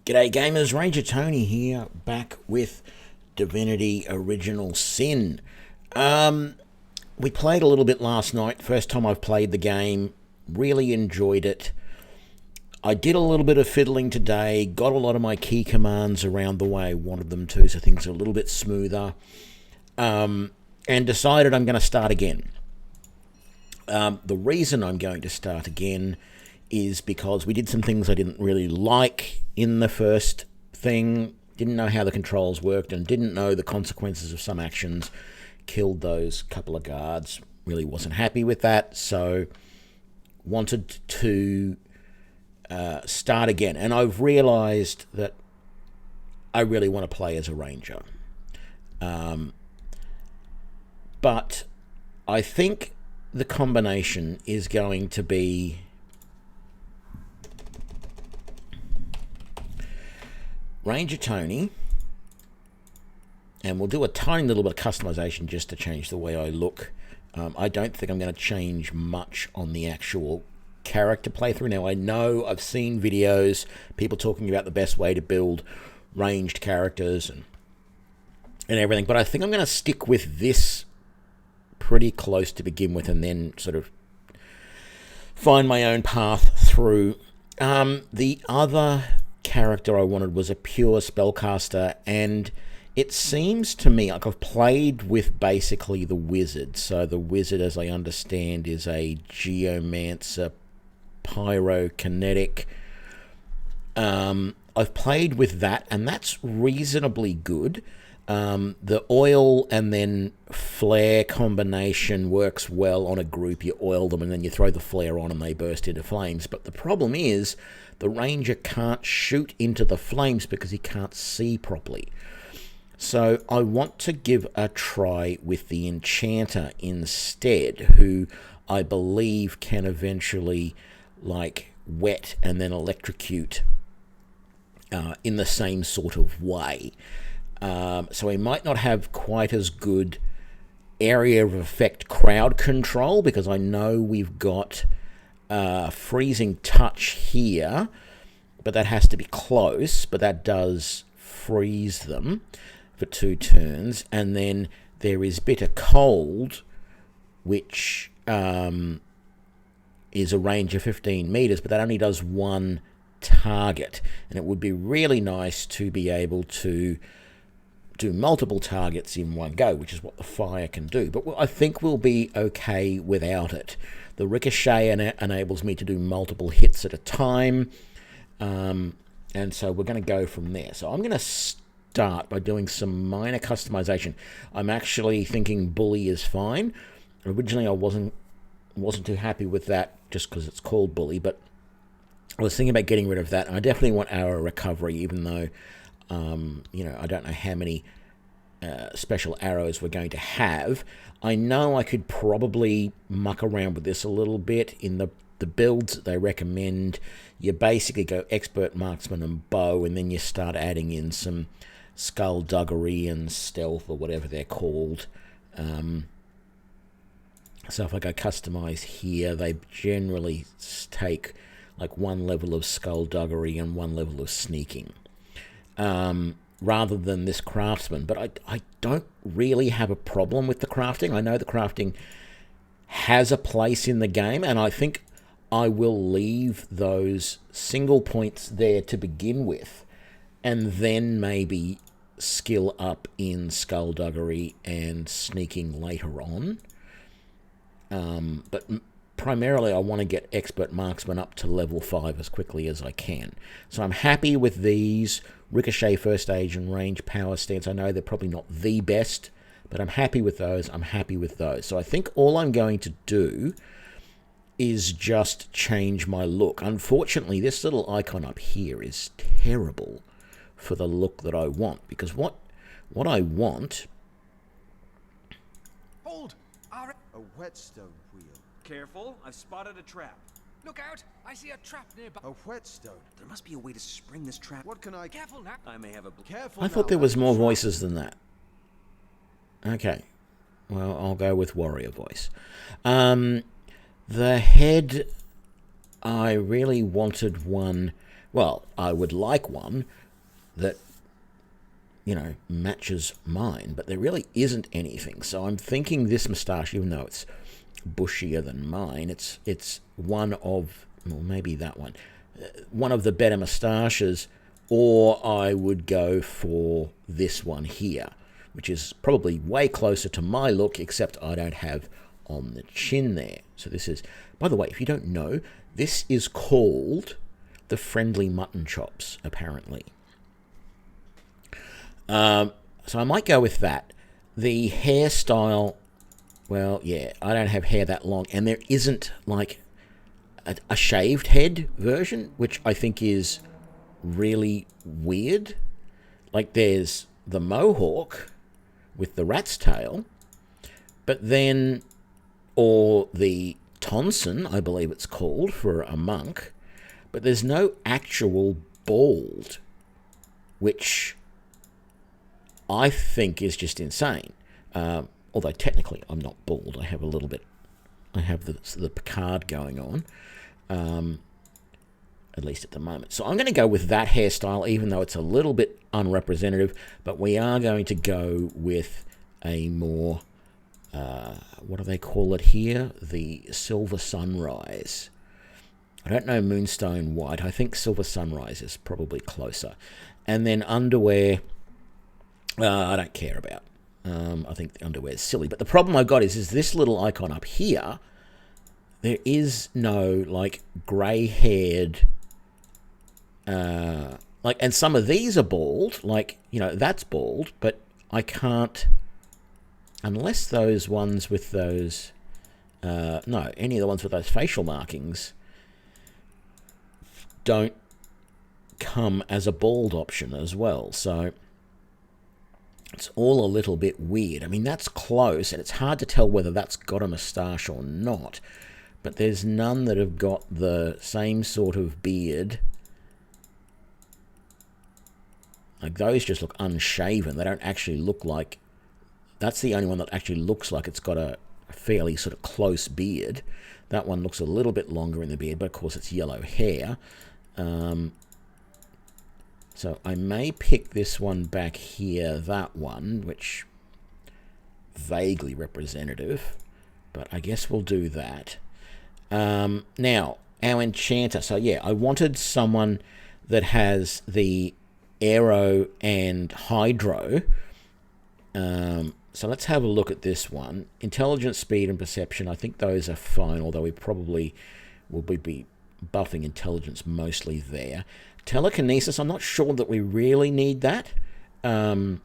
G'day gamers, Ranger Tony here, back with Divinity Original Sin. We played a little bit last night, first time I've played the game, really enjoyed it. I did a little bit of fiddling today, got a lot of my key commands around the way I wanted them to, so things are a little bit smoother, and decided I'm going to start again. The reason I'm going to start again is because we did some things I didn't really like in the first thing, didn't know how the controls worked, and didn't know the consequences of some actions. Killed those couple of guards, really wasn't happy with that, so wanted to start again. And I've realised that I really want to play as a ranger. But I think the combination is going to be Ranger Tony, and we'll do a tiny little bit of customization just to change the way I look. I don't think I'm going to change much on the actual character playthrough. Now, I know I've seen videos, people talking about the best way to build ranged characters and everything, but I think I'm going to stick with this pretty close to begin with and then sort of find my own path through. The other character I wanted was a pure spellcaster, and it seems to me like I've played with basically the wizard. So the wizard, as I understand, is a geomancer, pyrokinetic. I've played with that, and that's reasonably good. The oil and then flare combination works well on a group. You oil them and then you throw the flare on and they burst into flames. But the problem is the ranger can't shoot into the flames because he can't see properly. So I want to give a try with the enchanter instead, who I believe can eventually like wet and then electrocute in the same sort of way. So he might not have quite as good area of effect crowd control, because I know we've got freezing touch here, but that has to be close, but that does freeze them for 2 turns. And then there is bitter cold, which is a range of 15 meters, but that only does 1 target, and it would be really nice to be able to do multiple targets in one go, which is what the fire can do. But I think we'll be okay without it. The ricochet enables me to do multiple hits at a time, and so we're going to go from there. So I'm going to start by doing some minor customization. I'm actually thinking bully is fine. Originally I wasn't too happy with that just because it's called bully, but I was thinking about getting rid of that. I definitely want arrow recovery, even though I don't know how many special arrows we're going to have. I know I could probably muck around with this a little bit. In the builds that they recommend, you basically go expert marksman and bow, and then you start adding in some skullduggery and stealth, or whatever they're called. So if I go customize here, they generally take like 1 level of skullduggery and 1 level of sneaking, rather than this craftsman. But I don't really have a problem with the crafting. I know the crafting has a place in the game, and I think I will leave those single points there to begin with, and then maybe skill up in skullduggery and sneaking later on. But primarily I want to get expert marksman up to level 5 as quickly as I can. So I'm happy with these. Ricochet, first aid, and range power stance. I know they're probably not the best, but I'm happy with those. So I think all I'm going to do is just change my look. Unfortunately, this little icon up here is terrible for the look that I want, because what I want... Hold! A whetstone wheel. Careful, I've spotted a trap. Look out! I see a trap nearby. A whetstone. There must be a way to spring this trap. What can I... Careful now. I may have a... Careful I thought now, there was that's more a trap. voices than that. Okay. Well, I'll go with warrior voice. The head, I really wanted one Well, I would like one that, matches mine, but there really isn't anything. So I'm thinking this moustache, even though it's bushier than mine, it's one of, well, maybe that one of the better moustaches, or I would go for this one here, which is probably way closer to my look, except I don't have on the chin there. So this is, by the way, if you don't know, this is called the friendly mutton chops, apparently. So I might go with that. The hairstyle, well, yeah, I don't have hair that long, and there isn't like a shaved head version, which I think is really weird. Like there's the mohawk with the rat's tail, but then, or the tonson, I believe it's called, for a monk, but there's no actual bald, which I think is just insane. Although technically I'm not bald. I have a little bit, I have the Picard going on, at least at the moment. So I'm going to go with that hairstyle, even though it's a little bit unrepresentative, but we are going to go with a more, what do they call it here? The Silver Sunrise. I don't know Moonstone White. I think Silver Sunrise is probably closer. And then underwear, I don't care about. I think the underwear is silly. But the problem I've got is this little icon up here, there is no, like, grey-haired, and some of these are bald. Like, that's bald, but I can't, unless those ones with those, no, any of the ones with those facial markings don't come as a bald option as well. So it's all a little bit weird. I mean, that's close, and it's hard to tell whether that's got a moustache or not. But there's none that have got the same sort of beard. Like, those just look unshaven. They don't actually look like... That's the only one that actually looks like it's got a fairly sort of close beard. That one looks a little bit longer in the beard, but of course it's yellow hair. So I may pick this one back here, that one, which vaguely representative, but I guess we'll do that. Now, our enchanter. So yeah, I wanted someone that has the aero and hydro. So let's have a look at this one. Intelligence, speed, and perception. I think those are fine, although we probably will be buffing intelligence mostly there. Telekinesis, I'm not sure that we really need that, but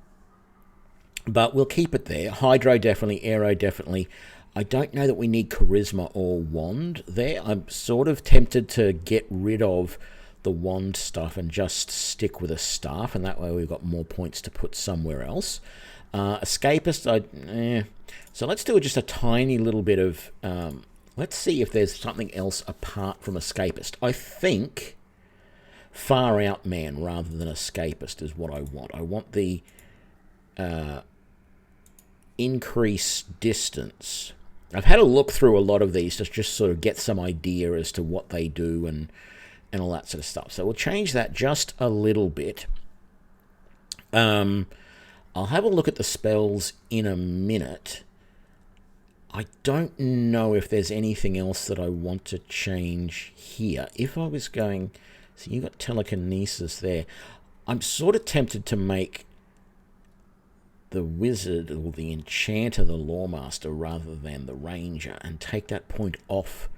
we'll keep it there. Hydro definitely, aero definitely. I don't know that we need charisma or wand there. I'm sort of tempted to get rid of the wand stuff and just stick with a staff, and that way we've got more points to put somewhere else. Escapist, so let's do just a tiny little bit of... let's see if there's something else apart from escapist. I think far out man rather than escapist is what I want. I want the increased distance. I've had a look through a lot of these to just sort of get some idea as to what they do and all that sort of stuff. So we'll change that just a little bit. I'll have a look at the spells in a minute. I don't know if there's anything else that I want to change here. If I was going... So you've got telekinesis there. I'm sort of tempted to make the wizard or the enchanter the lawmaster rather than the ranger and take that point off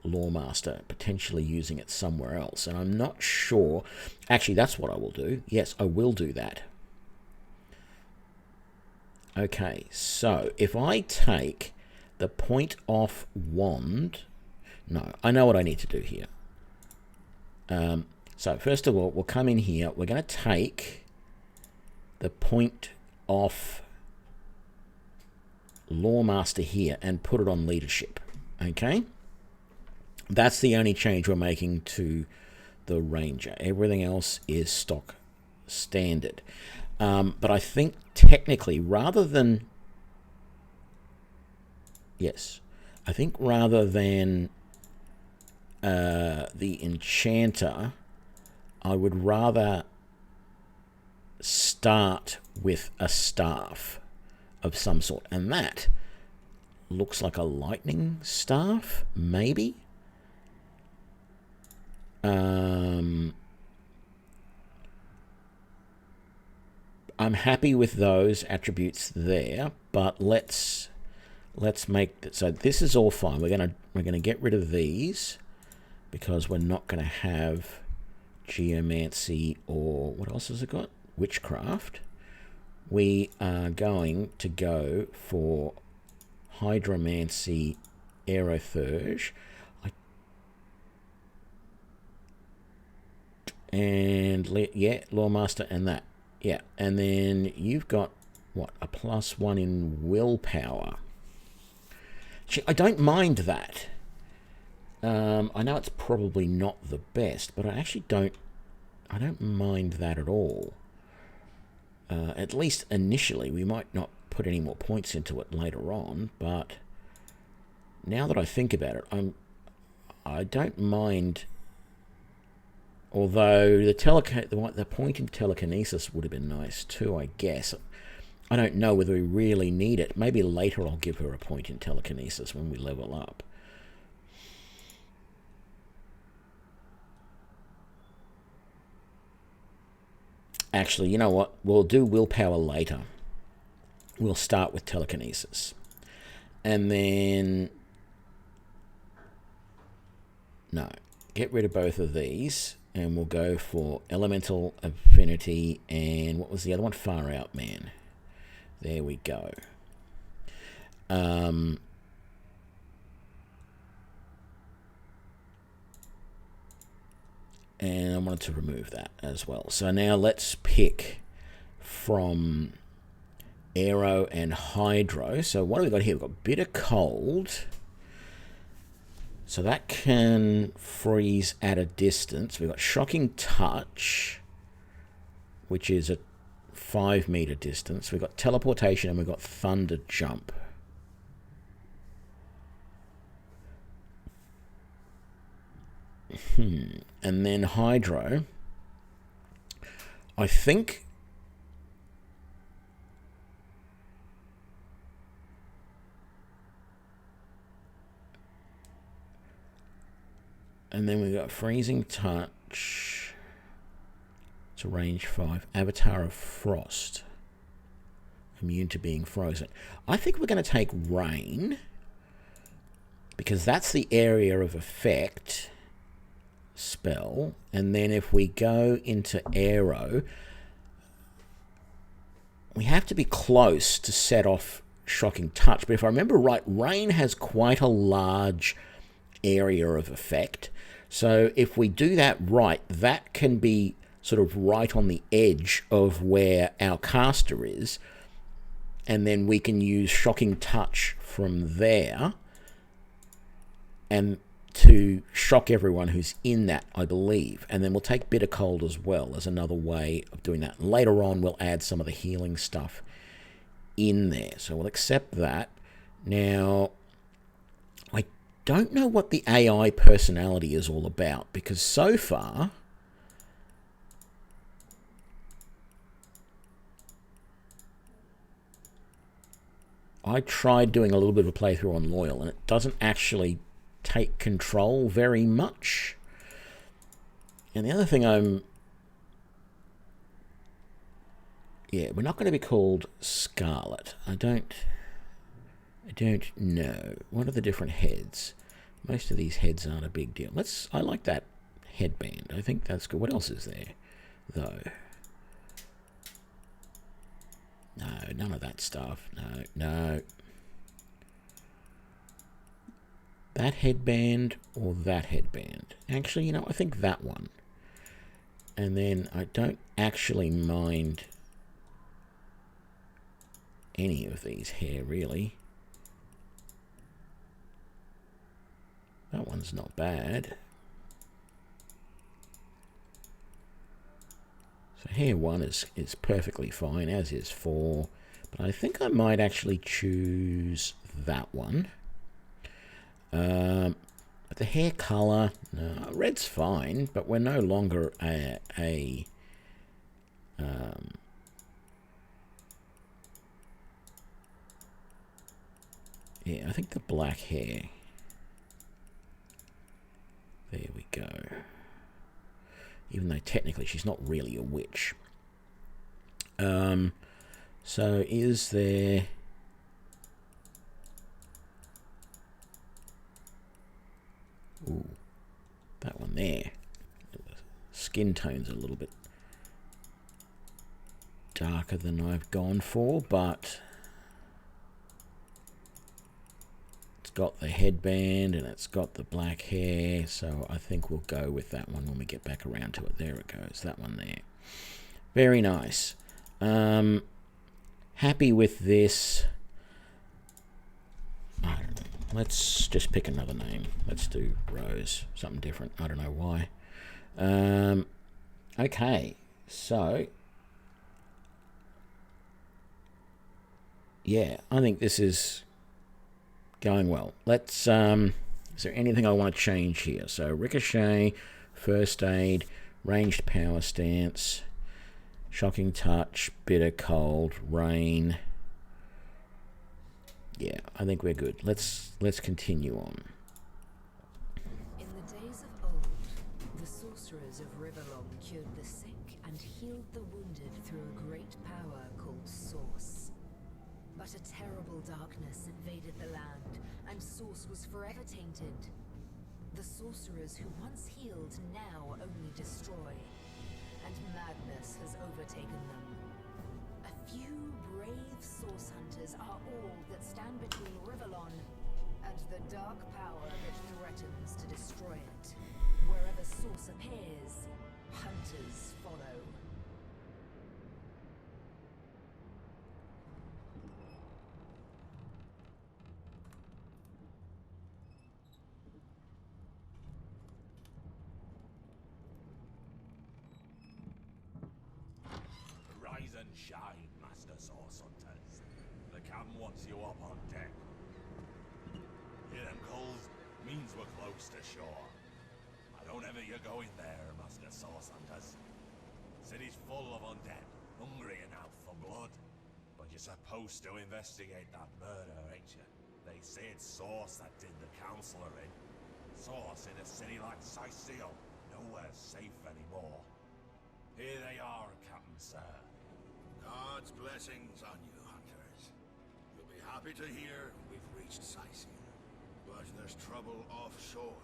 lawmaster, potentially using it somewhere else. And I'm not sure... Actually, that's what I will do. Yes, I will do that. Okay, so if I take the point off wand... No, I know what I need to do here. So first of all, we'll come in here. We're going to take the point off lawmaster here and put it on leadership. Okay? That's the only change we're making to the ranger. Everything else is stock standard. But I think technically, rather than... Yes. I think rather than the enchanter, I would rather start with a staff of some sort. And that looks like a lightning staff, maybe. I'm happy with those attributes there, but let's make that. So this is all fine. We're gonna get rid of these because we're not gonna have geomancy, or what else has it got? Witchcraft. We are going to go for hydromancy, aerothurge, and lawmaster, and that. Yeah, and then you've got, what, a +1 in willpower. I don't mind that. I know it's probably not the best, but I actually don't mind that at all. At least initially. We might not put any more points into it later on, but now that I think about it, I don't mind. Although the point in telekinesis would have been nice too, I guess. I don't know whether we really need it. Maybe later I'll give her a point in telekinesis when we level up. Actually, you know what? We'll do willpower later. We'll start with telekinesis. And then... no. Get rid of both of these. And we'll go for elemental affinity, and what was the other one? Far out man. There we go. And I wanted to remove that as well. So now let's pick from aero and hydro. So what have we got here? We've got bitter cold. So that can freeze at a distance. We've got shocking touch, which is a 5-meter distance. We've got teleportation, and we've got thunder jump. And then hydro. I think... and then we've got freezing touch. It's a range 5. Avatar of Frost. Immune to being frozen. I think we're going to take rain, because that's the area of effect spell. And then if we go into aero, we have to be close to set off shocking touch. But if I remember right, rain has quite a large area of effect. So if we do that right, that can be sort of right on the edge of where our caster is, and then we can use shocking touch from there and to shock everyone who's in that, I believe. And then we'll take bitter cold as well as another way of doing that. And later on we'll add some of the healing stuff in there. So we'll accept that. Now, I don't know what the AI personality is all about, because so far I tried doing a little bit of a playthrough on Loyal, and it doesn't actually take control very much. And the other thing we're not going to be called Scarlet. I don't know. What are the different heads? Most of these heads aren't a big deal. I like that headband. I think that's good. What else is there, though? No, none of that stuff. No. That headband or that headband? Actually, I think that one. And then I don't actually mind any of these hair, really. That one's not bad. So hair 1 is perfectly fine, as is 4. But I think I might actually choose that one. The hair colour, no, red's fine, but we're no longer yeah, I think the black hair. There we go. Even though technically she's not really a witch. So is there... Ooh, that one there. The skin tone's a little bit darker than I've gone for, but it's got the headband and it's got the black hair, so I think we'll go with that one when we get back around to it. There it goes, that one there. Very nice. Happy with this. I don't know. Let's just pick another name. Let's do Rose. Something different. I don't know why. Okay. So, yeah, I think this is going well. Let's, is there anything I want to change here? So, Ricochet, First Aid, Ranged Power Stance, Shocking Touch, Bitter Cold, Rain. Yeah, I think we're good. Let's continue on. In the days of old, the sorcerers of Riverlong cured the sick and healed the wounded through a great power called Source. But a terrible darkness invaded the land, and Source was forever tainted. The sorcerers who once healed now only destroy, and madness has overtaken them. A few brave Source hunters are all that stand between Riverlon and the dark power that threatens to destroy it. Wherever Source appears, hunters follow. Rise and shine, Master Source Hunters. The camp wants you up on deck. Hear them calls? Means we're close to shore. I don't ever you go in there, Master Source Hunters. City's full of undead, hungry and out for blood. But you're supposed to investigate that murder, ain't you? They say it's Source that did the Counselor in. Source in a city like Sicil, nowhere's safe anymore. Here they are, Captain Sir. God's blessings on you, hunters. You'll be happy to hear we've reached Sicil. But there's trouble offshore,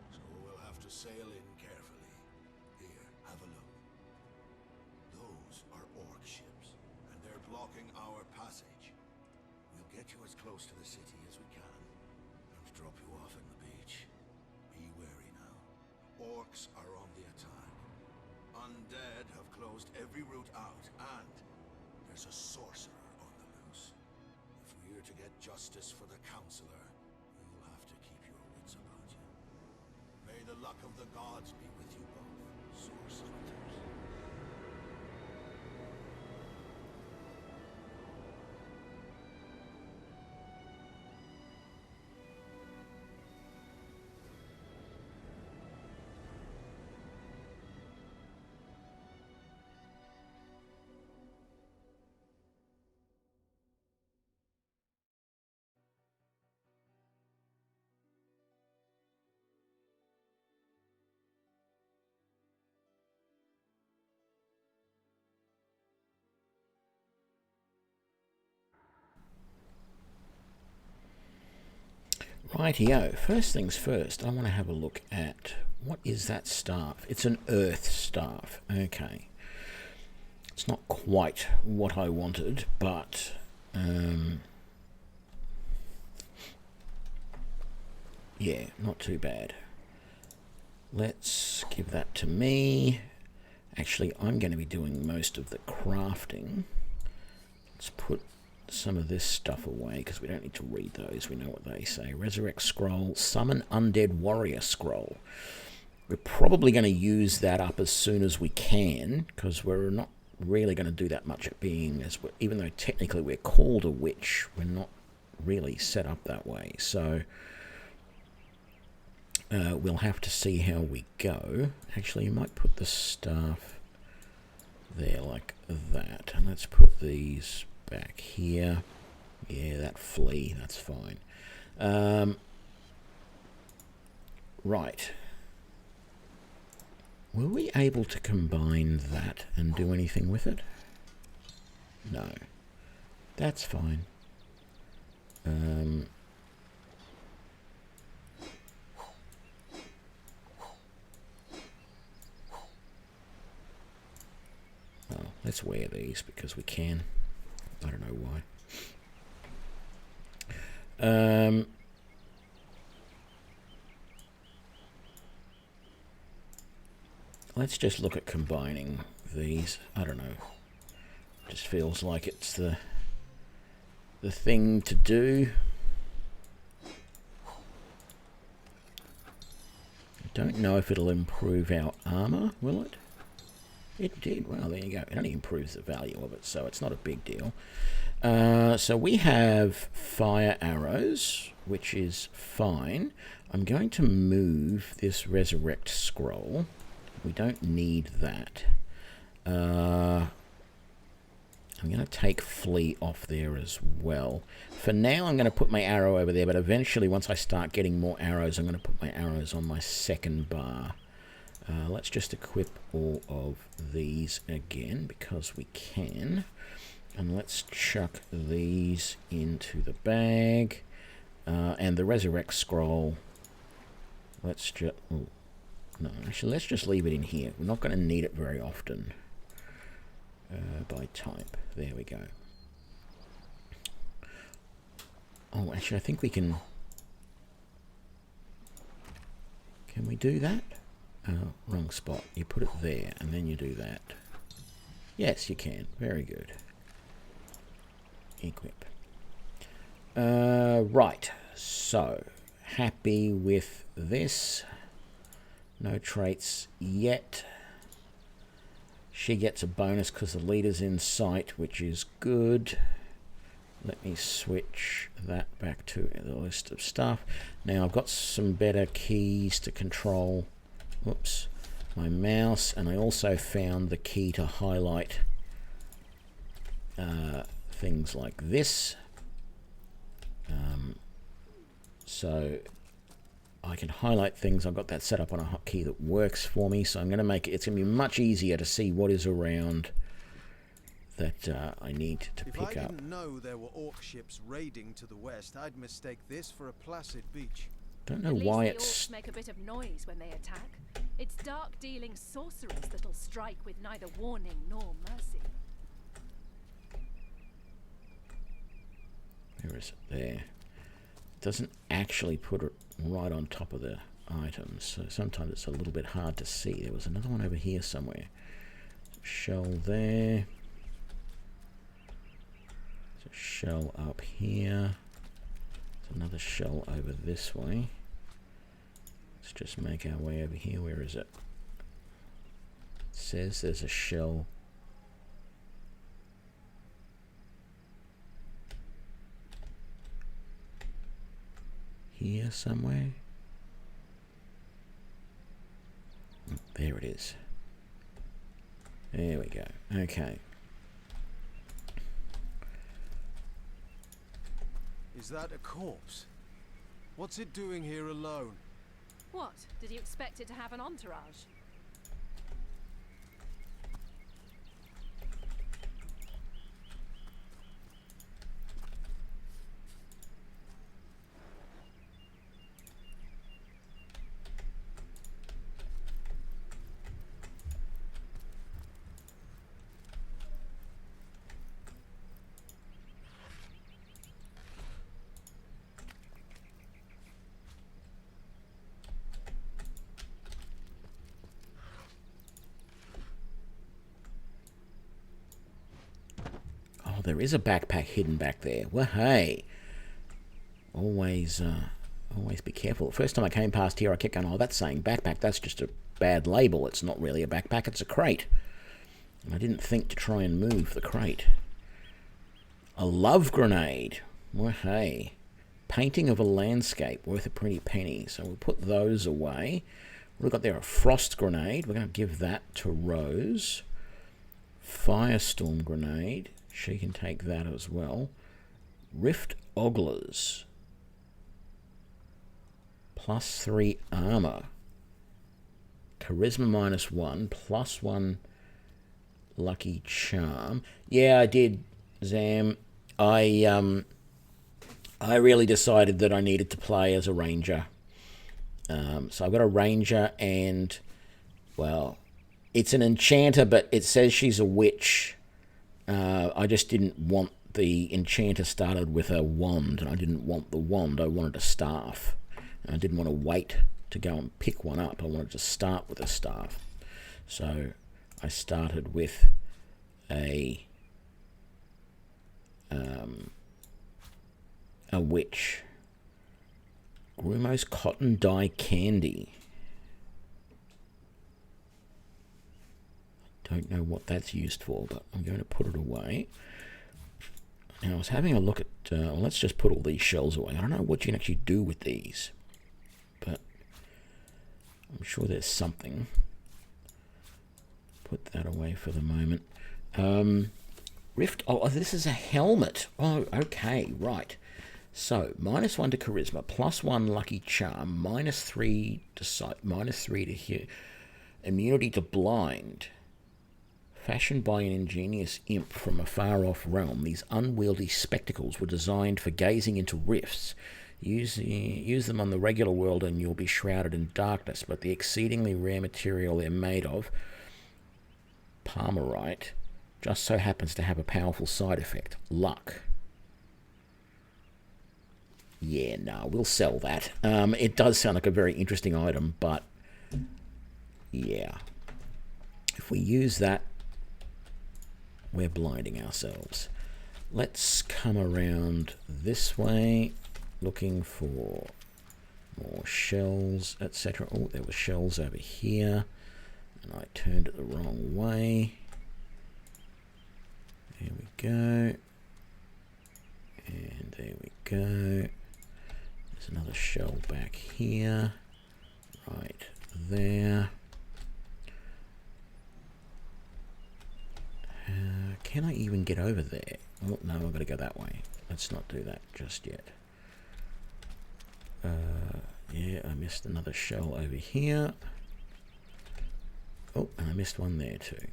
so we'll have to sail in carefully. Here, have a look. Those are orc ships, and they're blocking our passage. We'll get you as close to the city as we can, and drop you off in the beach. Be wary now. Orcs are on the attack. Undead have closed every route out, and there's a sorcerer on the loose. If we're to get justice for the Counselor, you'll have to keep your wits about you. May the luck of the gods be with you both, Source Hunters. Rightio, first things first, I want to have a look at, what is that staff? It's an earth staff. Okay. It's not quite what I wanted, but yeah, not too bad. Let's give that to me. Actually, I'm going to be doing most of the crafting. Let's put some of this stuff away because we don't need to read those. We know what they say. Resurrect scroll, summon undead warrior scroll. We're probably going to use that up as soon as we can because we're not really going to do that much at being, even though technically we're called a witch, we're not really set up that way. So we'll have to see how we go. Actually, you might put the staff there like that. And let's put these back here. Yeah, that flea, that's fine. Right. Were we able to combine that and do anything with it? No. That's fine. Well, let's wear these because we can. I don't know why. Let's just look at combining these. I don't know. Just feels like it's the thing to do. I don't know if it'll improve our armor, will it? It did. Well, there you go. It only improves the value of it, so it's not a big deal. So we have fire arrows, which is fine. I'm going to move this resurrect scroll. We don't need that. I'm going to take flea off there as well. For now, I'm going to put my arrow over there, but eventually, once I start getting more arrows, I'm going to put my arrows on my second bar. Let's just equip all of these again, because we can. And let's chuck these into the bag. And the resurrect scroll, let's just... Oh, no, actually, let's just leave it in here. We're not going to need it very often. By type. There we go. Oh, actually, I think we can... Can we do that? Oh, wrong spot. You put it there, and then you do that. Yes, you can. Very good. Equip. Right. So, happy with this. No traits yet. She gets a bonus because the leader's in sight, which is good. Let me switch that back to the list of stuff. Now I've got some better keys to control my mouse, and I also found the key to highlight things like this. So I can highlight things. I've got that set up on a hotkey that works for me, so I'm going to make it, it's going to be much easier to see what is around that I need to pick up. If I didn't know there were orc ships raiding to the west, I'd mistake this for a placid beach. Don't know At least why the it's... orcs make a bit of noise when they attack. It's dark-dealing sorcerers that'll strike with neither warning nor mercy. Where is it? There. It doesn't actually put it right on top of the items, so sometimes it's a little bit hard to see. There was another one over here somewhere. Shell there. There's a shell up here. There's another shell over this way. Let's just make our way over here. Where is it? It says there's a shell here somewhere. There it is. There we go. Okay. Is that a corpse? What's it doing here alone? What? Did you expect it to have an entourage? Oh, there is a backpack hidden back there. Well, hey. Always be careful. The first time I came past here, I kept going, oh, that's saying backpack. That's just a bad label. It's not really a backpack. It's a crate. And I didn't think to try and move the crate. A love grenade. Well, hey. Painting of a landscape, worth a pretty penny. So we'll put those away. We've got there a frost grenade. We're going to give that to Rose. Firestorm grenade. She can take that as well. Rift Ogglers. +3 armor. Charisma -1. +1 lucky charm. Yeah, I did, Zam. I really decided that I needed to play as a ranger. So I've got a ranger and, well, it's an enchanter, but it says she's a witch. I just didn't want the enchanter started with a wand, and I didn't want the wand. I wanted a staff. And I didn't want to wait to go and pick one up. I wanted to start with a staff. So I started with a witch. Grumo's cotton dye candy. Don't know what that's used for, but I'm going to put it away. Now I was having a look at, well, let's just put all these shells away. I don't know what you can actually do with these, but I'm sure there's something. Put that away for the moment. Rift, oh, this is a helmet. Oh, okay, right. So, -1 to charisma, +1 lucky charm, -3 to sight, -3 to hear, immunity to blind. Fashioned by an ingenious imp from a far-off realm, these unwieldy spectacles were designed for gazing into rifts. Use them on the regular world and you'll be shrouded in darkness, but the exceedingly rare material they're made of, palmerite, just so happens to have a powerful side effect, luck. Yeah, no, we'll sell that. It does sound like a very interesting item, but yeah. If we use that, we're blinding ourselves. Let's come around this way, looking for more shells, etc. Oh, there were shells over here, and I turned it the wrong way. There we go. And there we go. There's another shell back here. Right there. Can I even get over there? Oh, no, I've got to go that way. Let's not do that just yet. Yeah, I missed another shell over here. Oh, and I missed one there too.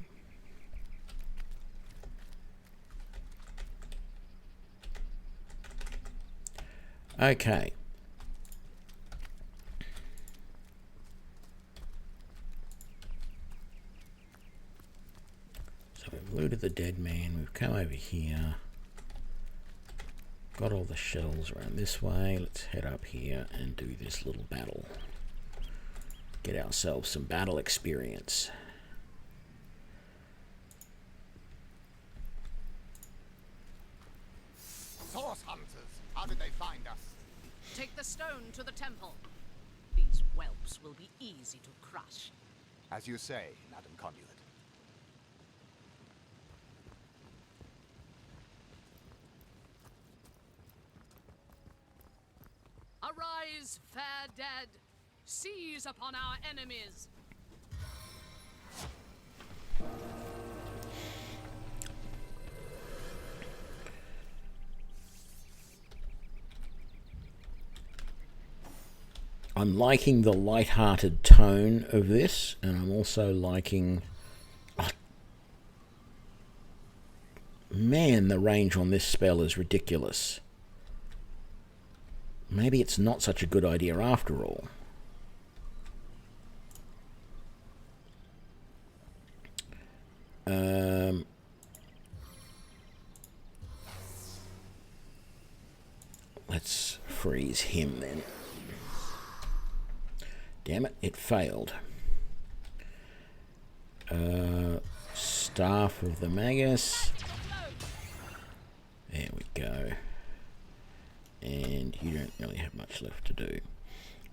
Okay. So we've looted the dead man. We've come over here. Got all the shells around this way. Let's head up here and do this little battle. Get ourselves some battle experience. Source hunters, how did they find us? Take the stone to the temple. These whelps will be easy to crush. As you say, Madam Conduit. Arise, fair dead. Seize upon our enemies. I'm liking the light-hearted tone of this, and I'm also liking... Oh, man, the range on this spell is ridiculous. Maybe it's not such a good idea after all. Let's freeze him then. Damn it, it failed. Staff of the Magus. There we go. And you don't really have much left to do.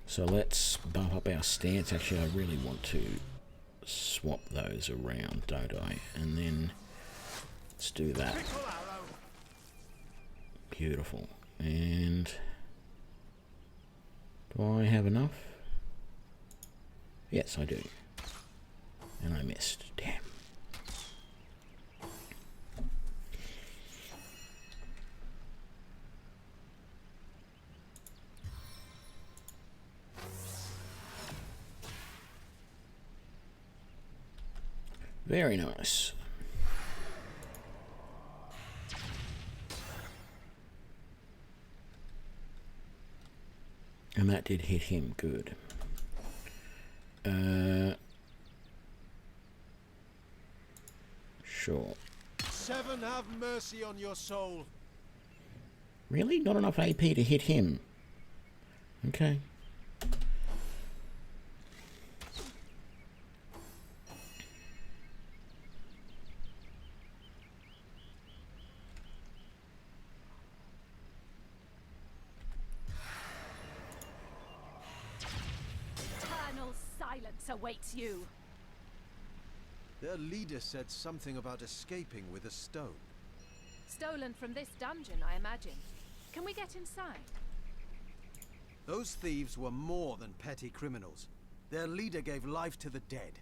So let's bump up our stance. Actually, I really want to swap those around, don't I? And then let's do that. Beautiful. And Do I have enough? Yes, I do. And I missed. Damn. Very nice. And that did hit him good. Sure. 7, have mercy on your soul. Really? Not enough AP to hit him. Okay. Eternal silence awaits you. Their leader said something about escaping with a stone. Stolen from this dungeon, I imagine. Can we get inside? Those thieves were more than petty criminals. Their leader gave life to the dead.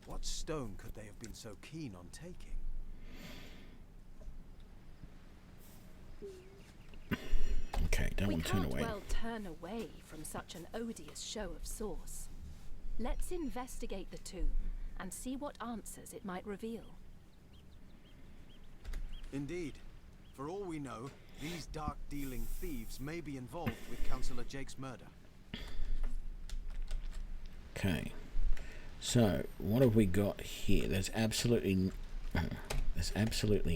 What stone could they have been so keen on taking? Okay, don't want to turn away. We can't well turn away from such an odious show of source. Let's investigate the tomb and see what answers it might reveal. Indeed. For all we know, these dark-dealing thieves may be involved with Councillor Jake's murder. Okay. So, what have we got here? There's absolutely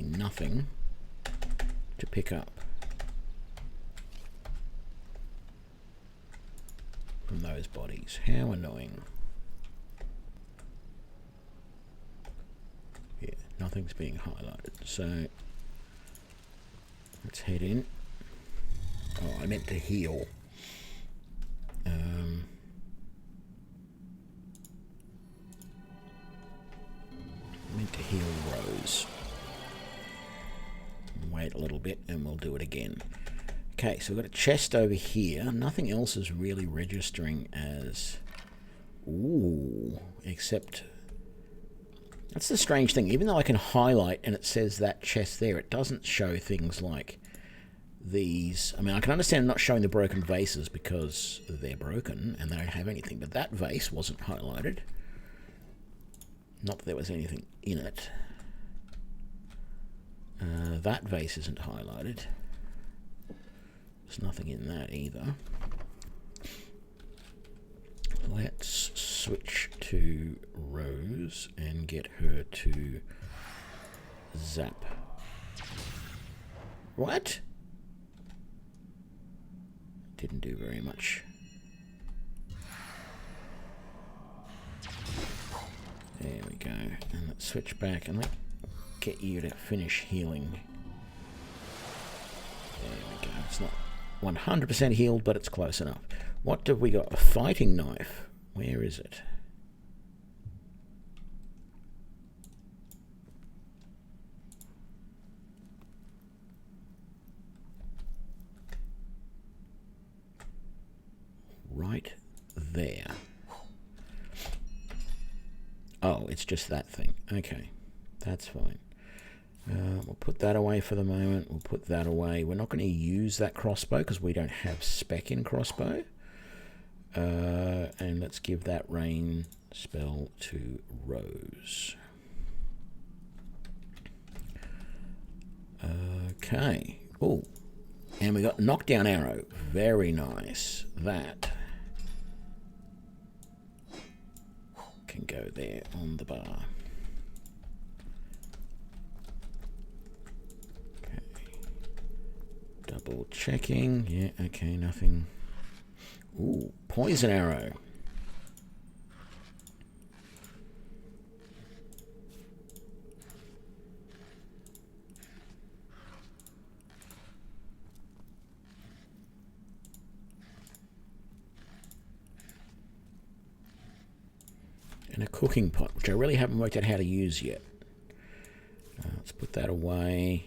nothing to pick up from those bodies. How annoying. Yeah, nothing's being highlighted. So, let's head in. Oh, I meant to heal. Meant to heal Rose. Wait a little bit and we'll do it again. Okay, so we've got a chest over here. Nothing else is really registering as... Ooh, except... That's the strange thing. Even though I can highlight and it says that chest there, it doesn't show things like these. I mean, I can understand not showing the broken vases because they're broken and they don't have anything, but that vase wasn't highlighted. Not that there was anything in it. That vase isn't highlighted. There's nothing in that either. Let's switch to Rose and get her to zap. What? Didn't do very much. There we go. And let's switch back and let's get you to finish healing. There we go. It's not 100% healed, but it's close enough. What have we got? A fighting knife. Where is it? Right there. Oh, it's just that thing. Okay, that's fine. We'll put that away for the moment. We'll put that away. We're not going to use that crossbow because we don't have spec in crossbow. And let's give that rain spell to Rose. Okay. Oh, and we got knockdown arrow. Very nice. That can go there on the bar. Okay. Double checking. Yeah, okay, nothing. Ooh, poison arrow. And a cooking pot, which I really haven't worked out how to use yet. Let's put that away.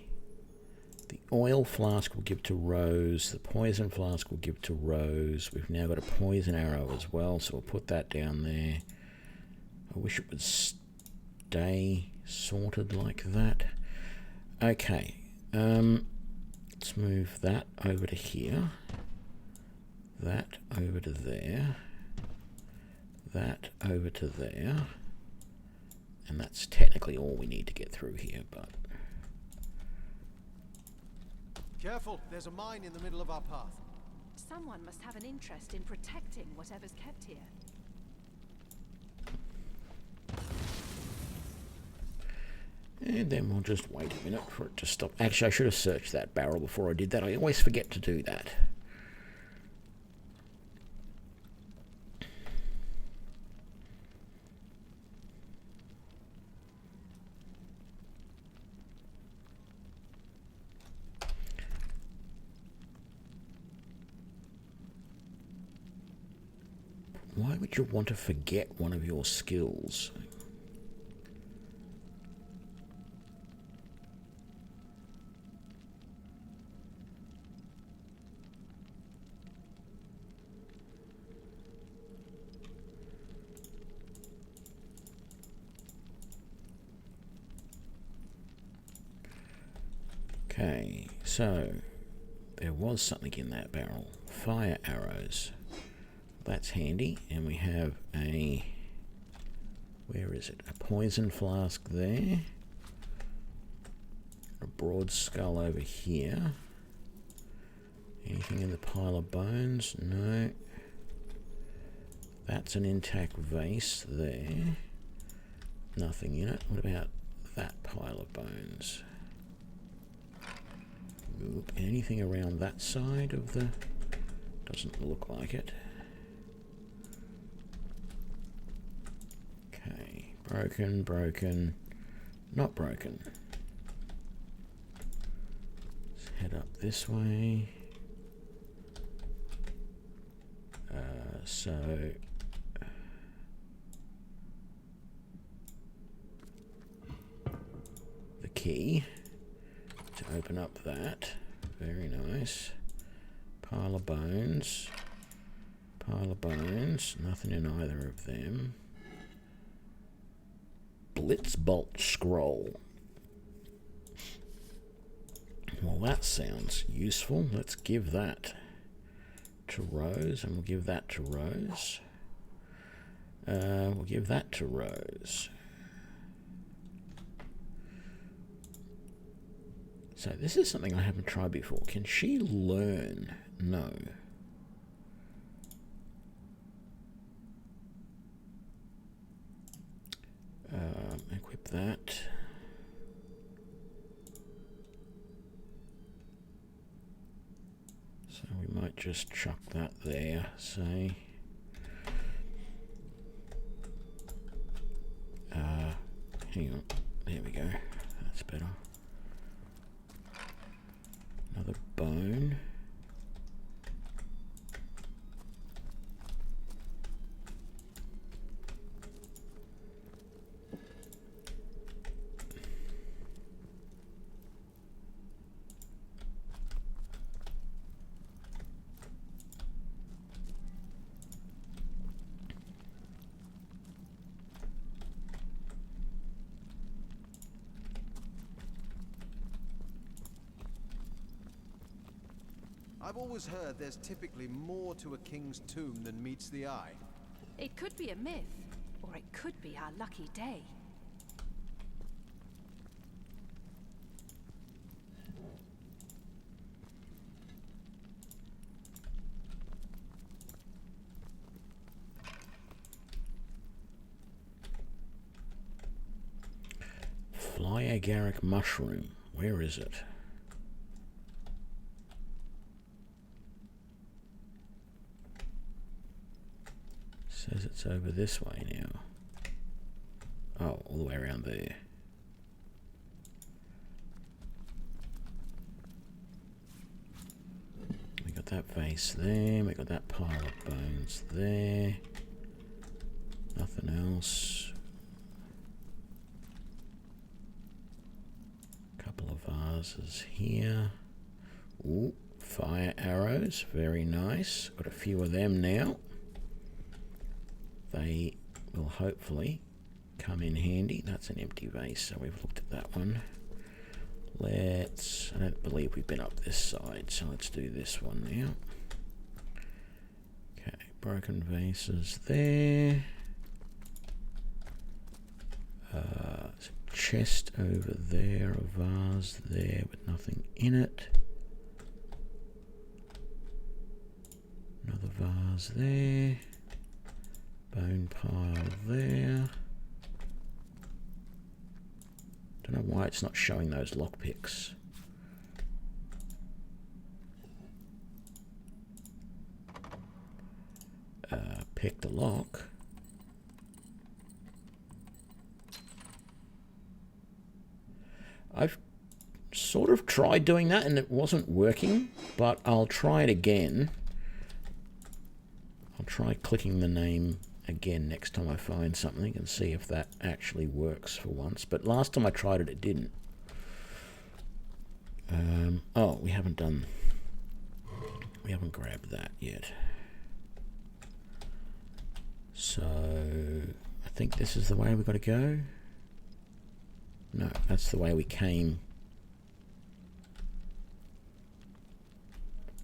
The oil flask will give to Rose. The poison flask will give to Rose. We've now got a poison arrow as well, so we'll put that down there. I wish it would stay sorted like that. Okay, let's move that over to here. That over to there. That over to there. And that's technically all we need to get through here, but... Careful, there's a mine in the middle of our path. Someone must have an interest in protecting whatever's kept here. And then we'll just wait a minute for it to stop. Actually, I should have searched that barrel before I did that. I always forget to do that. Why would you want to forget one of your skills? Okay, so there was something in that barrel. Fire arrows. That's handy. And we have a... where is it? A poison flask there. A broad skull over here. Anything in the pile of bones? No. That's an intact vase there. Nothing in it. What about that pile of bones? Nope. Anything around that side of the... doesn't look like it. Okay. Broken, broken. Not broken. Let's head up this way. So... the key to open up that. Very nice. Pile of bones. Pile of bones. Nothing in either of them. Blitzbolt scroll. Well, that sounds useful. Let's give that to Rose, and we'll give that to Rose. We'll give that to Rose. So this is something I haven't tried before. Can she learn? No. Equip that. So we might just chuck that there, say. Hang on. There we go. That's better. Another bone. I've always heard there's typically more to a king's tomb than meets the eye. It could be a myth, or it could be our lucky day. Fly agaric mushroom. Where is it? Says it's over this way now. Oh, all the way around there. We got that vase there. We got that pile of bones there. Nothing else. Couple of vases here. Ooh, fire arrows, very nice. Got a few of them now. They will hopefully come in handy. That's an empty vase, so we've looked at that one. I don't believe we've been up this side, so let's do this one now. Okay, broken vases there. There's a chest over there, a vase there with nothing in it. Another vase there. Bone pile there. Don't know why it's not showing those lockpicks. Pick the lock. I've sort of tried doing that and it wasn't working, but I'll try it again. I'll try clicking the name again next time I find something and see if that actually works for once. But last time I tried it, it didn't. Oh, we haven't grabbed that yet. So I think this is the way we've got to go. No, that's the way we came.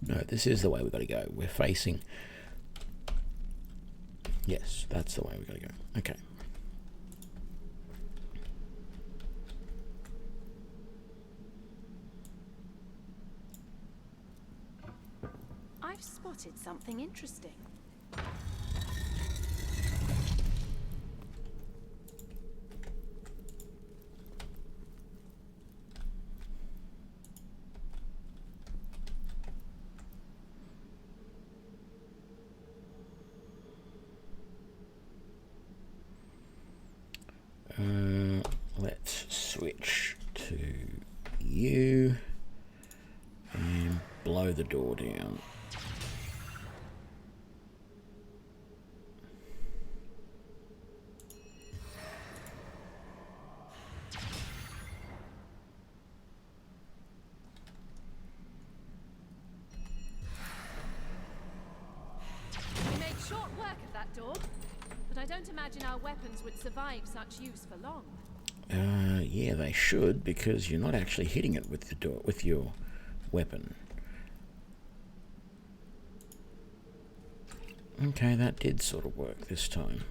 No, this is the way we've got to go. We're facing... Yes, that's the way we've got to go. Okay. I've spotted something interesting. Let's switch to you and blow the door down. We made short work of that door, but I don't imagine our weapons would survive such use for long. Yeah, they should, because you're not actually hitting it with the door with your weapon. Okay, that did sort of work this time.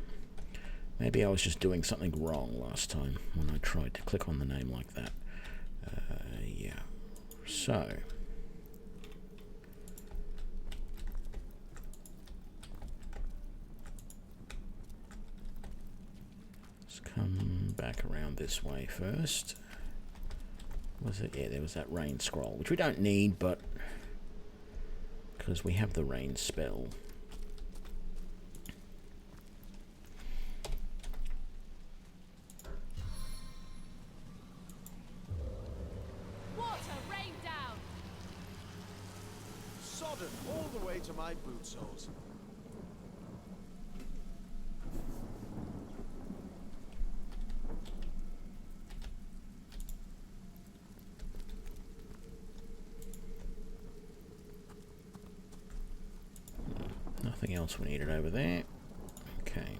Maybe I was just doing something wrong last time when I tried to click on the name like that. Yeah. So. Let's come back around this way first. Was it? Yeah, there was that rain scroll, which we don't need, but because we have the rain spell. Water, rain down! Sodden all the way to my boot soles. Nothing else we needed over there. Okay.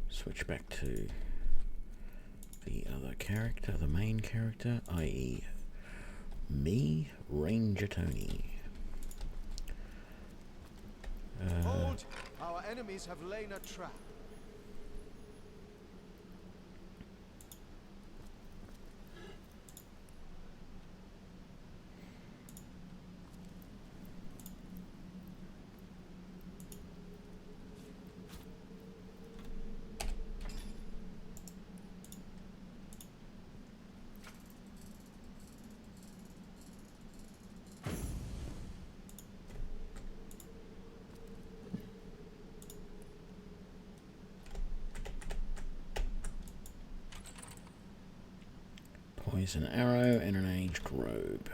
Switch back to the other character, the main character, i.e. me, Ranger Tony. Hold! Our enemies have laid a trap. Poison arrow and an aged robe.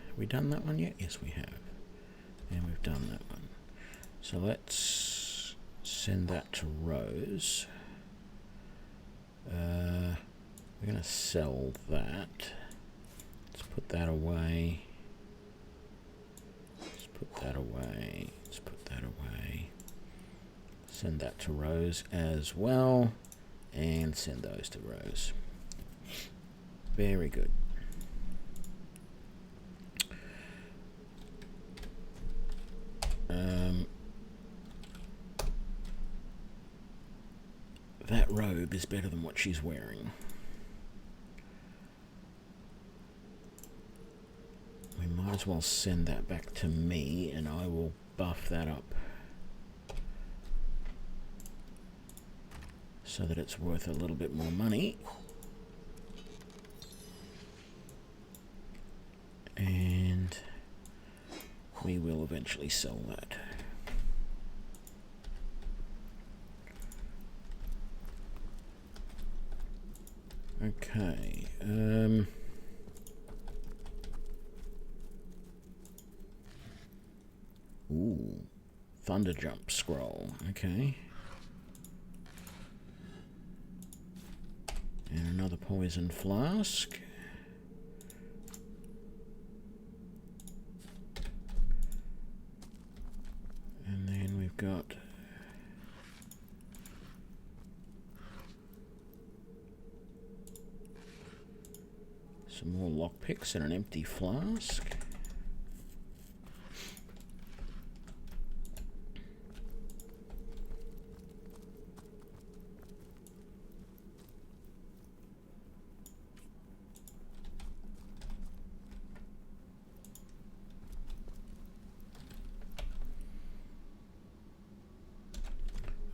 Have we done that one yet? Yes, we have. And we've done that one. So let's send that to Rose. We're going to sell that. Let's put that away. Let's put that away. Let's put that away. Send that to Rose as well. And send those to Rose. Very good. That robe is better than what she's wearing. We might as well send that back to me, and I will buff that up so that it's worth a little bit more money. And we will eventually sell that. Okay. Ooh. Thunder jump scroll. Okay. And another poison flask. And then we've got some more lockpicks and an empty flask.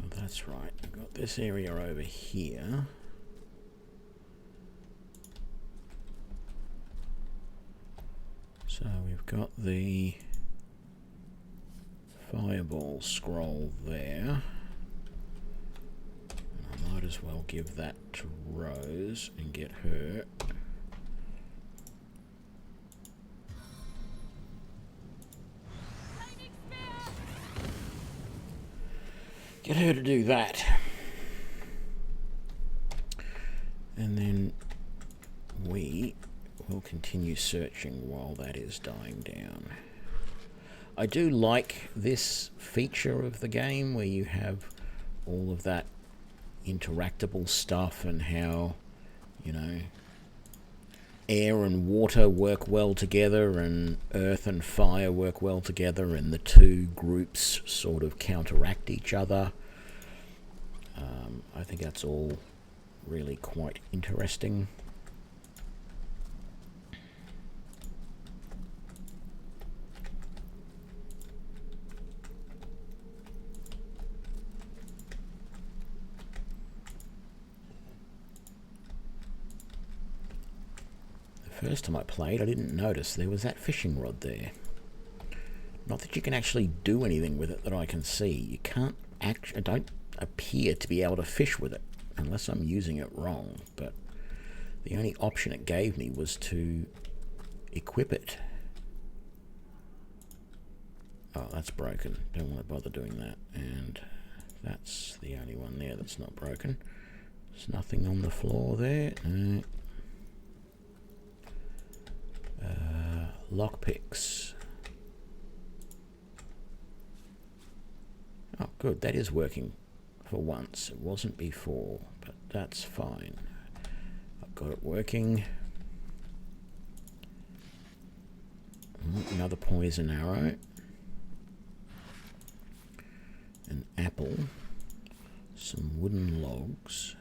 Oh, that's right. I've got this area over here. So we've got the fireball scroll there. And I might as well give that to Rose and get her. Get her to do that. And then we will continue searching while that is dying down. I do like this feature of the game where you have all of that interactable stuff and how, you know, air and water work well together and earth and fire work well together, and the two groups sort of counteract each other. I think that's all really quite interesting. First time I played, I didn't notice there was that fishing rod there. Not that you can actually do anything with it that I can see. You can't actually, don't appear to be able to fish with it unless I'm using it wrong. But the only option it gave me was to equip it. Oh, that's broken. Don't want to bother doing that. And that's the only one there that's not broken. There's nothing on the floor there. No. Lockpicks. Oh, good. That is working for once. It wasn't before, but that's fine. I've got it working. Another poison arrow. An apple. Some wooden logs.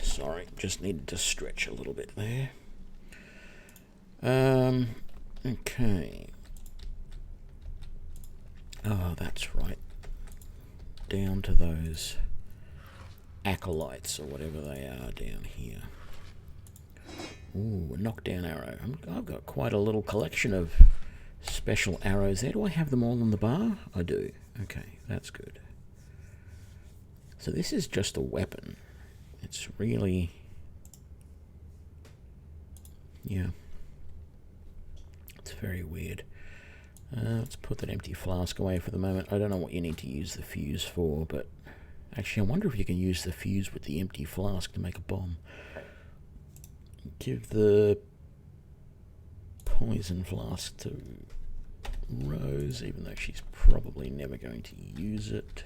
Sorry, just needed to stretch a little bit there. Okay. Oh, that's right. Down to those acolytes or whatever they are down here. Ooh, a knockdown arrow. I've got quite a little collection of special arrows there. Do I have them all on the bar? I do. Okay, that's good. So this is just a weapon. It's really... yeah. It's very weird. Let's put that empty flask away for the moment. I don't know what you need to use the fuse for, but... actually, I wonder if you can use the fuse with the empty flask to make a bomb. Give the poison flask to Rose, even though she's probably never going to use it.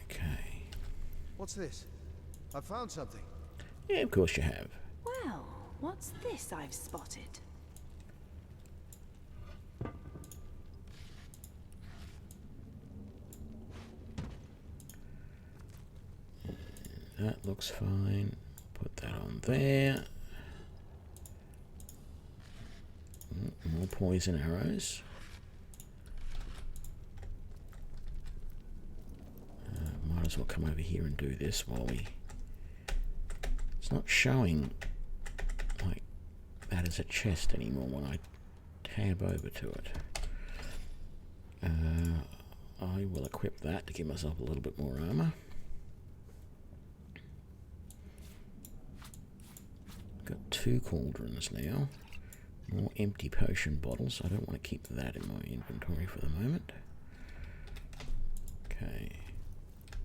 Okay. What's this? I found something. Yeah, of course you have. Well, what's this I've spotted? That looks fine. Put that on there. More poison arrows. Might as well come over here and do this while we... it's not showing like that as a chest anymore when I tab over to it. I will equip that to give myself a little bit more armor. Got 2 cauldrons now. More empty potion bottles. I don't want to keep that in my inventory for the moment. Okay.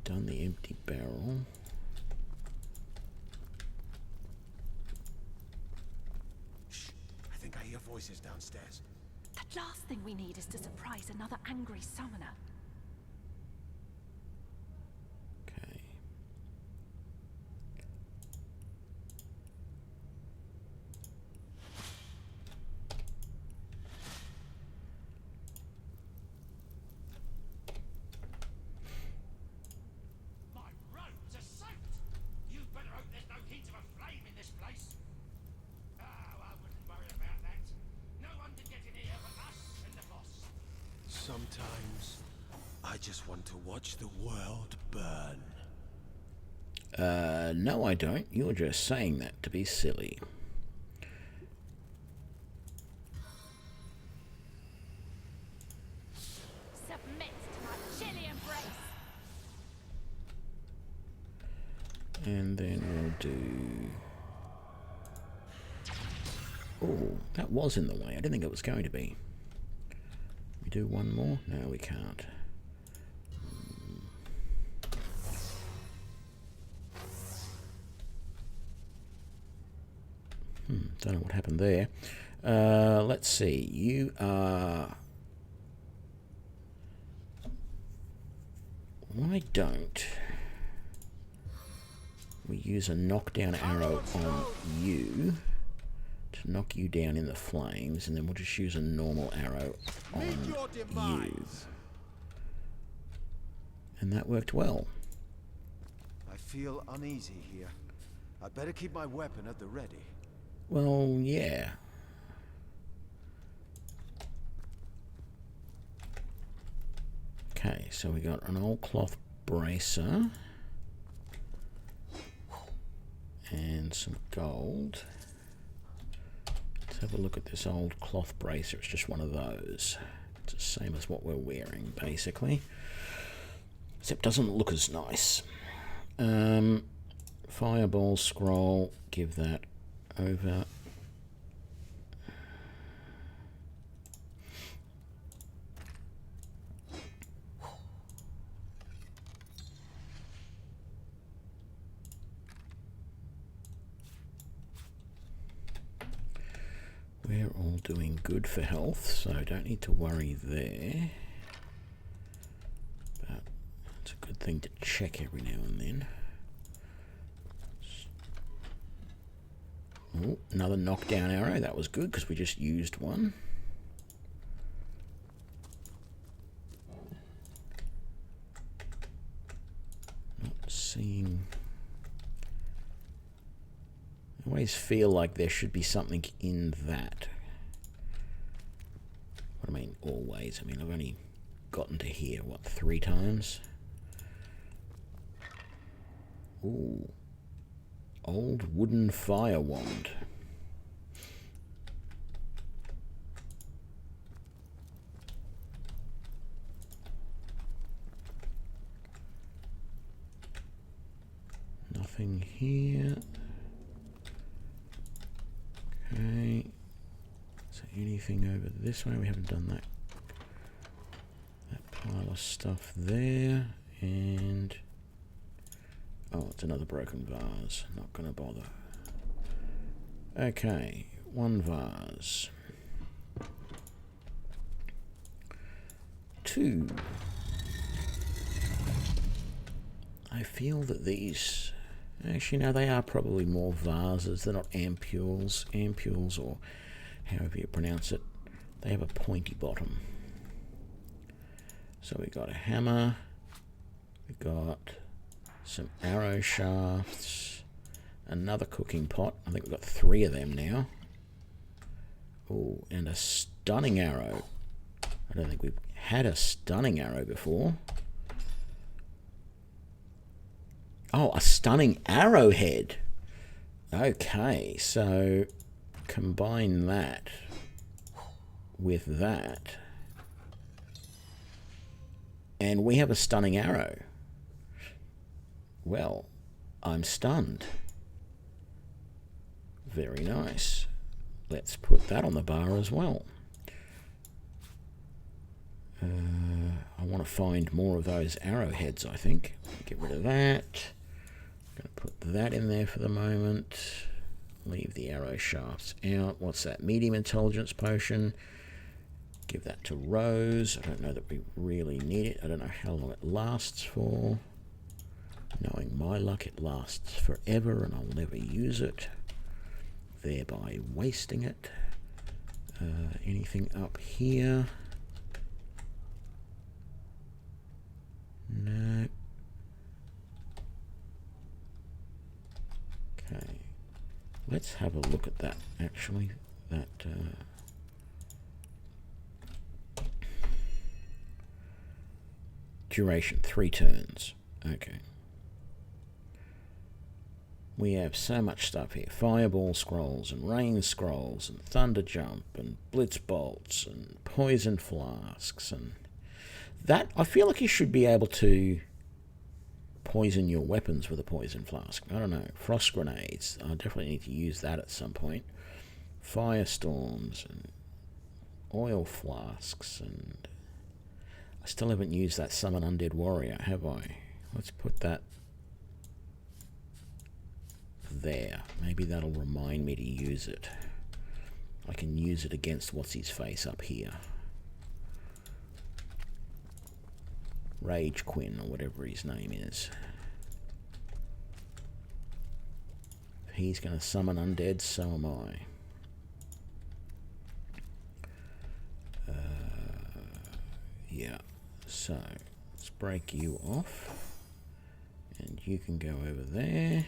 Done the empty barrel. Shh. I think I hear voices downstairs. The last thing we need is to surprise another angry summoner. Okay. My robes are soaked! You better hope there's no hint of a flame in this place. Oh, I wouldn't worry about that. No one can get in here but us and the boss. Sometimes I just want to watch the world burn. No I don't. You're just saying that to be silly. Submit to my chilly embrace. And then we'll do... oh, that was in the way. I didn't think it was going to be. We do one more? No, we can't. Don't know what happened there. Let's see. You are... why don't we use a knockdown arrow on you to knock you down in the flames, and then we'll just use a normal arrow on you. And that worked well. I feel uneasy here. I better keep my weapon at the ready. Well, yeah. Okay, so we got an old cloth bracer and some gold. Let's have a look at this old cloth bracer. It's just one of those. It's the same as what we're wearing, basically. Except doesn't look as nice. Fireball scroll, give that over. We're all doing good for health, so don't need to worry there. But it's a good thing to check every now and then. Oh, another knockdown arrow. That was good because we just used one. Not seeing... I always feel like there should be something in that. What I mean, always. I mean, I've only gotten to here, what, 3 times? Ooh. Old wooden fire wand. Nothing here. Okay. So anything over this way? We haven't done that. That pile of stuff there. And... oh, it's another broken vase. Not going to bother. Okay. One vase. Two. I feel that these... actually, no, they are probably more vases. They're not ampules. Ampules, or however you pronounce it, they have a pointy bottom. So we got a hammer. We got some arrow shafts. Another cooking pot. I think we've got 3 of them now. Oh, and a stunning arrow. I don't think we've had a stunning arrow before. Oh, a stunning arrowhead. Okay, so combine that with that. And we have a stunning arrow. Well, I'm stunned. Very nice. Let's put that on the bar as well. I want to find more of those arrowheads, I think. Get rid of that. I'm going to put that in there for the moment. Leave the arrow shafts out. What's that? Medium intelligence potion. Give that to Rose. I don't know that we really need it. I don't know how long it lasts for. Knowing my luck, it lasts forever and I'll never use it, thereby wasting it. Anything up here? No. Okay. Let's have a look at that, actually. That, duration, 3 turns. Okay. We have so much stuff here. Fireball scrolls and rain scrolls and thunder jump and blitz bolts and poison flasks and that. I feel like you should be able to poison your weapons with a poison flask. I don't know. Frost grenades. I definitely need to use that at some point. Firestorms and oil flasks, and I still haven't used that summon undead warrior, have I? Let's put that there. Maybe that'll remind me to use it. I can use it against what's his face up here. Rage Quinn, or whatever his name is. If he's going to summon undead, so am I. Yeah, so let's break you off. And you can go over there.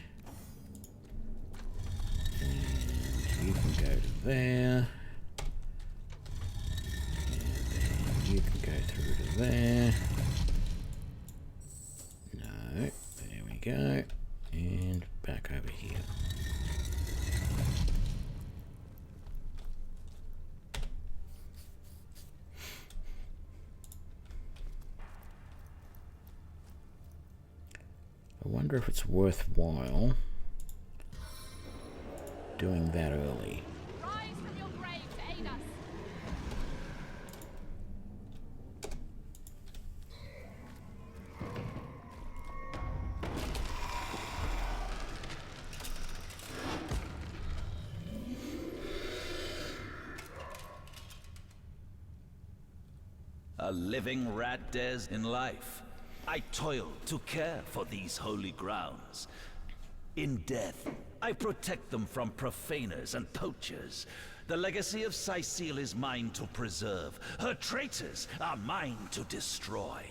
And you can go to there. And then you can go through to there. No, there we go. And back over here. I wonder if it's worthwhile doing that early. Rise from your grave to aid us. A living rat des in life. I toil to care for these holy grounds. In death, I protect them from profaners and poachers. The legacy of Cecile is mine to preserve. Her traitors are mine to destroy.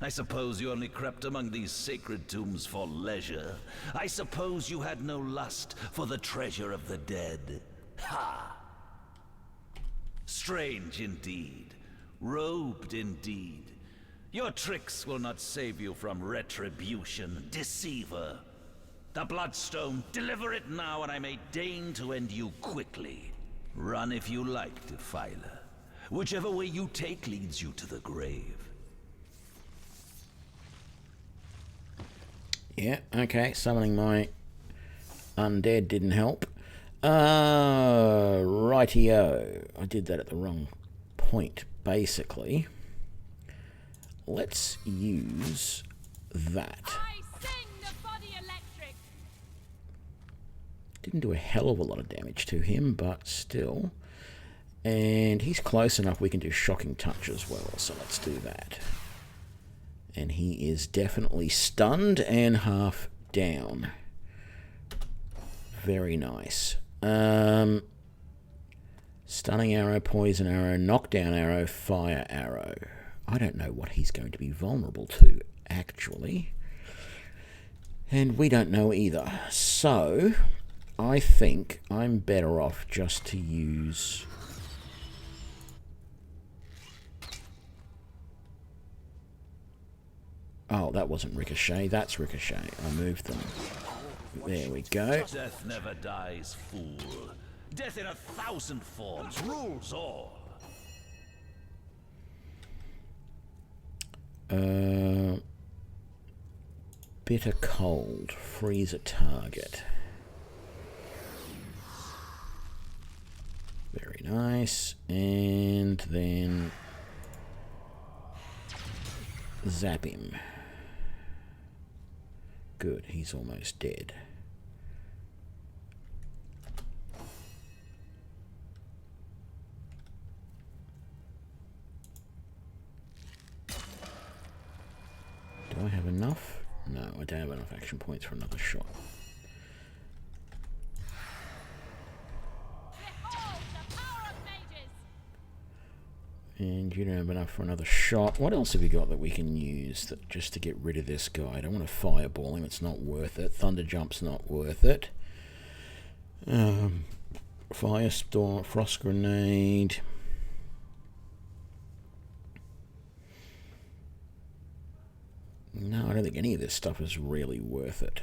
I suppose you only crept among these sacred tombs for leisure. I suppose you had no lust for the treasure of the dead. Ha! Strange indeed. Robed indeed. Your tricks will not save you from retribution, deceiver. The Bloodstone, deliver it now, and I may deign to end you quickly. Run if you like, Defiler. Whichever way you take leads you to the grave. Yeah, okay, summoning my undead didn't help. Rightio. I did that at the wrong point, basically. Let's use that. I sing the body electric. Didn't do a hell of a lot of damage to him, but still. And he's close enough we can do shocking touch as well, so let's do that. And he is definitely stunned and half down. Very nice. Stunning arrow, poison arrow, knockdown arrow, fire arrow. I don't know what he's going to be vulnerable to, actually. And we don't know either. So, I think I'm better off just to use... Oh, that wasn't Ricochet, that's Ricochet. I moved them. There we go. Death never dies, fool. Death in 1,000 forms rules all. Bitter cold. Freeze a target. Very nice. And then... zap him. Good, he's almost dead. Do I have enough? No, I don't have enough action points for another shot. And you don't have enough for another shot. What else have you got that we can use that just to get rid of this guy? I don't want to fireball him, it's not worth it. Thunder jump's not worth it. Firestorm, frost grenade. No, I don't think any of this stuff is really worth it.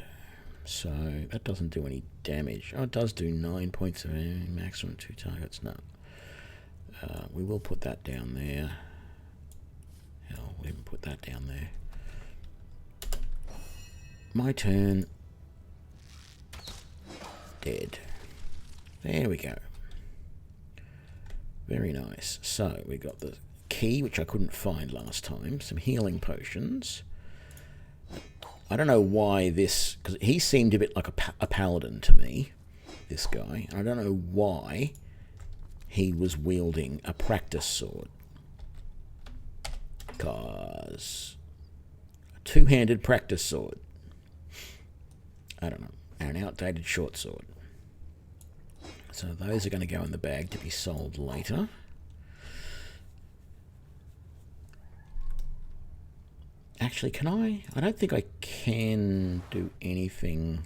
So that doesn't do any damage. Oh, it does do 9 points of maximum 2 targets. No. We will put that down there. Hell, we'll even put that down there. My turn. Dead. There we go. Very nice. So, we got the key, which I couldn't find last time. Some healing potions. I don't know why this... because he seemed a bit like a paladin to me, this guy. I don't know why he was wielding a practice sword. Because... a two-handed practice sword. I don't know. An outdated short sword. So those are going to go in the bag to be sold later. Actually, can I? I don't think I can do anything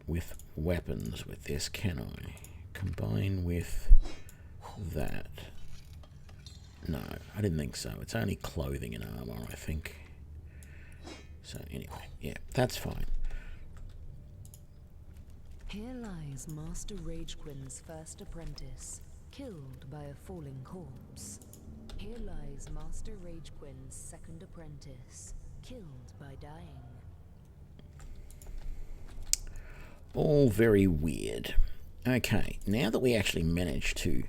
with weapons with this, can I? Combine with that. No, I didn't think so. It's only clothing and armor, I think. So anyway, yeah, that's fine. Here lies Master Ragequin's first apprentice, killed by a falling corpse. Here lies Master Ragequin's second apprentice, killed by dying. All very weird. Okay, now that we actually managed to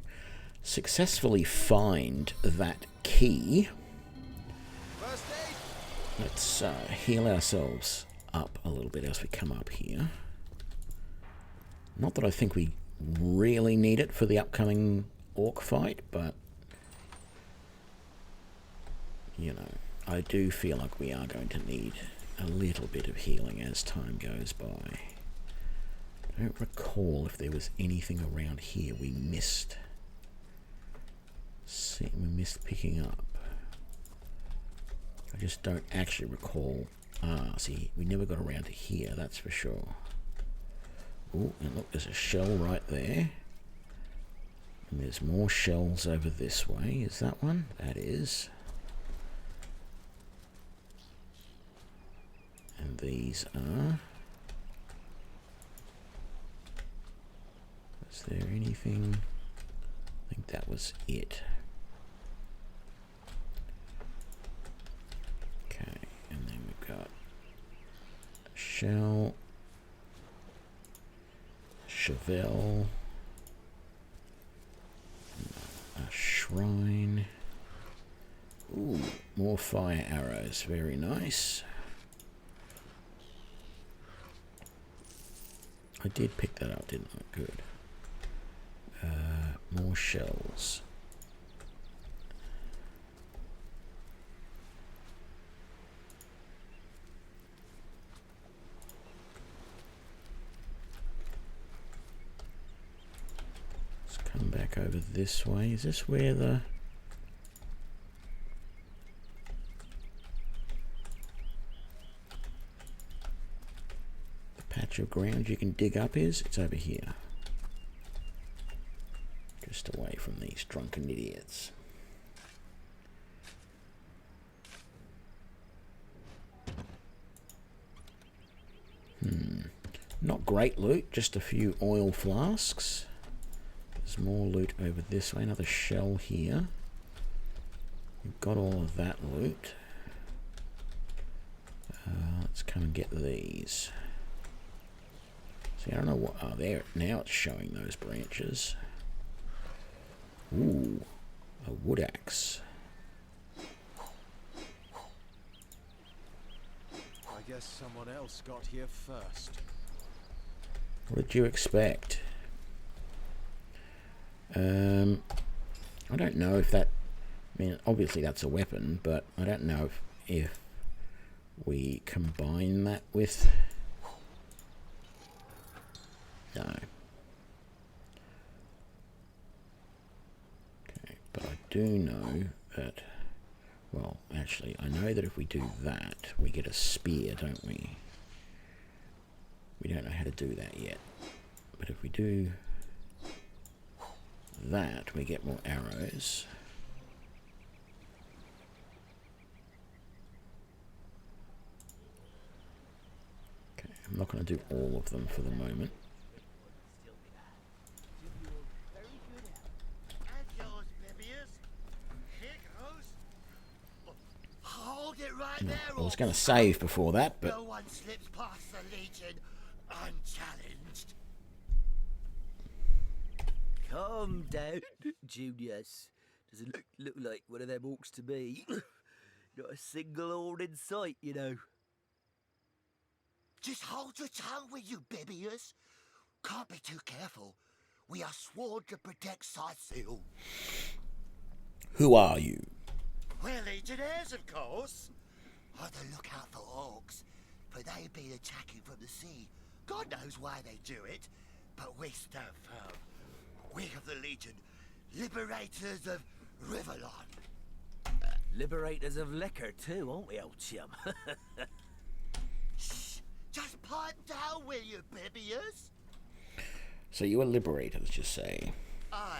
successfully find that key, let's heal ourselves up a little bit as we come up here. Not that I think we really need it for the upcoming orc fight, but you know, I do feel like we are going to need a little bit of healing as time goes by. I don't recall if there was anything around here we missed. See, we missed picking up. I just don't actually recall. Ah, see, we never got around to here, that's for sure. Oh, and look, there's a shell right there. And there's more shells over this way. Is that one? That is. And these are... was there anything? I think that was it. Shell. Chevelle. A shrine. Ooh, more fire arrows. Very nice. I did pick that up, didn't I? Good. More shells. Let's come back over this way. Is this where the patch of ground you can dig up is? It's over here. Just away from these drunken idiots. Not great loot, just a few oil flasks. There's more loot over this way, another shell here. We've got all of that loot. Let's come and get these. See, I don't know what... Oh, there. Now it's showing those branches. Ooh, a wood axe. I guess someone else got here first. What did you expect? I don't know if that... I mean, obviously that's a weapon, but I don't know if we combine that with... No. Okay, but I do know that... Well, actually, I know that if we do that, we get a spear, don't we? We don't know how to do that yet. But if we do that, we get more arrows. Okay, I'm not going to do all of them for the moment. No, I was going to save before that, but... No one slips past the Legion unchallenged. Calm down, Junius. Doesn't look like one of them orcs to me. Not a single ord in sight, you know. Just hold your tongue, will you, Bibius? Can't be too careful. We are sworn to protect Scythiel. Who are you? We're legionnaires, of course. On the lookout for orcs, for they've been attacking from the sea. God knows why they do it, but we stand firm. We of the Legion, liberators of Riverlon. Liberators of liquor too, aren't we, old chum? Shh! Just pipe down, will you, Bibius? So you are liberators, just say. Aye,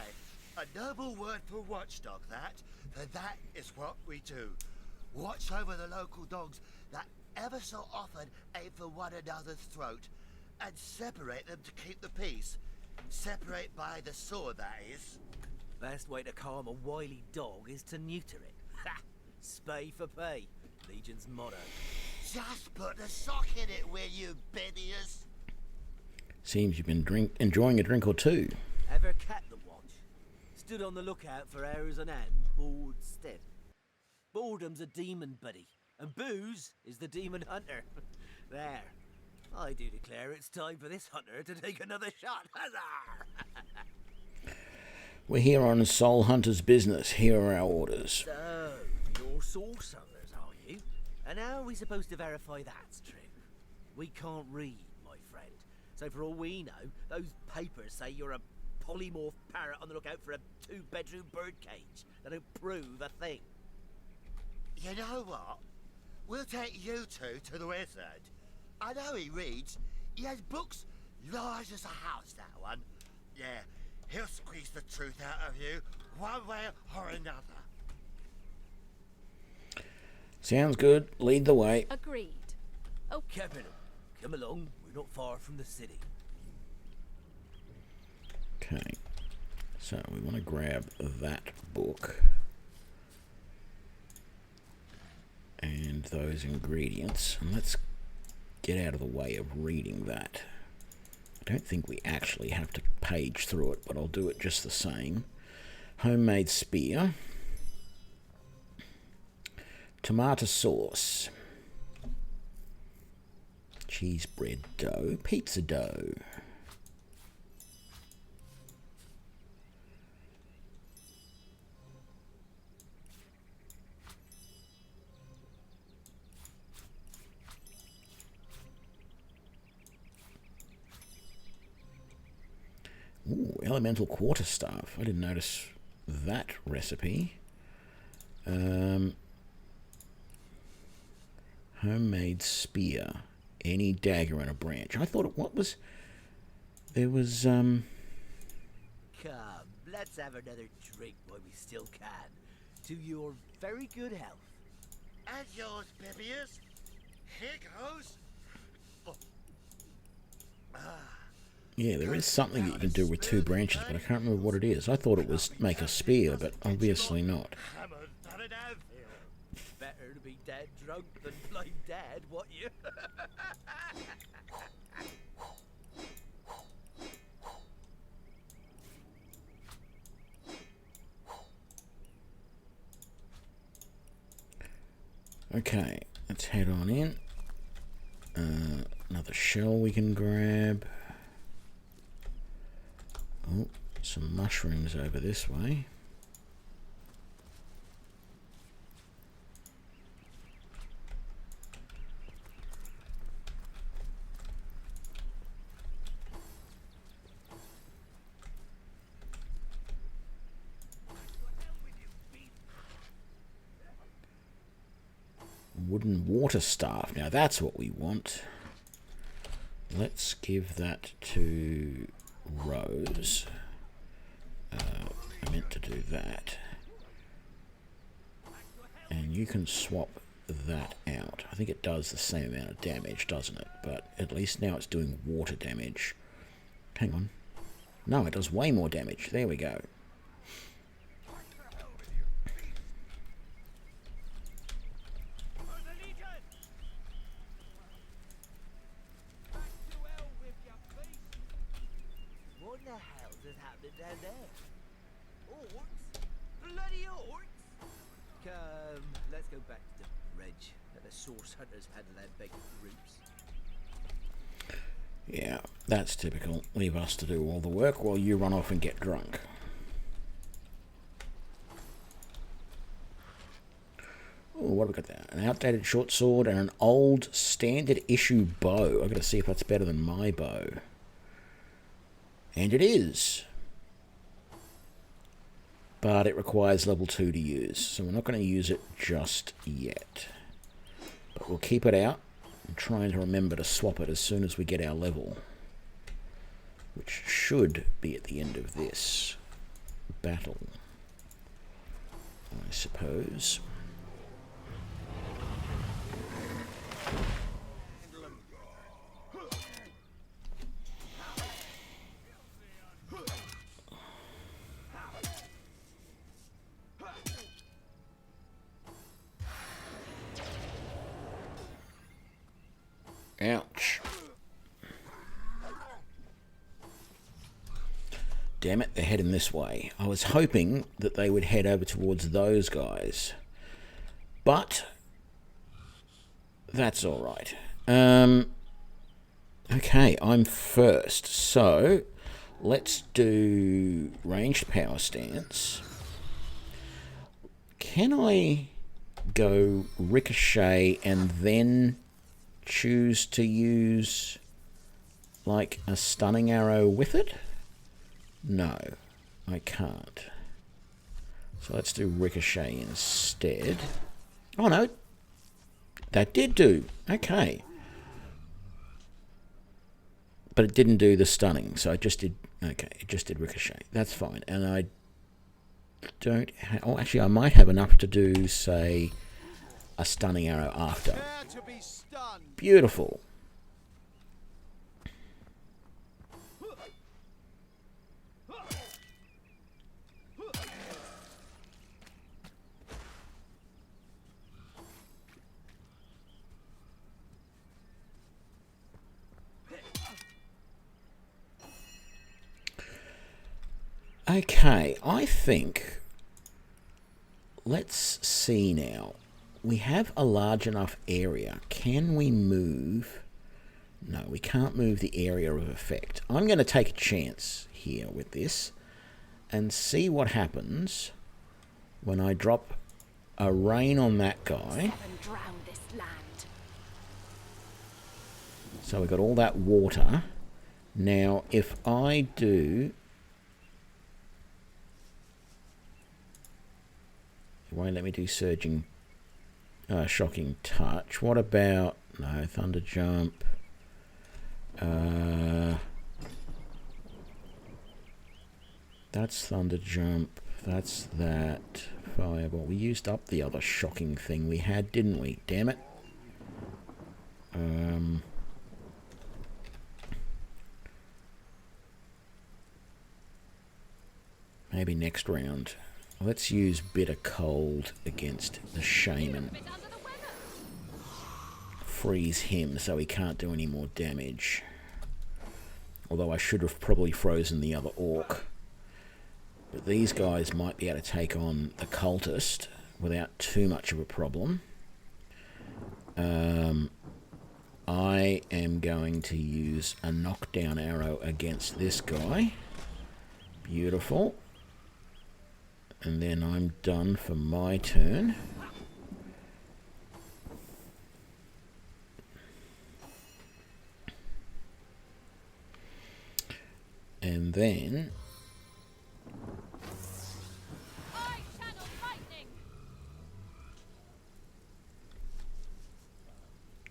a noble word for watchdog, that. For that is what we do. Watch over the local dogs that ever so often aim for one another's throat, and separate them to keep the peace. Separate by the sword, that is. Best way to calm a wily dog is to neuter it. Ha! Spay for pay. Legion's motto. Just put a sock in it, will you, Bibius? Seems you've been enjoying a drink or two. Ever cat the watch? Stood on the lookout for hours on end, bored stiff. Boredom's a demon, buddy, and booze is the demon hunter. There. I do declare it's time for this hunter to take another shot. Huzzah! We're here on Soul Hunter's business. Here are our orders. So, you're source hunters, are you? And how are we supposed to verify that's true? We can't read, my friend. So for all we know, those papers say you're a polymorph parrot on the lookout for a 2-bedroom birdcage. They don't prove a thing. You know what? We'll take you two to the wizard. I know he reads. He has books large as a house, that one. Yeah, he'll squeeze the truth out of you, one way or another. Sounds good. Lead the way. Agreed. Oh, Capital, come along. We're not far from the city. Okay. So we want to grab that book. And those ingredients. And let's get out of the way of reading that. I don't think we actually have to page through it, but I'll do it just the same. Homemade spear. Tomato sauce. Cheese bread dough. Pizza dough. Ooh, elemental quarterstaff. I didn't notice that recipe. Homemade spear. Any dagger and a branch. I thought what was... There was, Come, let's have another drink while we still can. To your very good health. And yours, Bibius. Here goes. Oh. Yeah, there is something that you can do with 2 branches, but I can't remember what it is. I thought it was make a spear, but obviously not. Better to be dead drunk than blind dead, what you? Okay, let's head on in. Another shell we can grab. Oh, some mushrooms over this way. Wooden water staff. Now that's what we want. Let's give that to Rose. I meant to do that. And you can swap that out. I think it does the same amount of damage, doesn't it? But at least now it's doing water damage. Hang on. No, it does way more damage. There we go. What the hell is happening down there? Orcs? Bloody orcs! Come, let's go back to the bridge. Let the source hunters handle their big groups. Yeah, that's typical. Leave us to do all the work while you run off and get drunk. Oh, what have we got there? An outdated short sword and an old standard issue bow. I've got to see if that's better than my bow. And it is. But it requires level 2 to use, so we're not going to use it just yet. But we'll keep it out and trying to remember to swap it as soon as we get our level. Which should be at the end of this battle, I suppose. Ouch. Damn it, they're heading this way. I was hoping that they would head over towards those guys. But that's alright. Okay, I'm first. So let's do ranged power stance. Can I go ricochet and then choose to use like a stunning arrow with it? No, I can't. So let's do ricochet instead. Oh no, that did do. Okay. But it didn't do the stunning, so it just did, okay, it just did ricochet. That's fine. And I don't oh, actually I might have enough to do, say, a stunning arrow after. Beautiful. Okay, I think... Let's see now. We have a large enough area. Can we move... No, we can't move the area of effect. I'm going to take a chance here with this and see what happens when I drop a rain on that guy. So we got all that water. Now, if I do... It won't let me do surging... shocking touch. What about... No, thunder jump... that's thunder jump. That's that. Fireball. We used up the other shocking thing we had, didn't we? Damn it. Maybe next round. Let's use bitter cold against the shaman. Freeze him so he can't do any more damage. Although I should have probably frozen the other orc. But these guys might be able to take on the cultist without too much of a problem. I am going to use a knockdown arrow against this guy. Beautiful. And then I'm done for my turn. And then...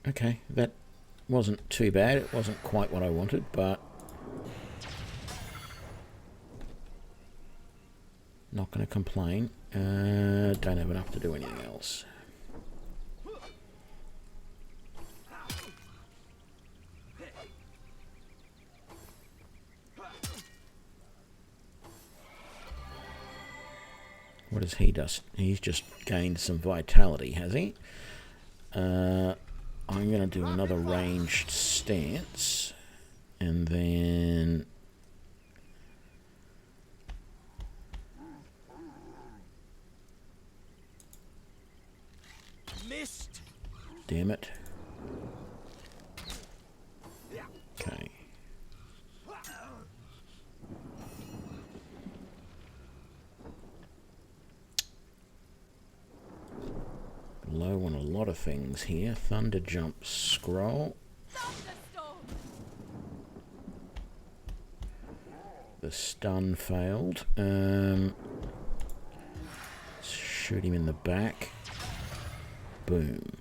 Okay, that wasn't too bad. It wasn't quite what I wanted, but... Not going to complain. Don't have enough to do anything else. What does he do? He's just gained some vitality, has he? I'm going to do another ranged stance. And then... Missed. Damn it. Okay. Low on a lot of things here. Thunder jump scroll. The stun failed. Shoot him in the back. Boom.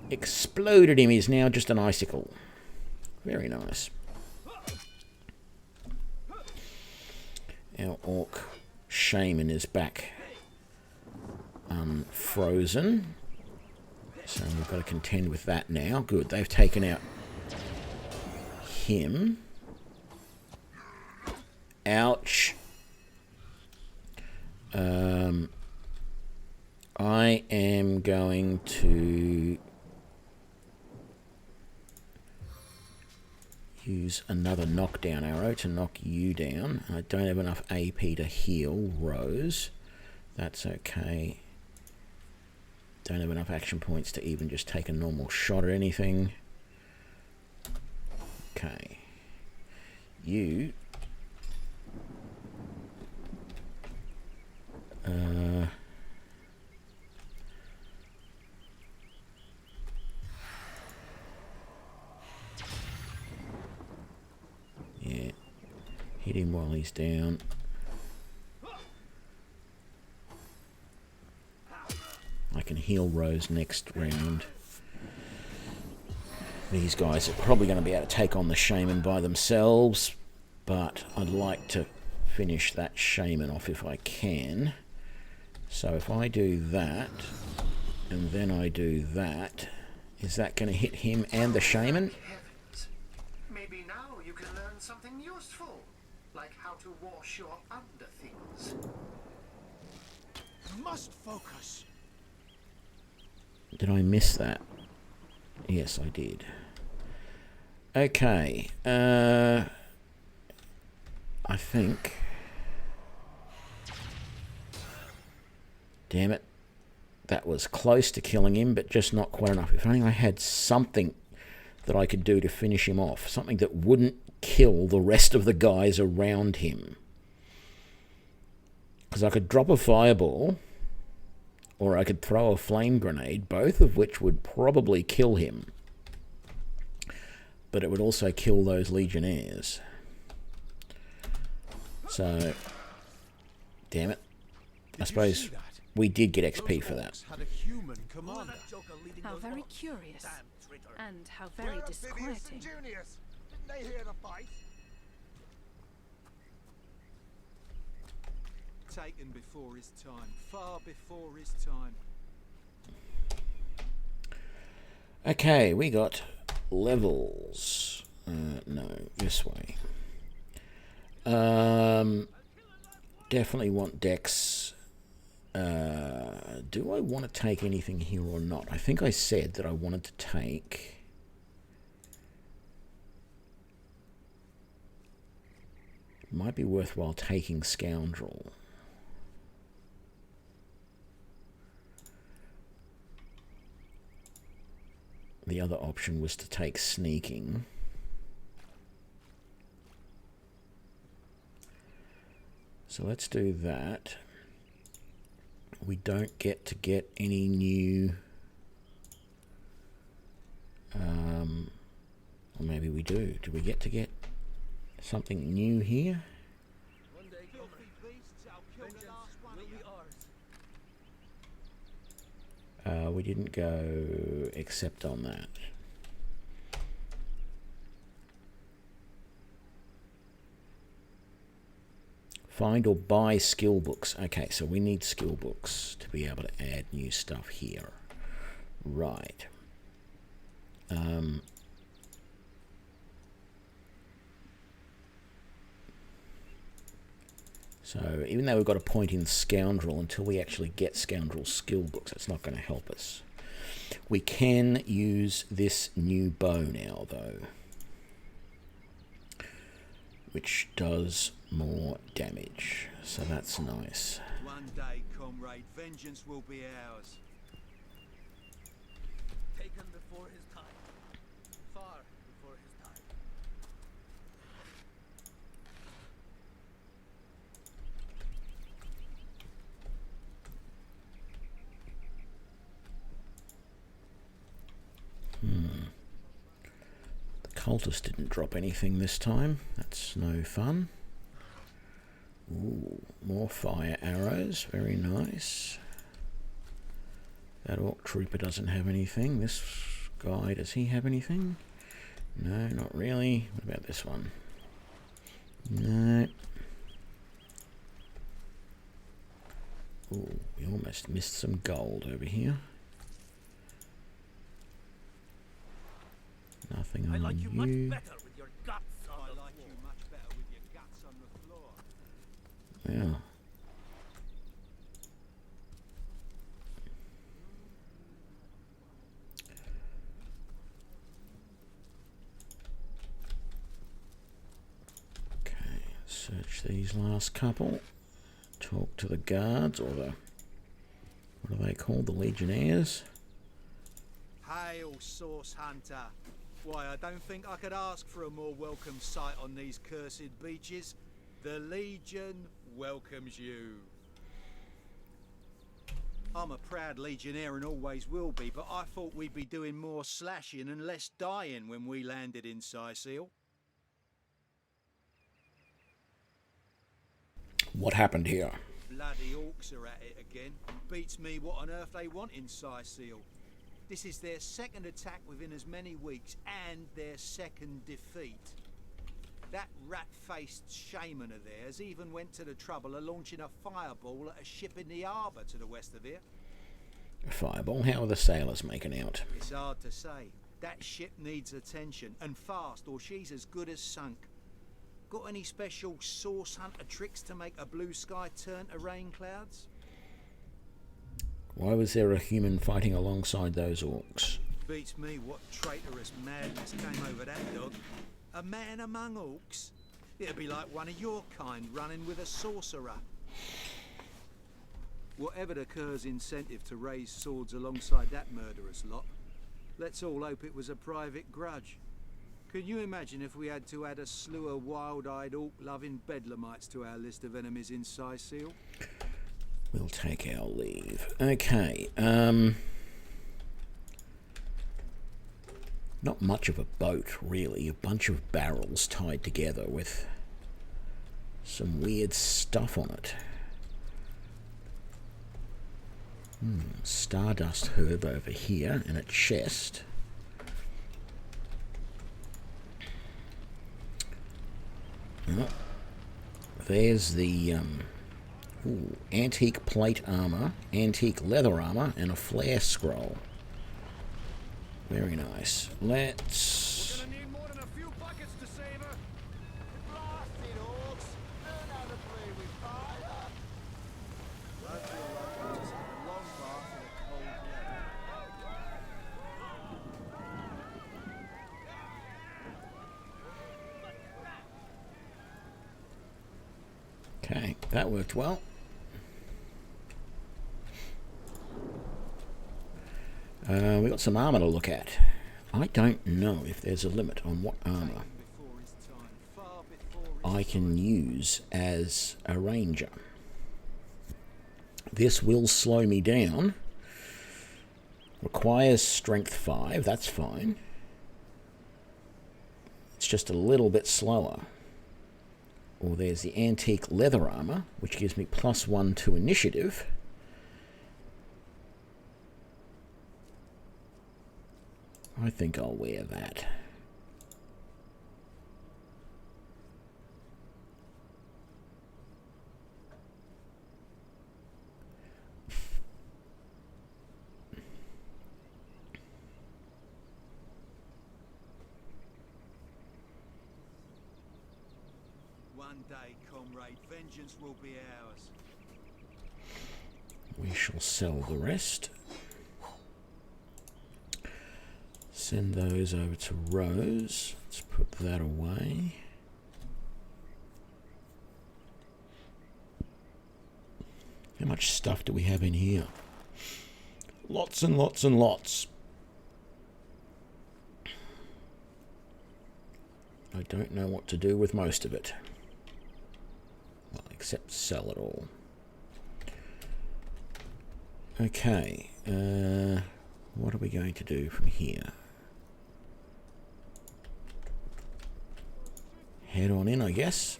Exploded him. He's now just an icicle. Very nice. Our orc shaman is back. Unfrozen. So we've got to contend with that now. Good. They've taken out him. Ouch. I am going to use another knockdown arrow to knock you down. I don't have enough AP to heal Rose. That's okay. Don't have enough action points to even just take a normal shot at anything. Okay. You... yeah. Hit him while he's down. I can heal Rose next round. These guys are probably going to be able to take on the shaman by themselves, but I'd like to finish that shaman off if I can. So if I do that, and then I do that, is that going to hit him and the shaman? Heavens. Maybe now you can learn something useful, like how to wash your underthings. Must focus. Did I miss that? Yes, I did. Okay. I think Damn it. That was close to killing him, but just not quite enough. If only I had something that I could do to finish him off. Something that wouldn't kill the rest of the guys around him. Because I could drop a fireball, or I could throw a flame grenade, both of which would probably kill him. But it would also kill those legionnaires. So, damn it. I suppose we did get XP for that. Had a human commander. How very curious. And how very disquieting. Didn't they hear the fight? Taken before his time. Far before his time. Okay, we got levels. No, this way. Definitely want Dex. Do I want to take anything here or not? I think I said that I wanted to take... Might be worthwhile taking Scoundrel. The other option was to take Sneaking. So let's do that. We don't get to get any new... or maybe we do. Do we get to get something new here? We didn't go except on that. Find or buy skill books. Okay, so we need skill books to be able to add new stuff here. Right. So even though we've got a point in Scoundrel, until we actually get Scoundrel skill books, that's not going to help us. We can use this new bow now, though, which does more damage, so that's nice. One day, comrade, vengeance will be ours. Taken before his time. Far before his time. The cultist didn't drop anything this time. That's no fun. Ooh, more fire arrows. Very nice. That orc trooper doesn't have anything. This guy, does he have anything? No, not really. What about this one? No. Ooh, we almost missed some gold over here. Nothing on I like you much you. better with your guts on I the like floor. you much better with your guts on the floor. Yeah. Okay, search these last couple. Talk to the guards, or the... what are they called? The Legionnaires? Hail, Source Hunter. Why, I don't think I could ask for a more welcome sight on these cursed beaches. The Legion welcomes you. I'm a proud Legionnaire and always will be, but I thought we'd be doing more slashing and less dying when we landed in Sicil. What happened here? Bloody orcs are at it again. Beats me what on earth they want in Sicil. This is their second attack within as many weeks, and their second defeat. That rat-faced shaman of theirs even went to the trouble of launching a fireball at a ship in the harbour to the west of here. A fireball? How are the sailors making out? It's hard to say. That ship needs attention, and fast, or she's as good as sunk. Got any special source hunter tricks to make a blue sky turn to rain clouds? Why was there a human fighting alongside those orcs? Beats me what traitorous madness came over that dog. A man among orcs? It'd be like one of your kind running with a sorcerer. Whatever the Kerr's incentive to raise swords alongside that murderous lot, let's all hope it was a private grudge. Can you imagine if we had to add a slew of wild-eyed, orc-loving bedlamites to our list of enemies in Seal? We'll take our leave. Okay, not much of a boat, really. A bunch of barrels tied together with some weird stuff on it. Stardust herb over here, and a chest. Oh, there's the antique plate armor, antique leather armor, and a flare scroll. Very nice. Let's... We're gonna need more than a few buckets to save her. Blast it, orcs. Learn how to play with fire. I feel like I'm just having a long bath in a cold lake. Okay, that worked well. We got some armor to look at. I don't know if there's a limit on what armor I can use as a ranger. This will slow me down. Requires strength 5, that's fine. It's just a little bit slower. Or there's the antique leather armor, which gives me +1 to initiative. I think I'll wear that. One day, comrade, vengeance will be ours. We shall sell the rest. Send those over to Rose. Let's put that away. How much stuff do we have in here? Lots and lots and lots. I don't know what to do with most of it. Well, except sell it all. Okay. What are we going to do from here? Head on in, I guess.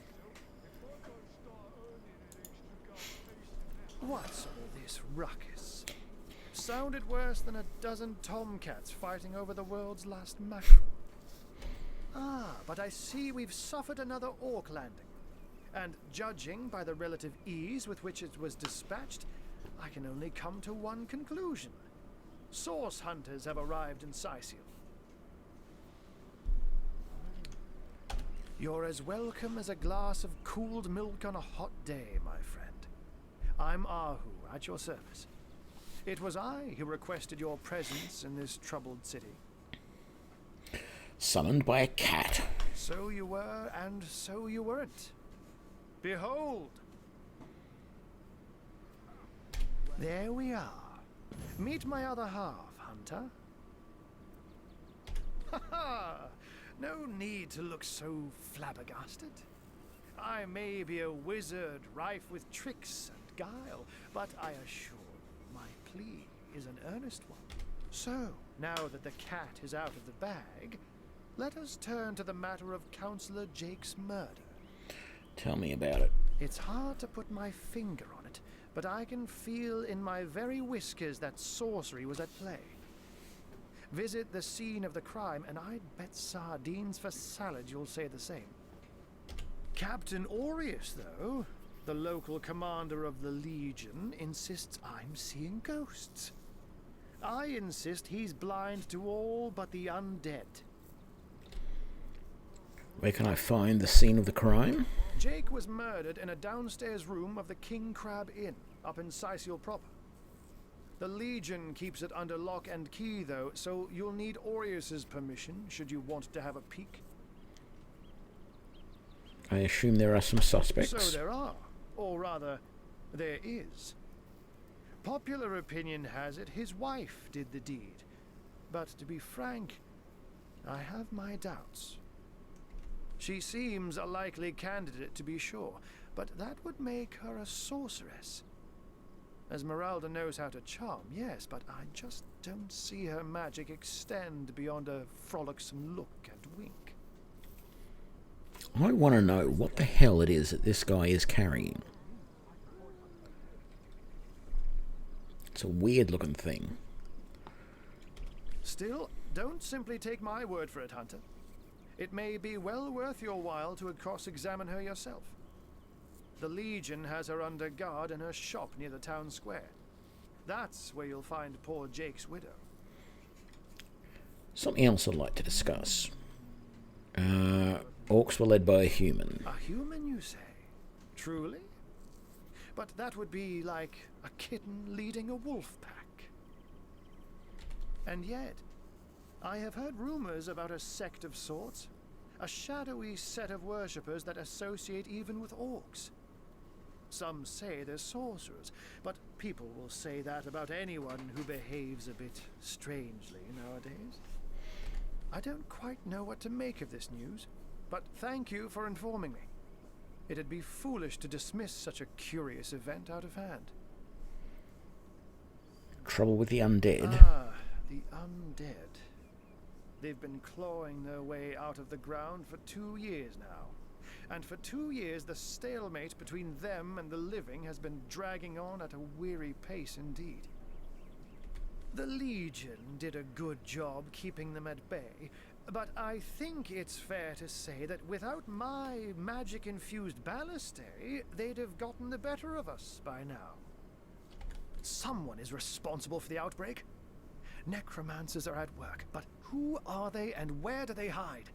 What's all this ruckus? Sounded worse than a dozen tomcats fighting over the world's last mackerel. Ah, but I see we've suffered another orc landing. And judging by the relative ease with which it was dispatched, I can only come to one conclusion. Source hunters have arrived in Seal. You're as welcome as a glass of cooled milk on a hot day, my friend. I'm Ahu, at your service. It was I who requested your presence in this troubled city. Summoned by a cat. So you were, and so you weren't. Behold! There we are. Meet my other half, Hunter. Ha ha! No need to look so flabbergasted. I may be a wizard rife with tricks and guile, but I assure you my plea is an earnest one. So, now that the cat is out of the bag, let us turn to the matter of Councillor Jake's murder. Tell me about it. It's hard to put my finger on it, but I can feel in my very whiskers that sorcery was at play. Visit the scene of the crime, and I'd bet sardines for salad you'll say the same. Captain Aureus, though, the local commander of the Legion, insists I'm seeing ghosts. I insist he's blind to all but the undead. Where can I find the scene of the crime? Jake was murdered in a downstairs room of the King Crab Inn, up in Seal proper. The Legion keeps it under lock and key, though, so you'll need Aureus's permission should you want to have a peek. I assume there are some suspects. So there are. Or rather, there is. Popular opinion has it his wife did the deed. But to be frank, I have my doubts. She seems a likely candidate, to be sure, but that would make her a sorceress. Esmeralda knows how to charm, yes, but I just don't see her magic extend beyond a frolicsome look and wink. I want to know what the hell it is that this guy is carrying. It's a weird looking thing. Still, don't simply take my word for it, Hunter. It may be well worth your while to cross-examine her yourself. The Legion has her under guard in her shop near the town square. That's where you'll find poor Jake's widow. Something else I'd like to discuss. Orcs were led by a human. A human, you say? Truly? But that would be like a kitten leading a wolf pack. And yet, I have heard rumors about a sect of sorts. A shadowy set of worshippers that associate even with orcs. Some say they're sorcerers, but people will say that about anyone who behaves a bit strangely nowadays. I don't quite know what to make of this news, but thank you for informing me. It'd be foolish to dismiss such a curious event out of hand. Trouble with the undead. Ah, the undead. They've been clawing their way out of the ground for 2 years now. And for 2 years, the stalemate between them and the living has been dragging on at a weary pace indeed. The Legion did a good job keeping them at bay, but I think it's fair to say that without my magic-infused ballistary, they'd have gotten the better of us by now. Someone is responsible for the outbreak. Necromancers are at work, but who are they and where do they hide?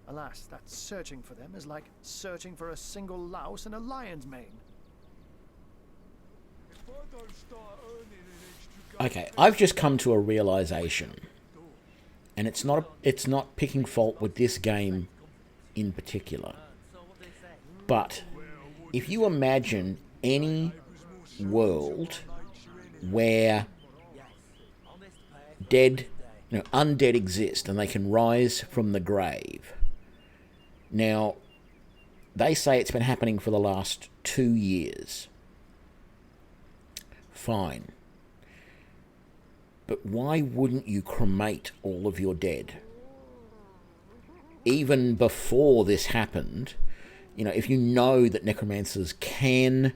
Alas, that searching for them is like searching for a single louse in a lion's mane. Okay, I've just come to a realization, and it's not picking fault with this game in particular. But if you imagine any world where undead exist and they can rise from the grave. Now, they say it's been happening for the last 2 years. Fine. But why wouldn't you cremate all of your dead? Even before this happened, if you know that necromancers can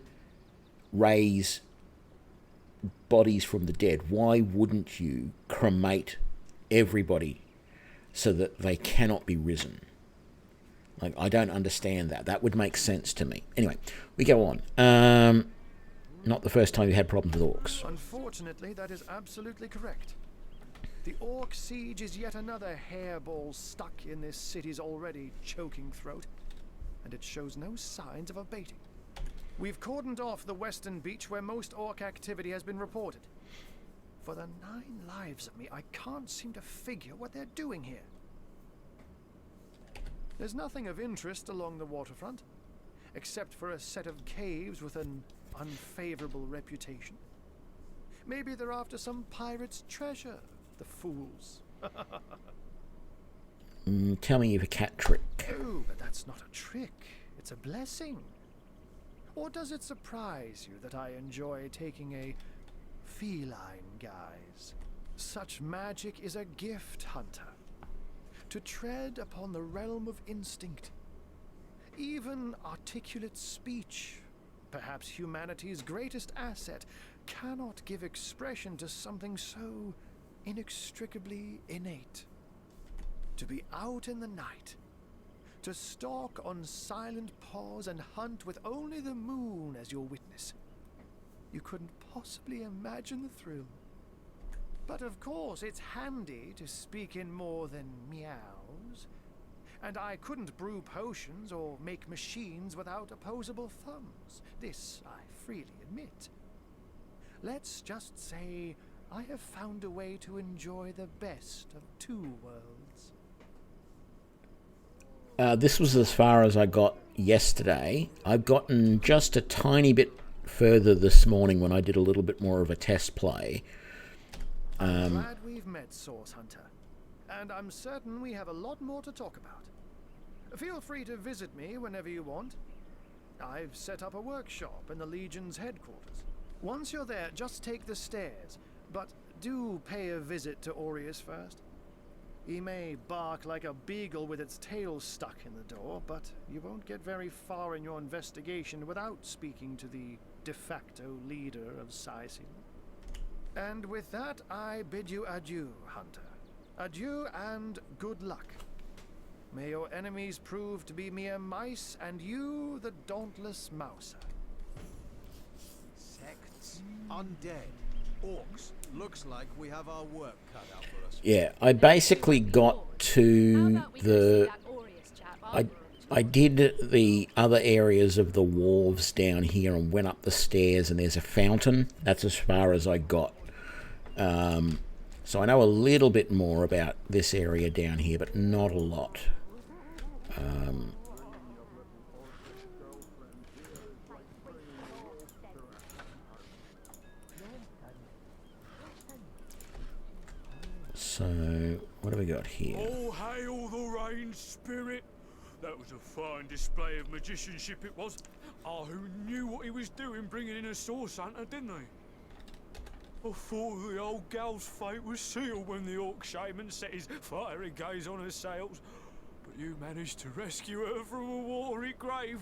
raise bodies from the dead, why wouldn't you cremate everybody so that they cannot be risen? Like, I don't understand that. That would make sense to me. Anyway, we go on. Not the first time you had problems with orcs. Unfortunately, that is absolutely correct. The orc siege is yet another hairball stuck in this city's already choking throat, and it shows no signs of abating. We've cordoned off the western beach where most orc activity has been reported. For the 9 lives of me, I can't seem to figure what they're doing here. There's nothing of interest along the waterfront, except for a set of caves with an unfavorable reputation. Maybe they're after some pirate's treasure, the fools. Tell me you've a cat trick. Oh, but that's not a trick. It's a blessing. Or does it surprise you that I enjoy taking a feline guise? Such magic is a gift, Hunter. To tread upon the realm of instinct. Even articulate speech, perhaps humanity's greatest asset, cannot give expression to something so inextricably innate. To be out in the night, to stalk on silent paws and hunt with only the moon as your witness. You couldn't possibly imagine the thrill. But of course, it's handy to speak in more than meows. And I couldn't brew potions or make machines without opposable thumbs. This I freely admit. Let's just say I have found a way to enjoy the best of 2 worlds. This was as far as I got yesterday. I've gotten just a tiny bit further this morning when I did a little bit more of a test play. I'm glad we've met, Source Hunter. And I'm certain we have a lot more to talk about. Feel free to visit me whenever you want. I've set up a workshop in the Legion's headquarters. Once you're there, just take the stairs. But do pay a visit to Aureus first. He may bark like a beagle with its tail stuck in the door, but you won't get very far in your investigation without speaking to the de facto leader of Sicil. And with that, I bid you adieu, Hunter. Adieu and good luck. May your enemies prove to be mere mice, and you the dauntless mouser. Sects, undead, orcs. Looks like we have our work cut out for us. Yeah, I basically got to the... I did the other areas of the wharves down here and went up the stairs, and there's a fountain. That's as far as I got. So I know a little bit more about this area down here, but not a lot. So, what do we got here? Oh, hail the rain spirit! That was a fine display of magicianship it was. Ah, who knew what he was doing bringing in a source hunter, didn't he? I thought the old gal's fate was sealed when the orc shaman set his fiery gaze on her sails. But you managed to rescue her from a watery grave.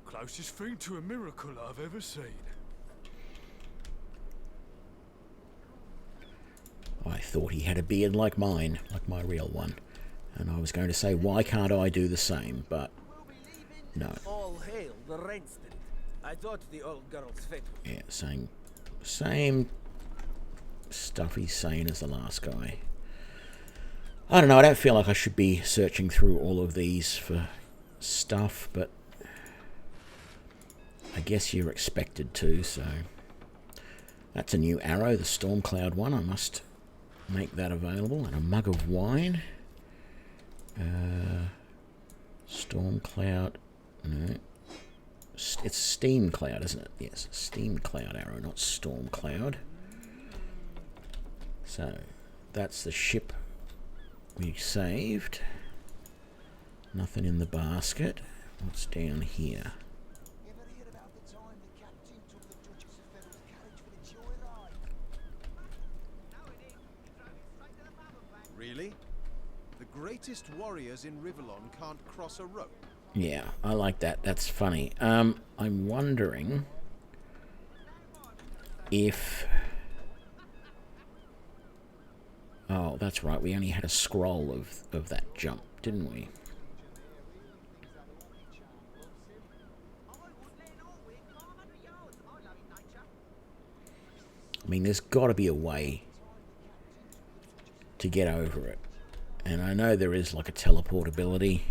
Closest thing to a miracle I've ever seen. I thought he had a beard like mine, like my real one. And I was going to say, why can't I do the same? But, no. All hail the rain spirit. I thought the old girl's fate was... Yeah, same stuff he's saying as the last guy. I don't know, I don't feel like I should be searching through all of these for stuff, but I guess you're expected to, so... That's a new arrow, the Stormcloud one. I must make that available. And a mug of wine. Stormcloud. No. It's Steam Cloud, isn't it? Yes, Steam Cloud arrow, not Storm Cloud. So, that's the ship we saved. Nothing in the basket. What's down here? Really? The greatest warriors in Rivellon can't cross a rope. Yeah, I like that. That's funny. I'm wondering if... Oh, that's right. We only had a scroll of that jump, didn't we? I mean, there's got to be a way to get over it. And I know there is like a teleportability.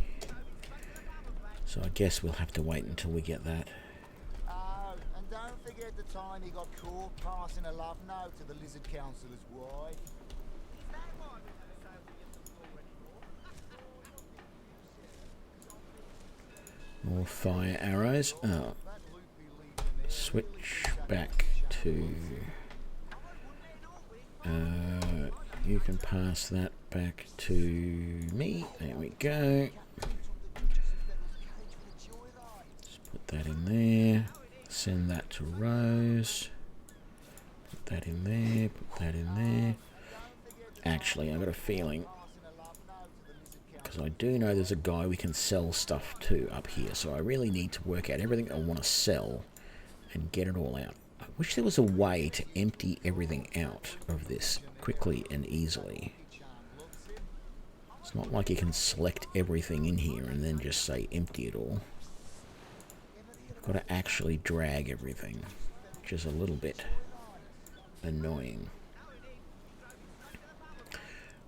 So I guess we'll have to wait until we get that. Oh, and don't forget the time he got caught passing a love note to the Lizard Councillor's wife. More fire arrows. Oh. Switch back to... you can pass that back to me. There we go. Just put that in there. Send that to Rose. Put that in there. Put that in there. Actually, I've got a feeling, because I do know there's a guy we can sell stuff to up here, so I really need to work out everything I want to sell and get it all out. I wish there was a way to empty everything out of this quickly and easily. It's not like you can select everything in here and then just say empty it all. You've got to actually drag everything, which is a little bit annoying.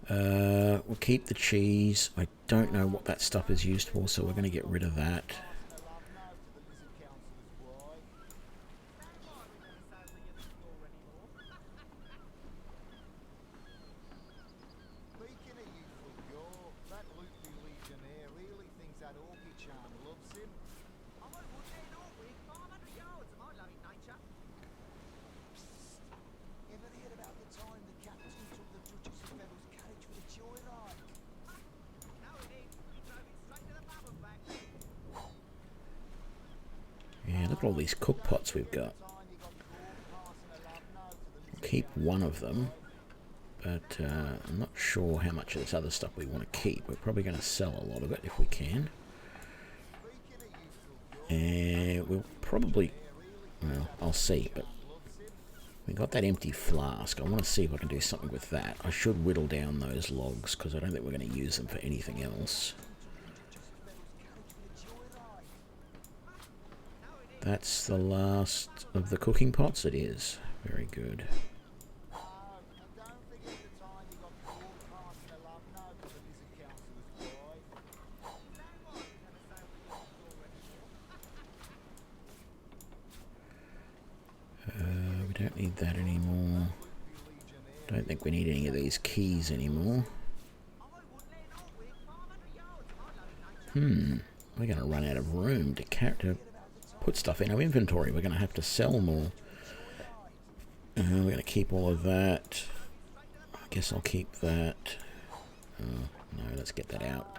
We'll keep the cheese. I don't know what that stuff is used for, so we're going to get rid of that. Look at all these cook pots we've got. We'll keep one of them, but I'm not sure how much of this other stuff we want to keep. We're probably going to sell a lot of it if we can. And we'll probably, well, I'll see, but we got that empty flask. I want to see if I can do something with that. I should whittle down those logs because I don't think we're going to use them for anything else. That's the last of the cooking pots. It is. Very good. We don't need that anymore. Don't think we need any of these keys anymore. We're going to run out of room to put stuff in our inventory. We're going to have to sell more. We're going to keep all of that. I guess I'll keep that. No, let's get that out.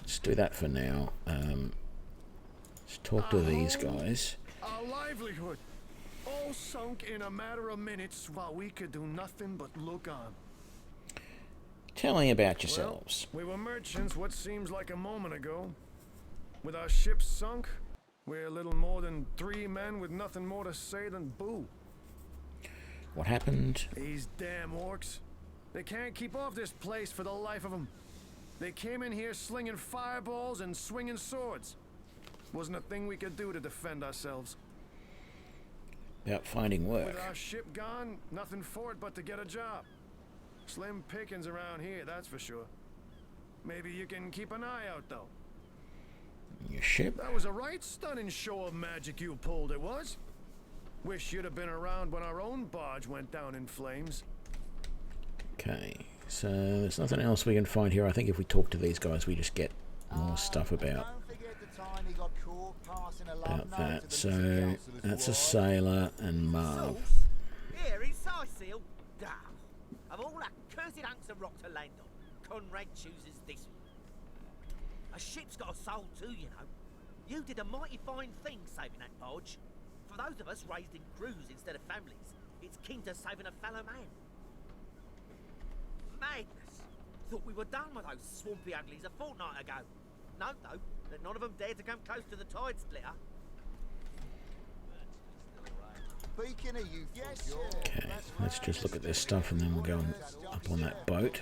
Let's do that for now. Let's talk to these guys. Our livelihood all sunk in a matter of minutes while we could do nothing but look on. Tell me about yourselves. Well, we were merchants what seems like a moment ago. With our ship sunk, we're little more than 3 men with nothing more to say than boo. What happened? These damn orcs. They can't keep off this place for the life of them. They came in here slinging fireballs and swinging swords. Wasn't a thing we could do to defend ourselves. About finding work. With our ship gone, nothing for it but to get a job. Slim pickings around here, that's for sure. Maybe you can keep an eye out, though. Your ship? That was a right stunning show of magic you pulled, it was. Wish you'd have been around when our own barge went down in flames. Okay, so there's nothing else we can find here. I think if we talk to these guys, we just get more stuff about that. So that's a sailor and Marv. Here is Seal. Of all that cursed hunks of rock to land on, Conrad chooses this one. A ship's got a soul too, you know. You did a mighty fine thing saving that barge. For those of us raised in crews instead of families, it's kin to saving a fellow man. Madness! Thought we were done with those swampy uglies a fortnight ago. No, though, that none of them dared to come close to the tide splitter. Okay, let's just look at this stuff and then we'll go up on that boat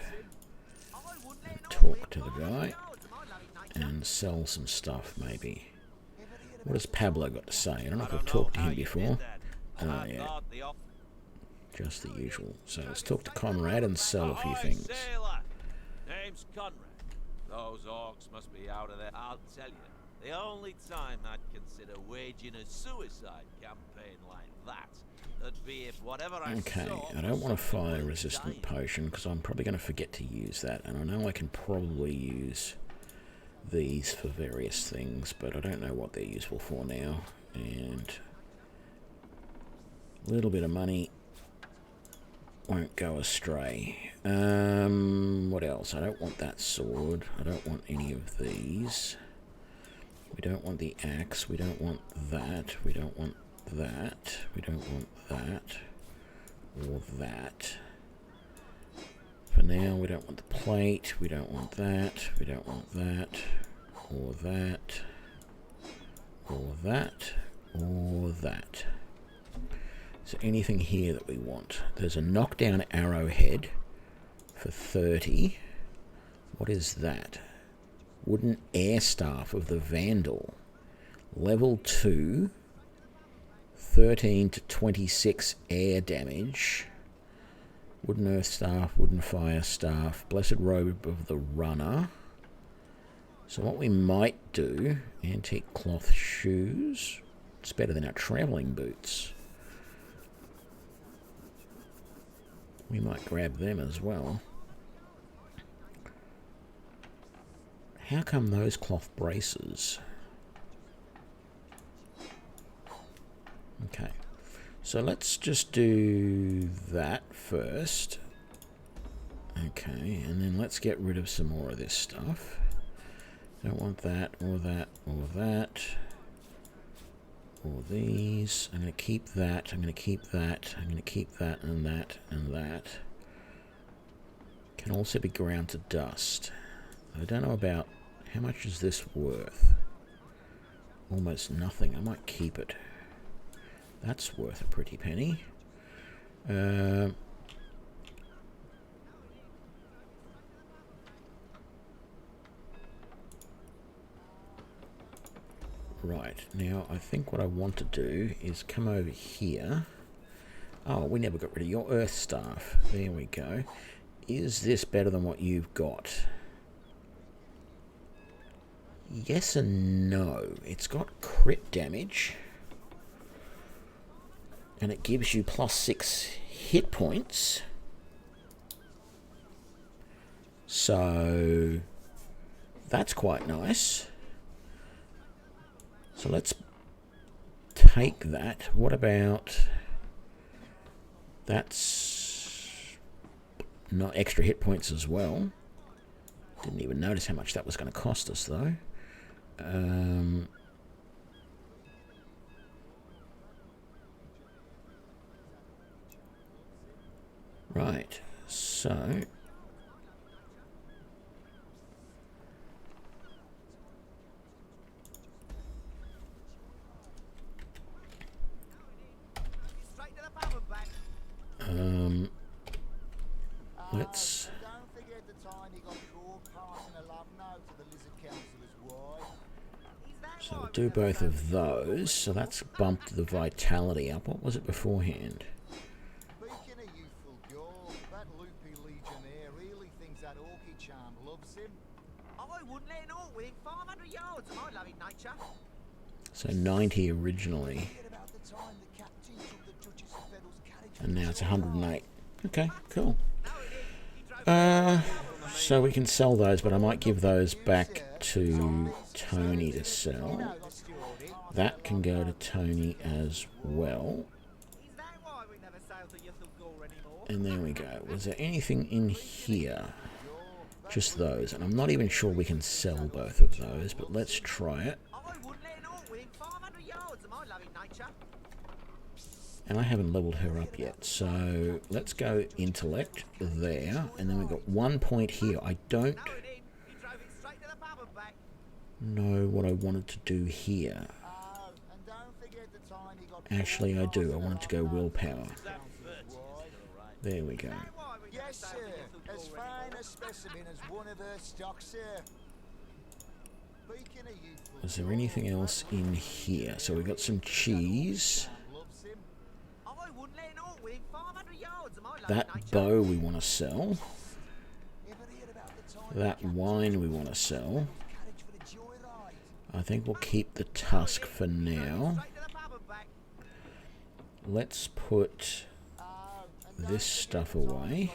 and talk to the guy and sell some stuff maybe. What has Pablo got to say? I don't know if I've talked to him before. Oh yeah, just the usual. So let's talk to Conrad and sell a few things. Name's Conrad. Those orcs must be out of there. I'll tell you, the only time I'd consider waging a suicide campaign like that would be if whatever I Okay, saw I don't want a fire-resistant potion because I'm probably going to forget to use that, and I know I can probably use these for various things, but I don't know what they're useful for now. And a little bit of money won't go astray. What else? I don't want that sword. I don't want any of these. We don't want the axe. We don't want that. We don't want that. We don't want that. Or that. For now, we don't want the plate. We don't want that. We don't want that. Or that. Or that. Or that. Is there anything here that we want? There's a knockdown arrowhead for 30. What is that? Wooden air staff of the Vandal. Level 2. 13 to 26 air damage. Wooden earth staff, wooden fire staff. Blessed robe of the runner. So what we might do, antique cloth shoes. It's better than our travelling boots. We might grab them as well. How come those cloth braces? Okay, so let's just do that first. Okay, and then let's get rid of some more of this stuff. Don't want that, or that, or that. Or these. I'm going to keep that, I'm going to keep that, I'm going to keep that, and that, and that. Can also be ground to dust. I don't know about... How much is this worth? Almost nothing. I might keep it. That's worth a pretty penny. Right, now I think what I want to do is come over here. Oh, we never got rid of your earth staff. There we go. Is this better than what you've got? Yes and no. It's got crit damage. And it gives you +6 hit points. So that's quite nice. So let's take that. What about... That's not extra hit points as well. Didn't even notice how much that was going to cost us, though. Right, so... let's... So we'll do both of those. So that's bumped the vitality up. What was it beforehand? Speaking of youthful gore, that loopy legionnaire really thinks that orchid charm loves him. I wouldn't let an orc within 500 yards of my loving nature. So 90 originally. And now it's 108. Okay, cool. So we can sell those, but I might give those back to Tony to sell. That can go to Tony as well. And there we go. Was there anything in here? Just those. And I'm not even sure we can sell both of those, but let's try it. And I haven't leveled her up yet, so let's go intellect there, and then we've got 1 point here. I don't know what I wanted to do here. Actually, I do. I wanted to go willpower. There we go. Yes, sir. As fine a specimen as one of her stock, sir. Is there anything else in here? So we've got some cheese. That bow we want to sell. That wine we want to sell. I think we'll keep the tusk for now. Let's put this stuff away.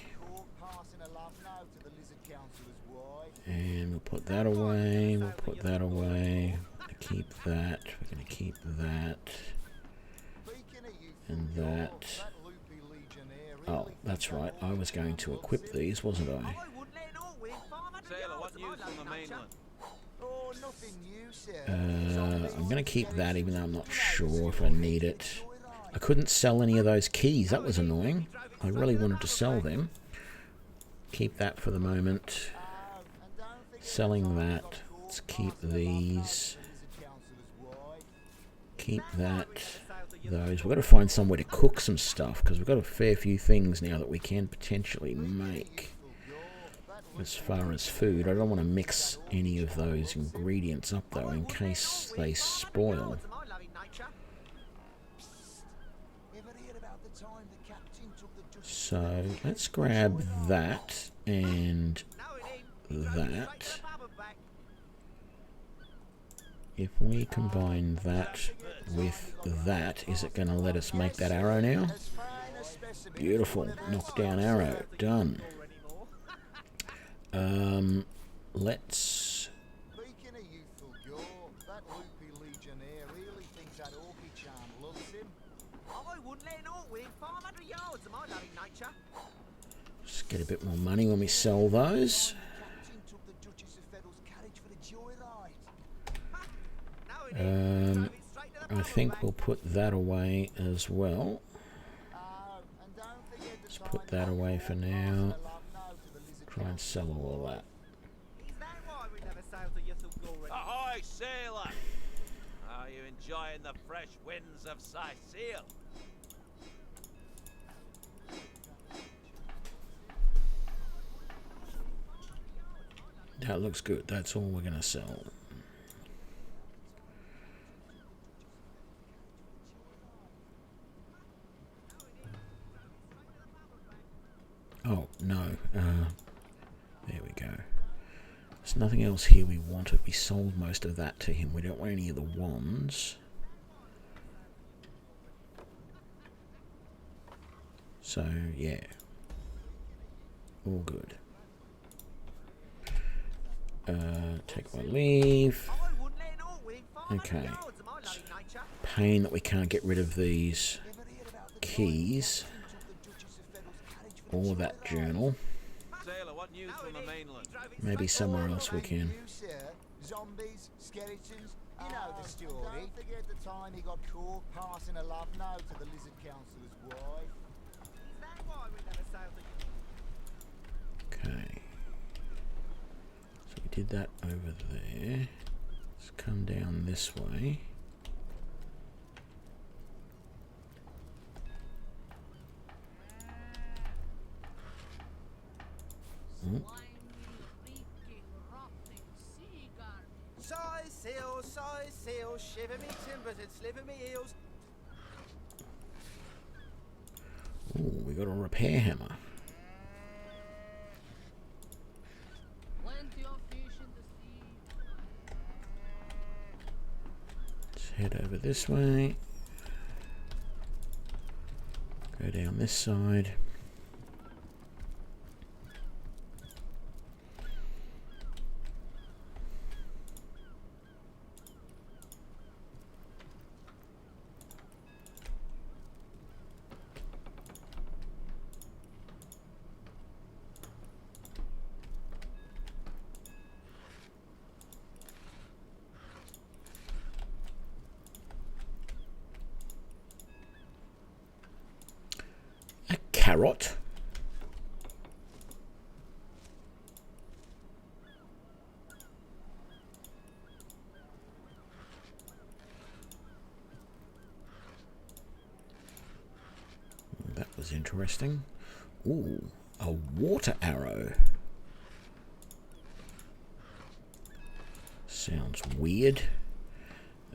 And we'll put that away. We'll put that away. We're going to keep that. We're going to keep that. And that. Oh, that's right. I was going to equip these, wasn't I? I'm going to keep that even though I'm not sure if I need it. I couldn't sell any of those keys. That was annoying. I really wanted to sell them. Keep that for the moment. Selling that. Let's keep these. Keep that. Those. We've got to find somewhere to cook some stuff because we've got a fair few things now that we can potentially make as far as food. I don't want to mix any of those ingredients up though in case they spoil. So let's grab that and that. If we combine that with that, is it going to let us make that arrow now? Beautiful. Knockdown arrow. Done. Let's... Just get a bit more money when we sell those. I think we'll put that away as well. Let's put that away for now. Try and sell all that. Ahoy, sailor! Are you enjoying the fresh winds of Sicil? That looks good. That's all we're going to sell. Oh, no. There we go. There's nothing else here we wanted. We sold most of that to him. We don't want any of the wands. So, yeah. All good. Take my leave. Okay. It's pain that we can't get rid of these keys. Or that journal. Sailor, what news from the mainland? Maybe somewhere else we can. Zombies, skeletons, you know the story. Don't forget the time he got caught passing a love note to the Lizard Councillor's wife. Is that why we never sailed Okay. So we did that over there. Let's come down this way. Oh. Size seal, shiver me timbers and sliver me heels. Ooh, we got a repair hammer. Let's head over this way. Go down this side. Carrot. That was interesting. Ooh, a water arrow. Sounds weird.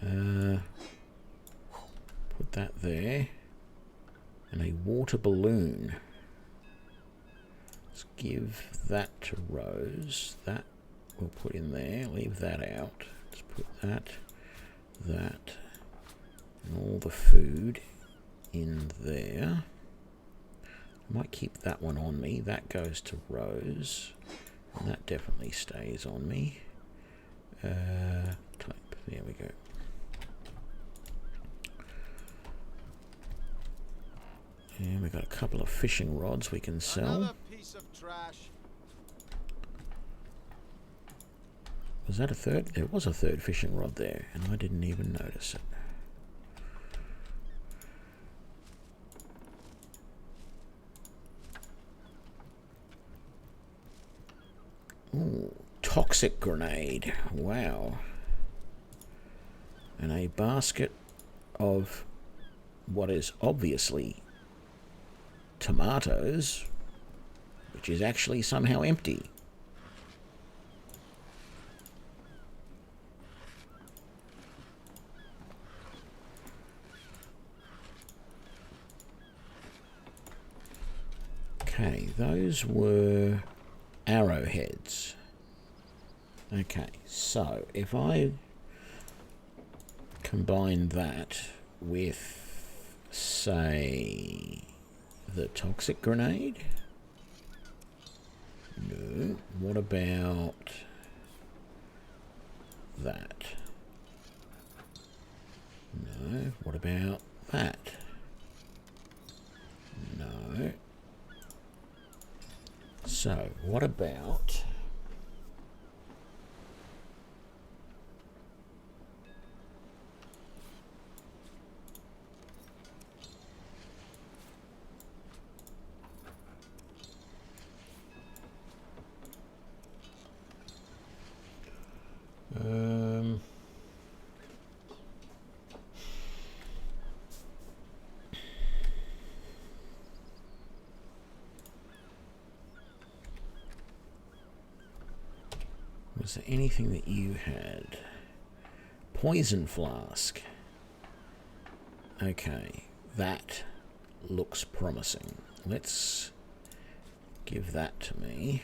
Put that there. And a water balloon. Let's give that to Rose. That we'll put in there. Leave that out. Let's put that, and all the food in there. I might keep that one on me. That goes to Rose. And that definitely stays on me. Type. There we go. And we've got a couple of fishing rods we can sell. Another piece of trash. Was that a third? There was a third fishing rod there, and I didn't even notice it. Ooh, toxic grenade. Wow. And a basket of what is obviously tomatoes, which is actually somehow empty. Okay, those were arrowheads. Okay, so if I combine that with, say, the toxic grenade? No. What about that? No. What about that? No. what about... was there anything that you had? Poison flask. Okay, that looks promising. Let's give that to me.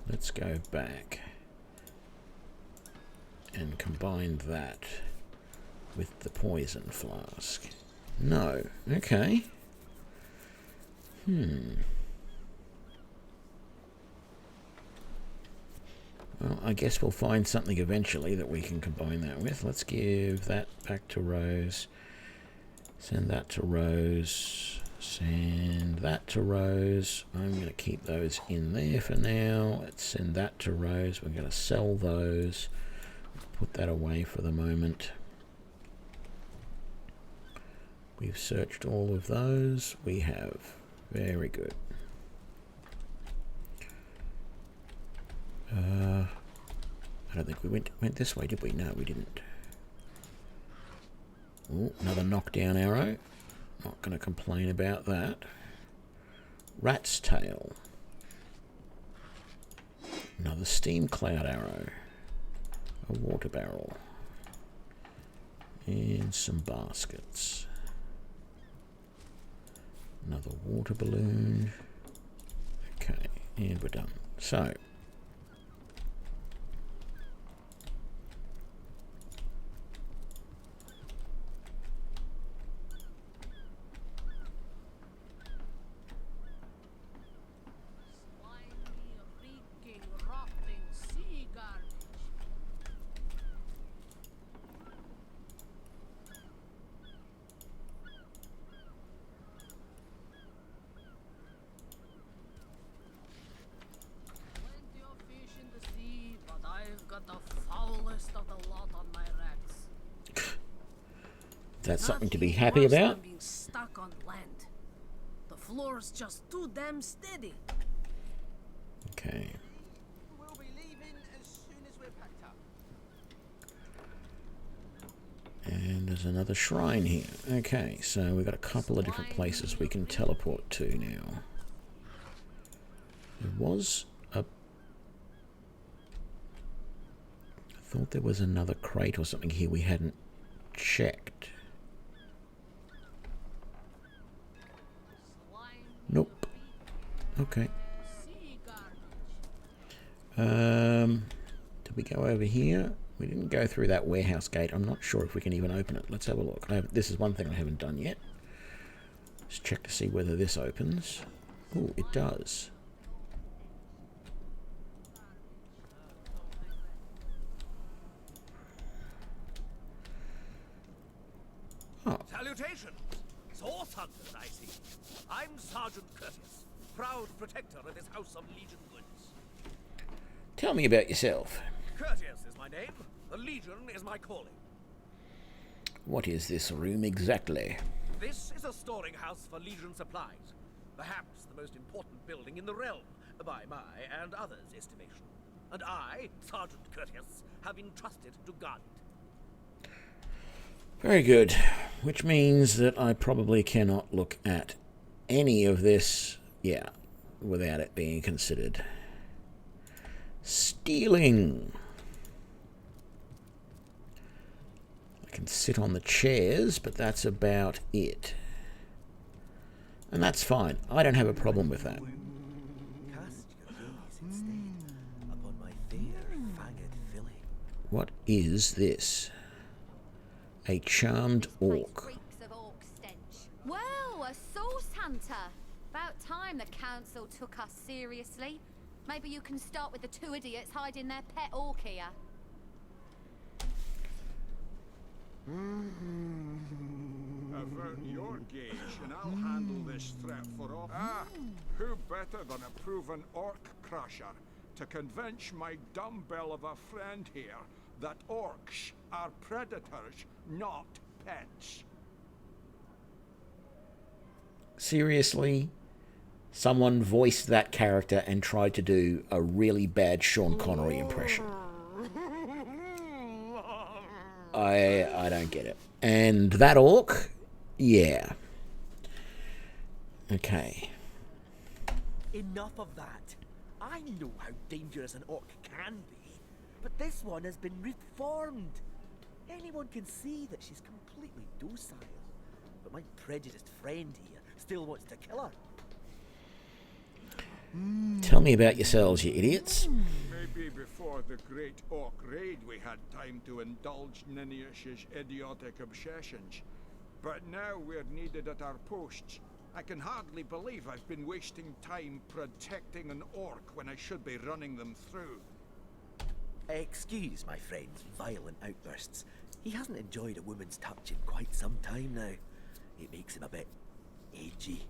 Let's go back and combine that with the poison flask. No. Okay. Well, I guess we'll find something eventually that we can combine that with. Let's give that back to Rose. Send that to Rose. Send that to Rose. I'm going to keep those in there for now. Let's send that to Rose. We're going to sell those. Put that away for the moment. We've searched all of those. We have. Very good. I don't think we went this way, did we? No, we didn't. Ooh, another knockdown arrow. Not going to complain about that. Rat's tail. Another steam cloud arrow. A water barrel. And some baskets. Another water balloon. Okay, and we're done. So, that's something to be happy about. Being stuck on land. The floor's just too damn steady. Okay. We'll be leaving as soon as we're packed up. And there's another shrine here. Okay, so we've got a couple of different places we can teleport to now. There was a... I thought there was another crate or something here we hadn't checked. Nope. Okay. Did we go over here? We didn't go through that warehouse gate. I'm not sure if we can even open it. Let's have a look. This is one thing I haven't done yet. Let's check to see whether this opens. Oh, it does. Oh. Salutations! Source hunters, I see. I'm Sergeant Curtius, proud protector of this House of Legion goods. Tell me about yourself. Curtius is my name. The Legion is my calling. What is this room exactly? This is a storing house for Legion supplies. Perhaps the most important building in the realm, by my and others' estimation. And I, Sergeant Curtius, have entrusted to guard it. Very good. Which means that I probably cannot look at any of this, without it being considered stealing. I can sit on the chairs, but that's about it. And that's fine. I don't have a problem with that. Cast your gaze instead upon my fair fanged filly. What is this? A charmed orc. Well, a source hunter. About time the council took us seriously. Maybe you can start with the two idiots hiding their pet orc here. Avert your gauge, and I'll handle this threat for all. Ah, who better than a proven orc crusher to convince my dumbbell of a friend here that orcs are predators, not pets? Seriously? Someone voiced that character and tried to do a really bad Sean Connery impression. I don't get it. And that orc? Yeah. Okay. Enough of that. I know how dangerous an orc can be, but this one has been reformed. Anyone can see that she's completely docile. But my prejudiced friend here still wants to kill her. Tell me about yourselves, you idiots. Maybe before the Great Orc Raid we had time to indulge Ninius's idiotic obsessions. But now we're needed at our posts. I can hardly believe I've been wasting time protecting an orc when I should be running them through. Excuse my friend's violent outbursts. He hasn't enjoyed a woman's touch in quite some time now. It makes him a bit edgy.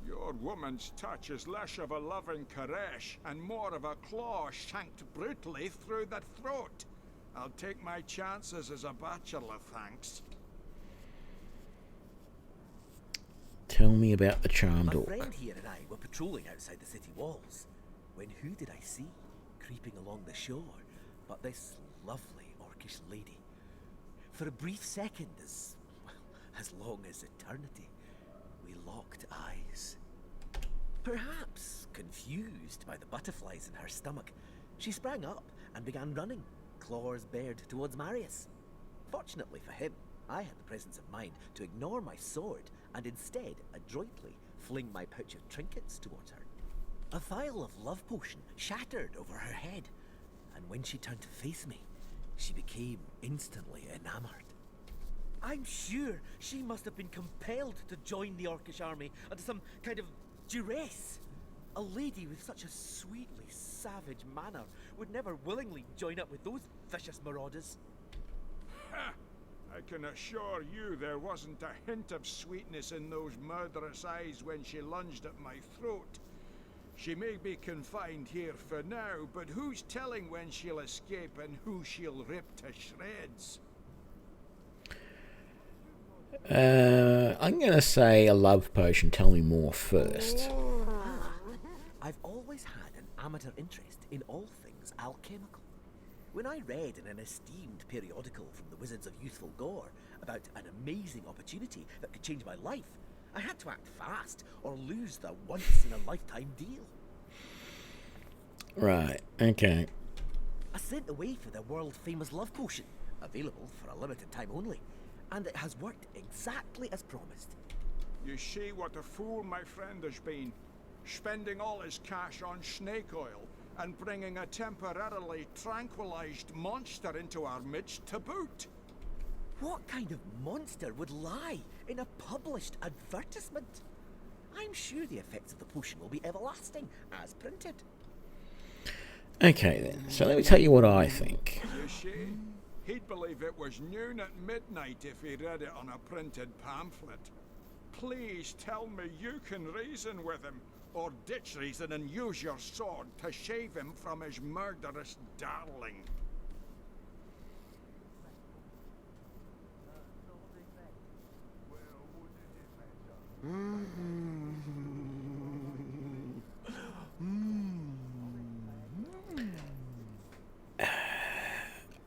Your woman's touch is less of a loving caress and more of a claw shanked brutally through the throat. I'll take my chances as a bachelor, thanks. Tell me about the charmed orc. My friend here and I were patrolling outside the city walls, when who did I see creeping along the shore but this lovely orcish lady? For a brief second, as long as eternity, we locked eyes. Perhaps confused by the butterflies in her stomach, she sprang up and began running, claws bared towards Marius. Fortunately for him, I had the presence of mind to ignore my sword and instead adroitly fling my pouch of trinkets towards her. A vial of love potion shattered over her head, and when she turned to face me, she became instantly enamored. I'm sure she must have been compelled to join the Orcish army under some kind of duress. A lady with such a sweetly savage manner would never willingly join up with those vicious marauders. Ha! I can assure you there wasn't a hint of sweetness in those murderous eyes when she lunged at my throat. She may be confined here for now, but who's telling when she'll escape and who she'll rip to shreds? I'm going to say a love potion. Tell me more first. I've always had an amateur interest in all things alchemical. When I read in an esteemed periodical from the Wizards of Youthful Gore about an amazing opportunity that could change my life, I had to act fast or lose the once-in-a-lifetime deal. Right, okay. I sent away for the world-famous love potion, available for a limited time only, and it has worked exactly as promised. You see what a fool my friend has been, spending all his cash on snake oil and bringing a temporarily tranquilized monster into our midst to boot. What kind of monster would lie in a published advertisement? I'm sure the effects of the potion will be everlasting, as printed. Okay then, so let me tell you what I think. You see, he'd believe it was noon at midnight if he read it on a printed pamphlet. Please tell me you can reason with him, or ditch reason and use your sword to shave him from his murderous darling.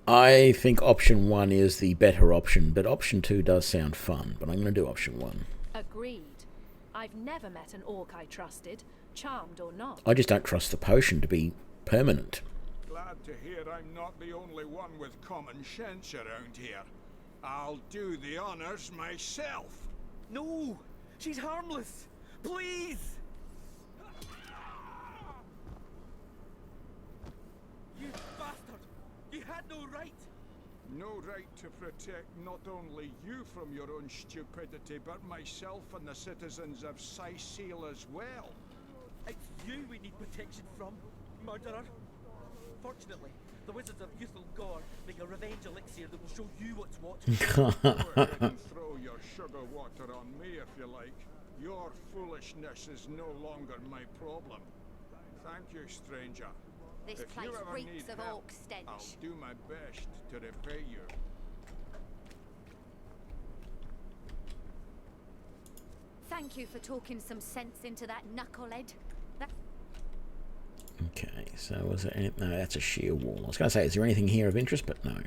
I think option 1 is the better option, but option 2 does sound fun, but I'm going to do option 1. Agreed. I've never met an orc I trusted, charmed or not. I just don't trust the potion to be permanent. Glad to hear I'm not the only one with common sense around here. I'll do the honors myself. No! She's harmless! Please! You bastard! You had no right! No right to protect not only you from your own stupidity, but myself and the citizens of Seal as well. It's you we need protection from, murderer. Unfortunately, the Wizards of Youthful Gore make a revenge elixir that will show you what's what. Go ahead and throw your sugar water on me if you like. Your foolishness is no longer my problem. Thank you, stranger. This If place you ever reeks need of help, orc stench. I'll do my best to repay you. Thank you for talking some sense into that knucklehead. That Okay, so was it? No, that's a sheer wall. I was going to say, is there anything here of interest? But no.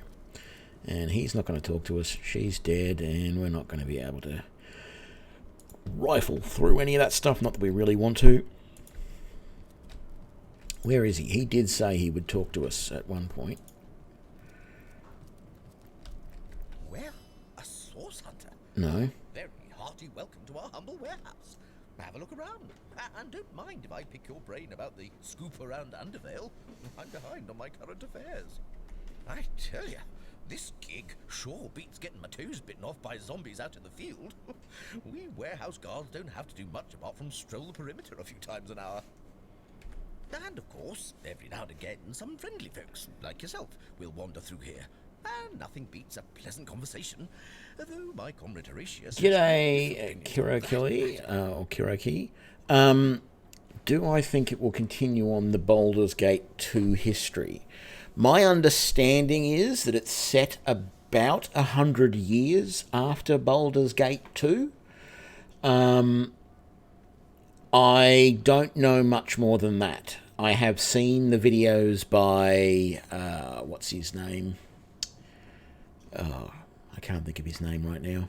And he's not going to talk to us. She's dead, and we're not going to be able to rifle through any of that stuff. Not that we really want to. Where is he? He did say he would talk to us at one point. Well, a source hunter? No. Very hearty welcome to our humble warehouse. Have a look around. And don't mind if I pick your brain about the scoop around Undervale. I'm behind on my current affairs. I tell you, this gig sure beats getting my toes bitten off by zombies out in the field. We warehouse guards don't have to do much apart from stroll the perimeter a few times an hour. And of course, every now and again, some friendly folks, like yourself, will wander through here. And nothing beats a pleasant conversation, though my comrade Horatius... G'day, Kiroki, or Kiroki. Do I think it will continue on the Baldur's Gate 2 history? My understanding is that it's set about 100 years after Baldur's Gate 2. I don't know much more than that. I have seen the videos by, what's his name? Oh, I can't think of his name right now.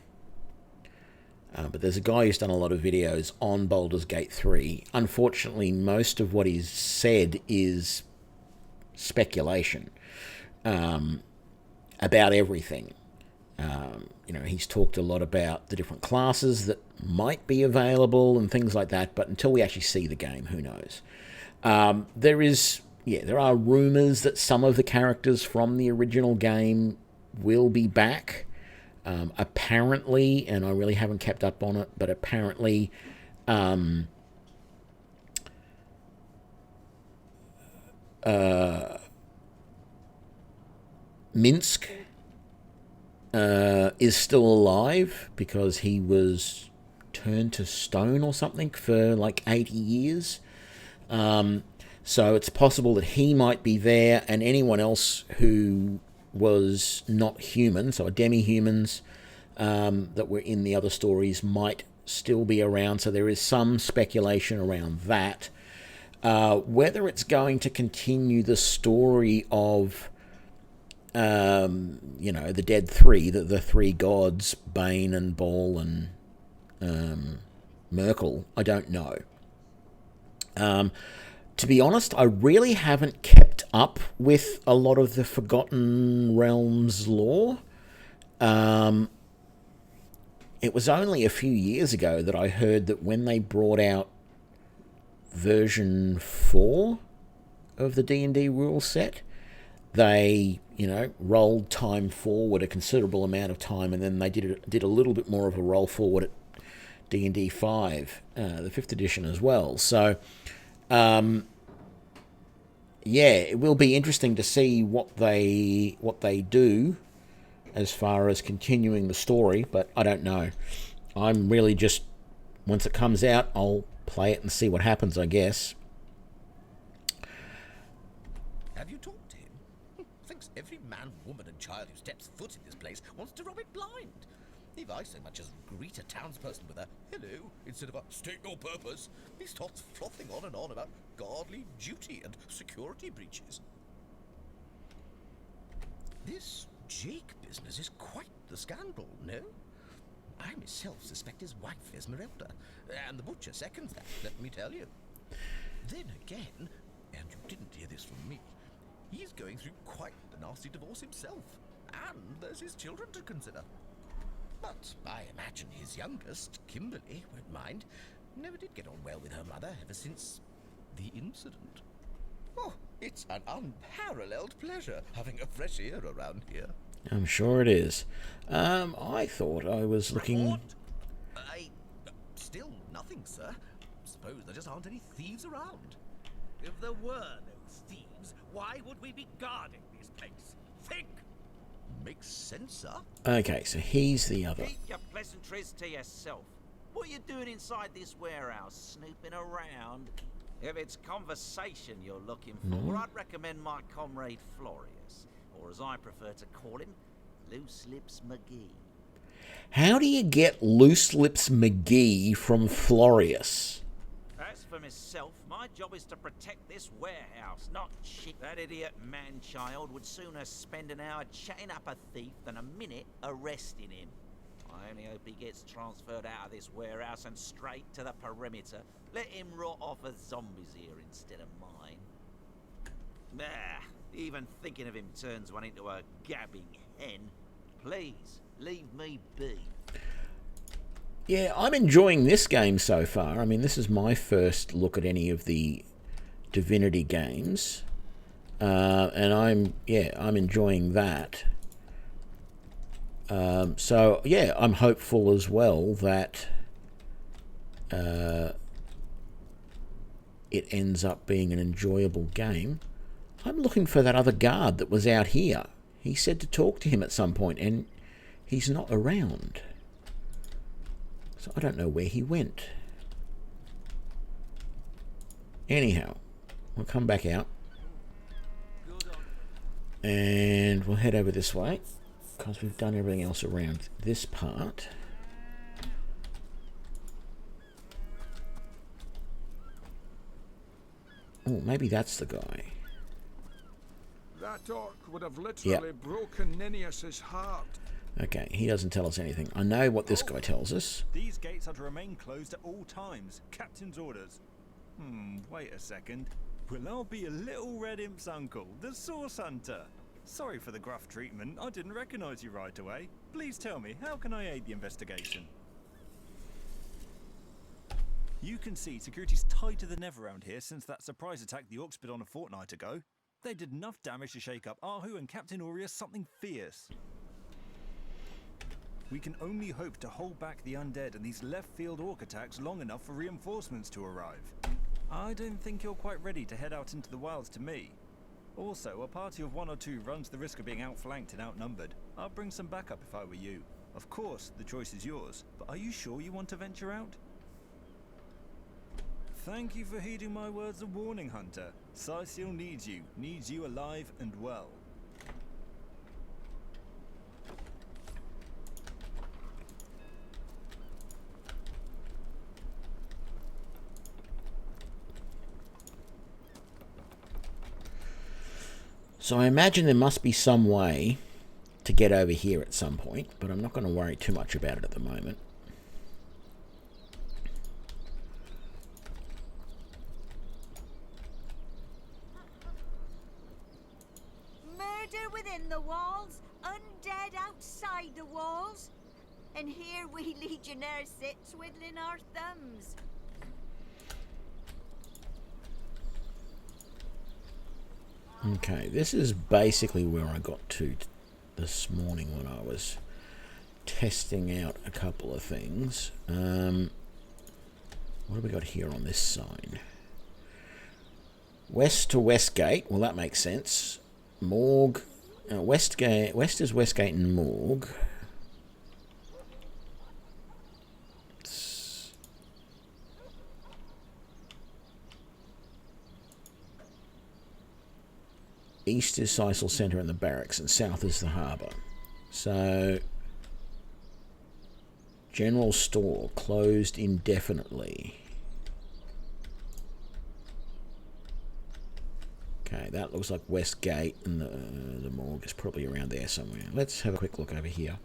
But there's a guy who's done a lot of videos on Baldur's Gate 3. Unfortunately, most of what he's said is speculation about everything. You know, he's talked a lot about the different classes that might be available and things like that, but until we actually see the game, who knows? There are rumors that some of the characters from the original game will be back. Apparently, and I really haven't kept up on it, but apparently Minsk is still alive because he was turned to stone or something for like 80 years. So it's possible that he might be there, and anyone else who was not human, so demi-humans that were in the other stories might still be around. So there is some speculation around that. Whether it's going to continue the story of the Dead Three, the three gods, Bane and Ball and Merkel, I don't know. To be honest, I really haven't kept up with a lot of the Forgotten Realms lore. It was only a few years ago that I heard that when they brought out version 4 of the D&D rule set, they, rolled time forward a considerable amount of time, and then they did a little bit more of a roll forward at D&D 5, the 5th edition as well. So, it will be interesting to see what they do as far as continuing the story, but I don't know. I'm really just, once it comes out, I'll play it and see what happens, I guess. Have you talked to him? Thinks every man, woman and child who steps foot in this place wants to rob it blind. If I so much as greet a townsperson with a hello instead of a state your purpose, he starts frothing on and on about godly duty and security breaches. This Jake business is quite the scandal, no? I myself suspect his wife Esmeralda, and the butcher seconds that, let me tell you. Then again, and you didn't hear this from me, he's going through quite the nasty divorce himself, and there's his children to consider. But I imagine his youngest, Kimberly, won't mind. Never did get on well with her mother ever since the incident. Oh, it's an unparalleled pleasure having a fresh ear around here. I'm sure it is. I thought I was looking... Still nothing, sir. Suppose there just aren't any thieves around. If there were no thieves, Why would we be guarding this place? Think! Makes sense, sir. Okay, so he's the other. Keep your pleasantries to yourself. What are you doing inside this warehouse, snooping around? If it's conversation you're looking for, I'd recommend my comrade Florius, or as I prefer to call him, Loose Lips McGee. How do you get Loose Lips McGee from Florius? As for myself, my job is to protect this warehouse, not shit. That idiot man-child would sooner spend an hour chatting up a thief than a minute arresting him. I only hope he gets transferred out of this warehouse and straight to the perimeter. Let him rot off as zombies here instead of mine. Nah, even thinking of him turns one into a gabbing hen. Please, leave me be. Yeah, I'm enjoying this game so far. I mean, this is my first look at any of the Divinity games. And I'm enjoying that. So, yeah, I'm hopeful as well that it ends up being an enjoyable game. I'm looking for that other guard that was out here. He said to talk to him at some point, and he's not around. So I don't know where he went. Anyhow, we'll come back out. And we'll head over this way, because we've done everything else around this part. Oh, maybe that's the guy. That orc would have literally broken Ninius's heart. Okay, he doesn't tell us anything. I know what this guy tells us. These gates are to remain closed at all times. Captain's orders. Wait a second. Well, I'll be a little red imp's uncle, the Source Hunter. Sorry for the gruff treatment. I didn't recognize you right away. Please tell me, how can I aid the investigation? You can see security's tighter than ever around here since that surprise attack the Orcs bid on a fortnight ago. They did enough damage to shake up Ahu and Captain Aureus something fierce. We can only hope to hold back the undead and these left-field orc attacks long enough for reinforcements to arrive. I don't think you're quite ready to head out into the wilds to me. Also, a party of 1 or 2 runs the risk of being outflanked and outnumbered. I'll bring some backup if I were you. Of course, the choice is yours, but are you sure you want to venture out? Thank you for heeding my words of warning, Hunter. Cysil needs you alive and well. So I imagine there must be some way to get over here at some point, but I'm not going to worry too much about it at the moment. Murder within the walls, undead outside the walls, and here we legionnaires sit twiddling our thumbs. Okay, this is basically where I got to this morning when I was testing out a couple of things. What have we got here on this sign? West to Westgate. Well, that makes sense. Morgue. West is Westgate and Morgue. East is Cysil Centre and the barracks, and south is the harbour. So, general store closed indefinitely. Okay, that looks like West Gate, and the morgue is probably around there somewhere. Let's have a quick look over here.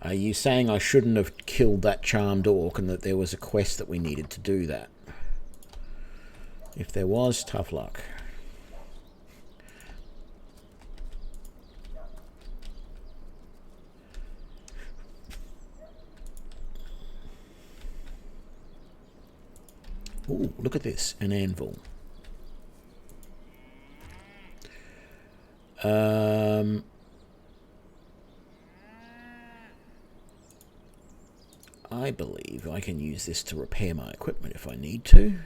Are you saying I shouldn't have killed that charmed orc and that there was a quest that we needed to do that? If there was, tough luck. Ooh, look at this, an anvil. I believe I can use this to repair my equipment if I need to.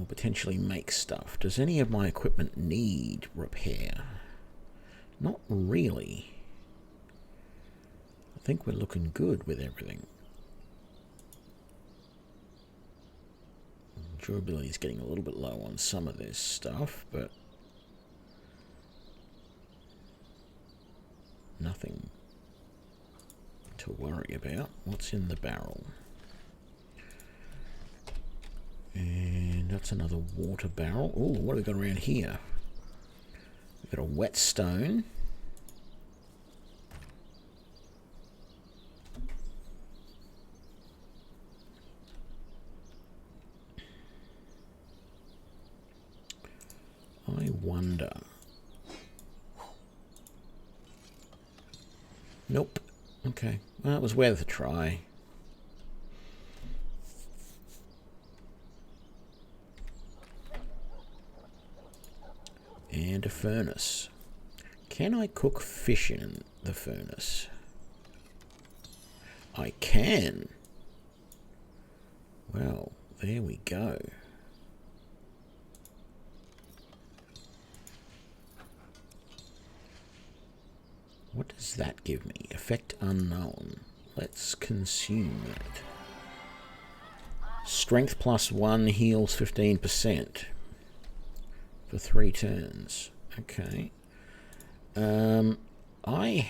or potentially make stuff. Does any of my equipment need repair? Not really. I think we're looking good with everything. Durability is getting a little bit low on some of this stuff, but nothing to worry about. What's in the barrel? And that's another water barrel. Oh, what have we got around here? We've got a whetstone. I wonder. Nope. Okay. Well, it was worth a try. And a furnace. Can I cook fish in the furnace? I can. Well, there we go. What does that give me? Effect unknown. Let's consume that. Strength +1 heals 15% for 3 turns. Okay. I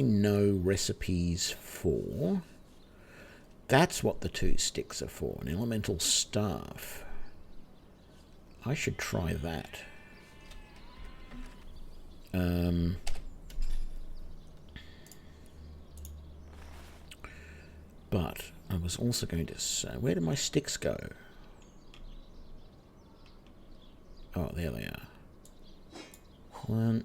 know recipes for. That's what the 2 sticks are for. An elemental staff. I should try that. But I was also going to say, where did my sticks go? Oh, there they are. 1,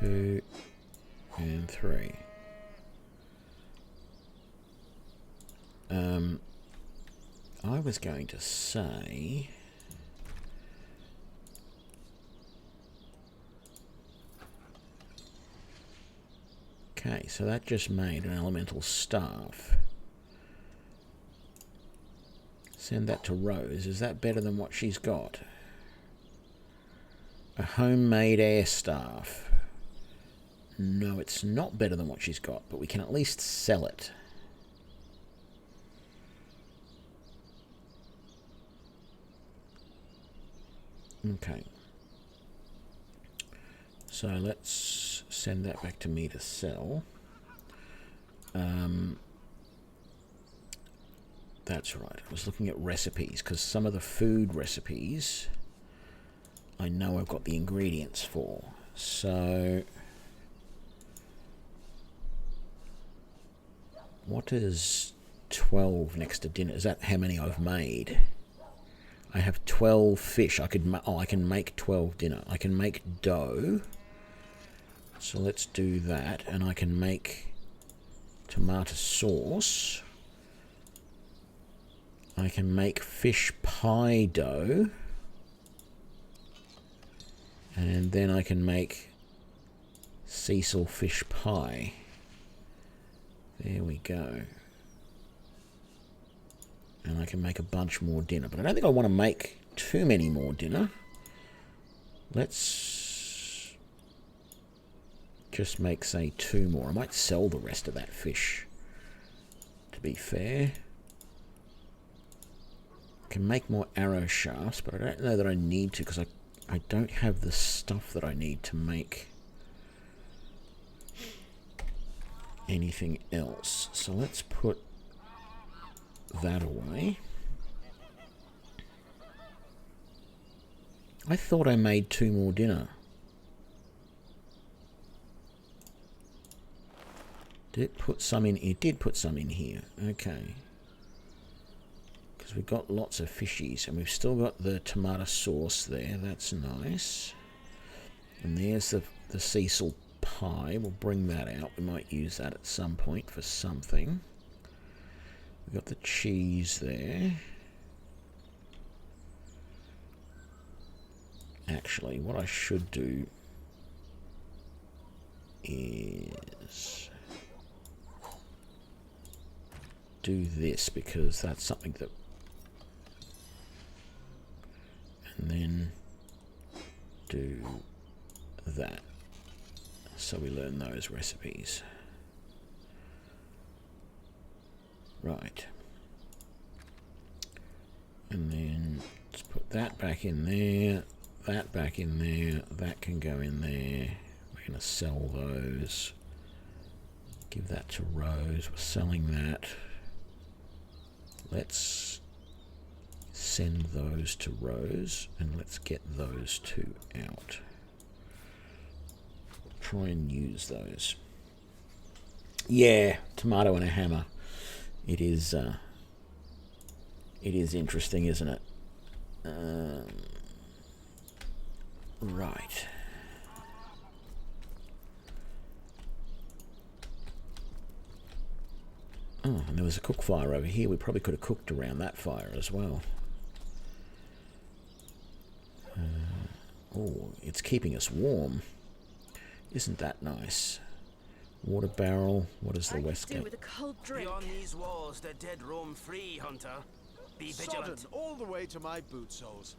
2, and 3. I was going to say, okay, so that just made an elemental staff. Send that to Rose. Is that better than what she's got? A homemade air staff. No, it's not better than what she's got, but we can at least sell it. Okay. So let's send that back to me to sell. That's right. I was looking at recipes, because some of the food recipes I know I've got the ingredients for. So what is 12 next to dinner? Is that how many I've made? I have 12 fish. I can make 12 dinner. I can make dough. So let's do that. And I can make tomato sauce. I can make fish pie dough. And then I can make Cecil fish pie. There we go. And I can make a bunch more dinner. But I don't think I want to make too many more dinner. Let's just make, say, 2 more. I might sell the rest of that fish, to be fair. I can make more arrow shafts, but I don't know that I need to, because I don't have the stuff that I need to make anything else. So let's put that away. I thought I made 2 more dinner. Did it put some in? It did put some in here. Okay. Because we've got lots of fishies, and we've still got the tomato sauce there. That's nice. And there's the Cecil pie. We'll bring that out. We might use that at some point for something. We've got the cheese there. Actually, what I should do is do this because that's something that... And then do that. So we learn those recipes. Right. And then let's put that back in there, that back in there, that can go in there. We're going to sell those. Give that to Rose. We're selling that. Let's send those to Rose and let's get those two out. Try and use those. Yeah, tomato and a hammer. It is interesting, isn't it? Right. Oh, and there was a cook fire over here. We probably could have cooked around that fire as well. Oh, it's keeping us warm. Isn't that nice? Water barrel. What is the west gate? With a cold drink. Beyond these walls, the dead roam free, Hunter. Be vigilant. Sodden all the way to my boot soles.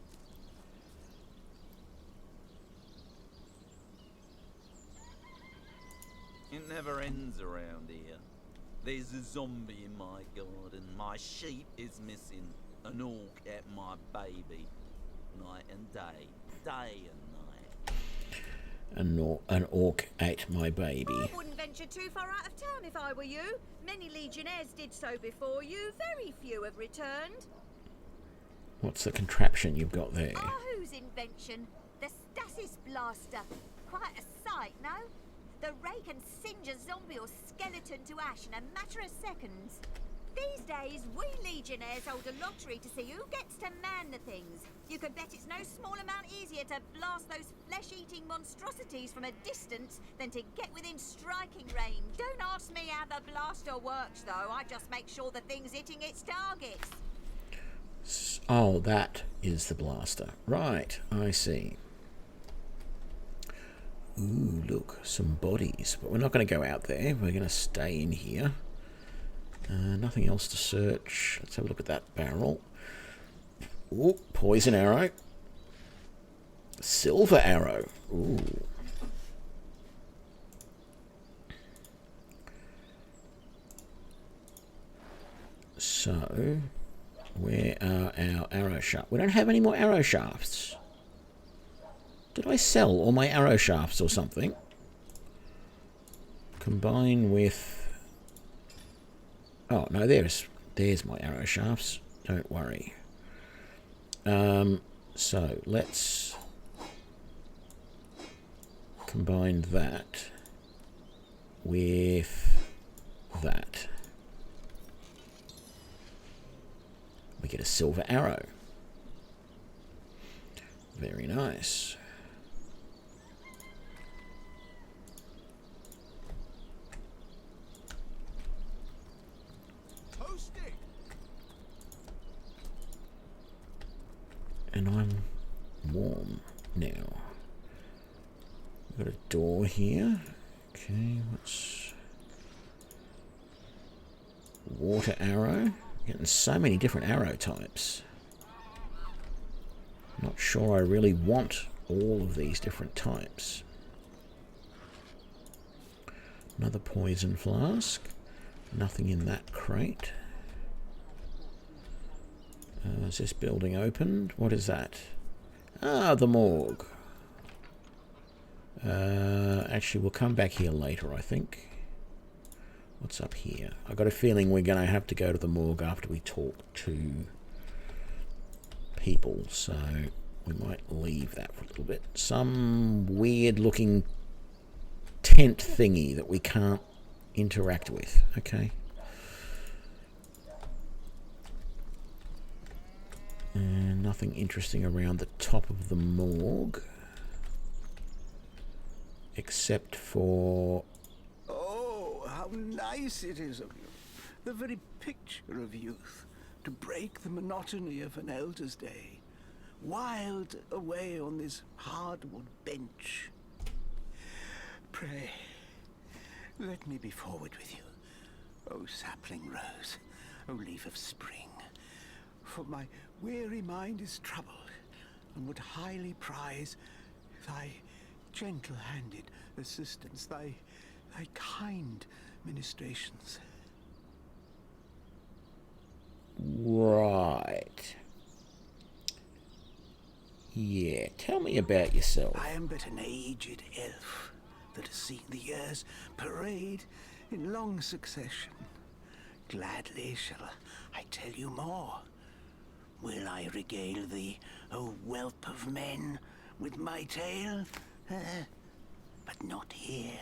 It never ends around here. There's a zombie in my garden. My sheep is missing. An orc at my baby. Night and day. Day and night. An orc ate my baby. I wouldn't venture too far out of town if I were you. Many legionnaires did so before you. Very few have returned. What's the contraption you've got there? Whose invention? The stasis blaster. Quite a sight, no? The ray can singe a zombie or skeleton to ash in a matter of seconds. These days, we legionnaires hold a lottery to see who gets to man the things. You can bet it's no small amount easier to blast those flesh-eating monstrosities from a distance than to get within striking range. Don't ask me how the blaster works, though. I just make sure the thing's hitting its targets. Oh, that is the blaster. Right, I see. Ooh, look, some bodies. But we're not going to go out there. We're going to stay in here. Nothing else to search. Let's have a look at that barrel. Ooh, poison arrow. Silver arrow. Ooh. So, where are our arrow shafts? We don't have any more arrow shafts. Did I sell all my arrow shafts or something? Combine with... Oh, no, there's my arrow shafts. Don't worry. So, let's combine that with that. We get a silver arrow. Very nice. And I'm warm now. We've got a door here. Okay, what's... Water arrow. Getting so many different arrow types. Not sure I really want all of these different types. Another poison flask. Nothing in that crate. Is this building opened? What is that? Ah, the morgue. Actually, we'll come back here later, I think. What's up here? I've got a feeling we're going to have to go to the morgue after we talk to people, so we might leave that for a little bit. Some weird-looking tent thingy that we can't interact with. Okay. And nothing interesting around the top of the morgue. Except for... Oh, how nice it is of you. The very picture of youth. To break the monotony of an elder's day. Wild away on this hardwood bench. Pray, let me be forward with you. Oh, sapling rose. O leaf of spring, for my weary mind is troubled, and would highly prize thy gentle-handed assistance, thy kind ministrations. Right. Yeah, tell me about yourself. I am but an aged elf that has seen the years parade in long succession. Gladly shall I tell you more. Will I regale thee, O whelp of men, with my tale? But not here,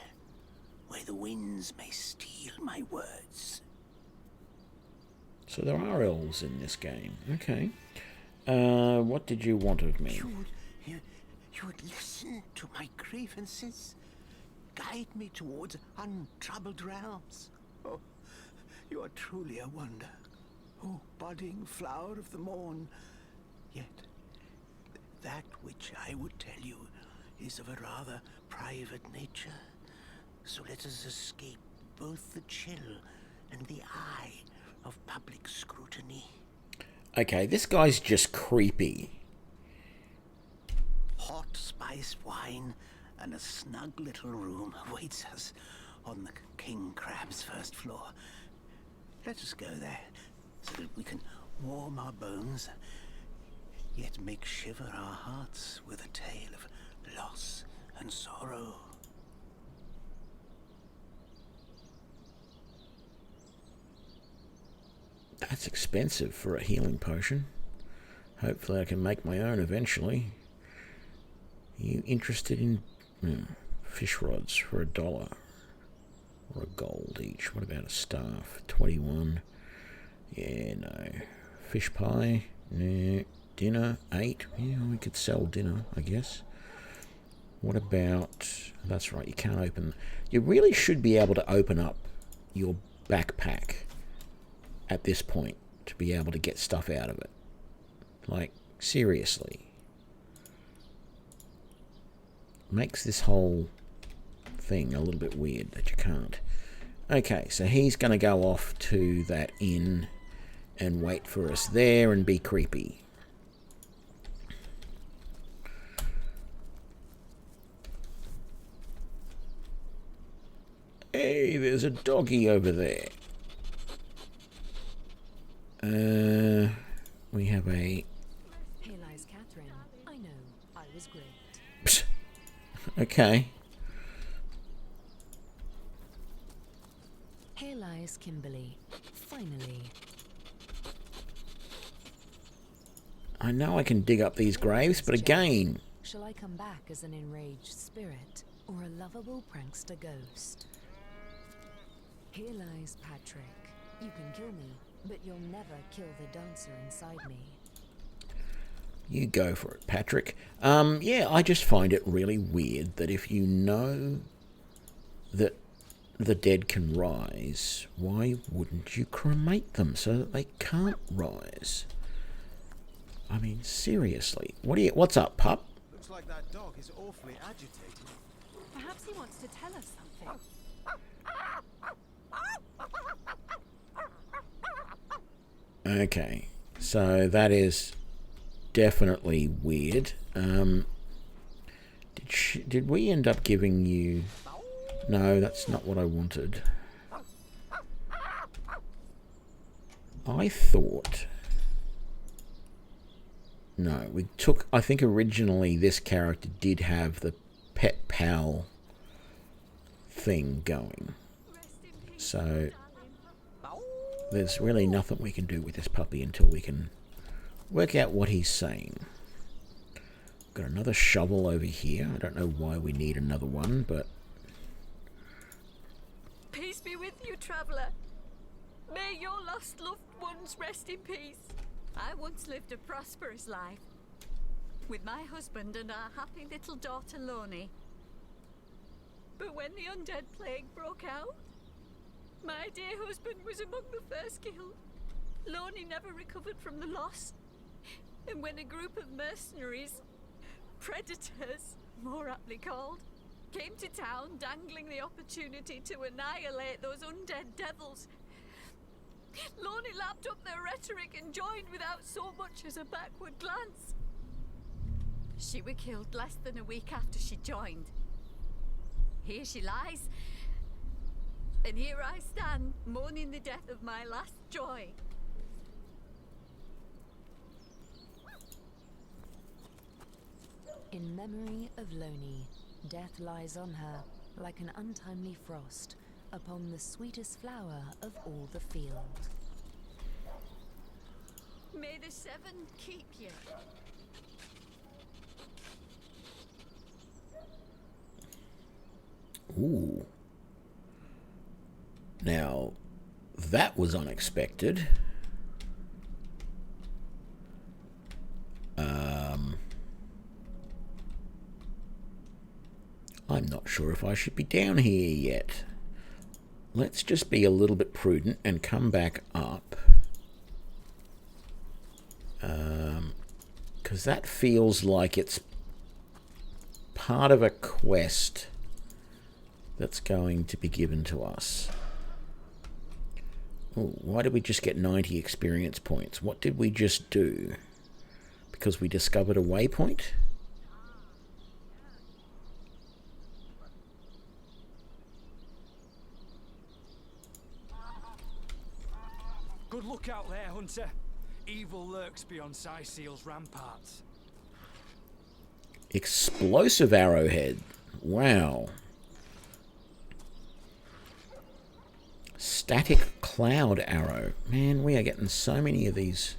where the winds may steal my words. So there are elves in this game. Okay. What did you want of me? You would listen to my grievances, guide me towards untroubled realms. Oh, you are truly a wonder, oh budding flower of the morn. Yet, that which I would tell you is of a rather private nature. So let us escape both the chill and the eye of public scrutiny. Okay, this guy's just creepy. Hot spiced wine and a snug little room awaits us on the King Crab's first floor. Let us go there, so that we can warm our bones, yet make shiver our hearts with a tale of loss and sorrow. That's expensive for a healing potion. Hopefully I can make my own eventually. Are you interested in fish rods for $1 or a gold each? What about a staff? 21. Yeah, no. Fish pie? No. Dinner? 8. Yeah, we could sell dinner, I guess. What about... That's right, you can't open... You really should be able to open up your backpack at this point to be able to get stuff out of it. Like, seriously. Makes this whole thing a little bit weird that you can't. Okay, so he's going to go off to that inn and wait for us there and be creepy. Hey, there's a doggy over there. We have a... Here lies Catherine. I know, I was great. Psst. Okay. Here lies Kimberly. Finally. I know I can dig up these graves, but again... Shall I come back as an enraged spirit, or a lovable prankster ghost? Here lies Patrick. You can kill me, but you'll never kill the dancer inside me. You go for it, Patrick. Yeah, I just find it really weird that if you know that the dead can rise, why wouldn't you cremate them so that they can't rise? I mean, seriously. What's up, pup? Looks like that dog is awfully agitated. Perhaps he wants to tell us something. Okay, so that is definitely weird. Did we end up giving you... No, that's not what I wanted. I thought... No, we took... I think originally this character did have the pet pal thing going. So... There's really nothing we can do with this puppy until we can work out what he's saying. Got another shovel over here. I don't know why we need another one, but... Peace be with you, traveller. May your lost loved ones rest in peace. I once lived a prosperous life with my husband and our happy little daughter Loni. But when the undead plague broke out, my dear husband was among the first killed. Loni never recovered from the loss. And when a group of mercenaries, predators, more aptly called, came to town dangling the opportunity to annihilate those undead devils, Lorne lapped up their rhetoric and joined without so much as a backward glance. She were killed less than a week after she joined. Here she lies, and here I stand, mourning the death of my last joy. In memory of Loni, death lies on her like an untimely frost upon the sweetest flower of all the field. May the Seven keep you. Ooh. Now, that was unexpected. I'm not sure if I should be down here yet. Let's just be a little bit prudent and come back up. Because that feels like it's part of a quest that's going to be given to us. Oh, why did we just get 90 experience points? What did we just do? Because we discovered a waypoint? Good luck out there, Hunter. Evil lurks beyond Cyseal's ramparts. Explosive arrowhead. Wow. Static cloud arrow. Man, we are getting so many of these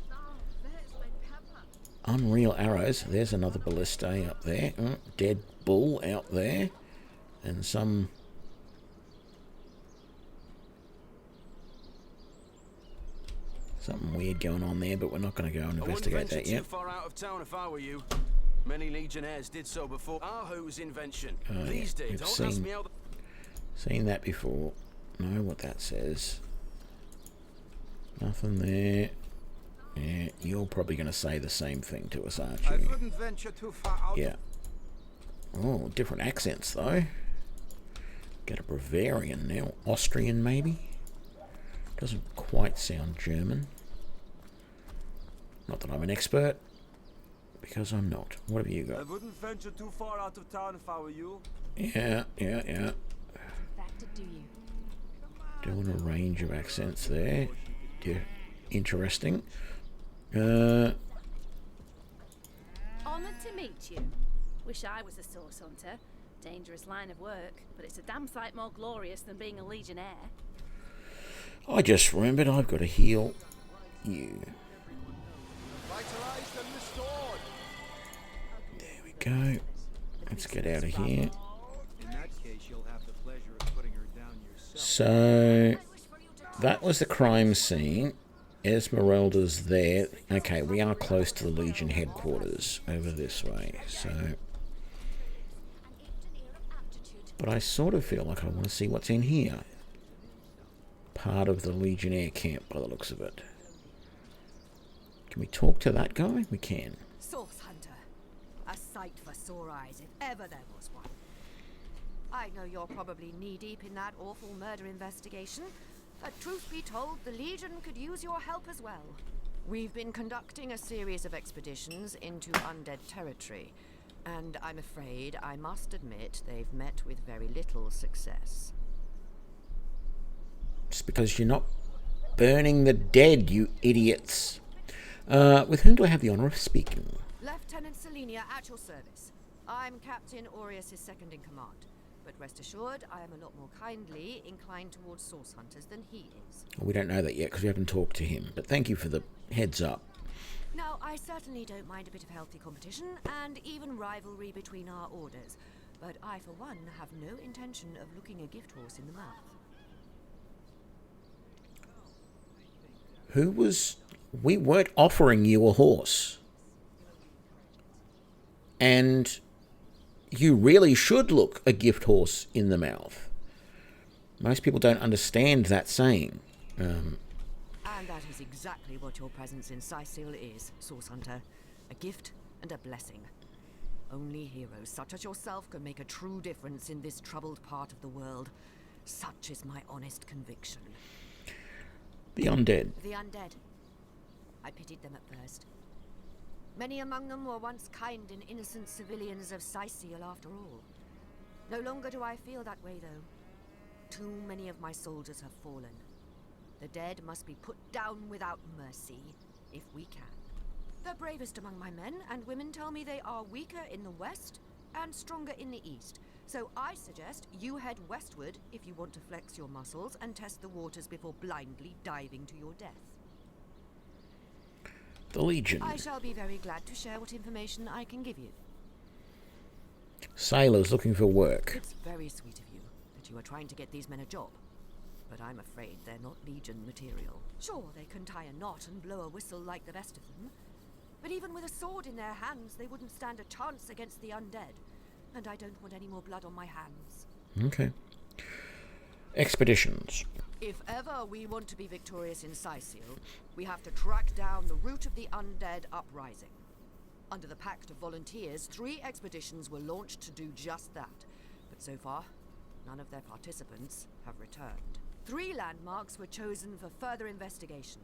unreal arrows. There's another ballista up there. Dead bull out there. And some... something weird going on there, but we're not going to go and investigate that yet. Too far out of town if I were you. Many legionnaires did so before. Aho's invention. These days, we've don't ask me how. Seen that before. Know what that says. Nothing there. Yeah, you're probably going to say the same thing to us, aren't you? I wouldn't venture too far out. Yeah. Oh, different accents though. Get a Bavarian now. Austrian maybe? Doesn't quite sound German. Not that I'm an expert, because I'm not. What have you got? I wouldn't venture too far out of town if I were you. Yeah. That to do you. Doing a range of accents there. Yeah, interesting. Honoured to meet you. Wish I was a source hunter. Dangerous line of work, but it's a damn sight more glorious than being a legionnaire. I just remembered I've got to heal you. There we go. Let's get out of here. In that case, you'll have the pleasure of putting her down yourself. So, that was the crime scene. Esmeralda's there. Okay, we are close to the Legion headquarters over this way. So, but I sort of feel like I want to see what's in here. Part of the Legionnaire camp by the looks of it. Can we talk to that guy? We can. Source Hunter. A sight for sore eyes, if ever there was one. I know you're probably knee-deep in that awful murder investigation, but truth be told, the Legion could use your help as well. We've been conducting a series of expeditions into undead territory, and I'm afraid I must admit they've met with very little success. Just because you're not burning the dead, you idiots. With whom do I have the honour of speaking? Lieutenant Selenia at your service. I'm Captain Aureus' second in command, but rest assured I am a lot more kindly inclined towards source hunters than he is. Well, we don't know that yet because we haven't talked to him, but thank you for the heads up. Now, I certainly don't mind a bit of healthy competition and even rivalry between our orders, but I, for one, have no intention of looking a gift horse in the mouth. We weren't offering you a horse. And you really should look a gift horse in the mouth. Most people don't understand that saying. And that is exactly what your presence in Cyseal is, Source Hunter. A gift and a blessing. Only heroes such as yourself can make a true difference in this troubled part of the world. Such is my honest conviction. The undead. The undead. I pitied them at first. Many among them were once kind and innocent civilians of Sicil after all. No longer do I feel that way, though. Too many of my soldiers have fallen. The dead must be put down without mercy, if we can. The bravest among my men and women tell me they are weaker in the west and stronger in the east. So I suggest you head westward if you want to flex your muscles and test the waters before blindly diving to your death. The Legion. I shall be very glad to share what information I can give you. Sailors looking for work. It's very sweet of you that you are trying to get these men a job. But I'm afraid they're not Legion material. Sure, they can tie a knot and blow a whistle like the rest of them. But even with a sword in their hands, they wouldn't stand a chance against the undead. And I don't want any more blood on my hands. Okay. Expeditions. If ever we want to be victorious in Sicil, we have to track down the root of the undead uprising. Under the Pact of Volunteers, 3 expeditions were launched to do just that. But so far, none of their participants have returned. 3 landmarks were chosen for further investigation.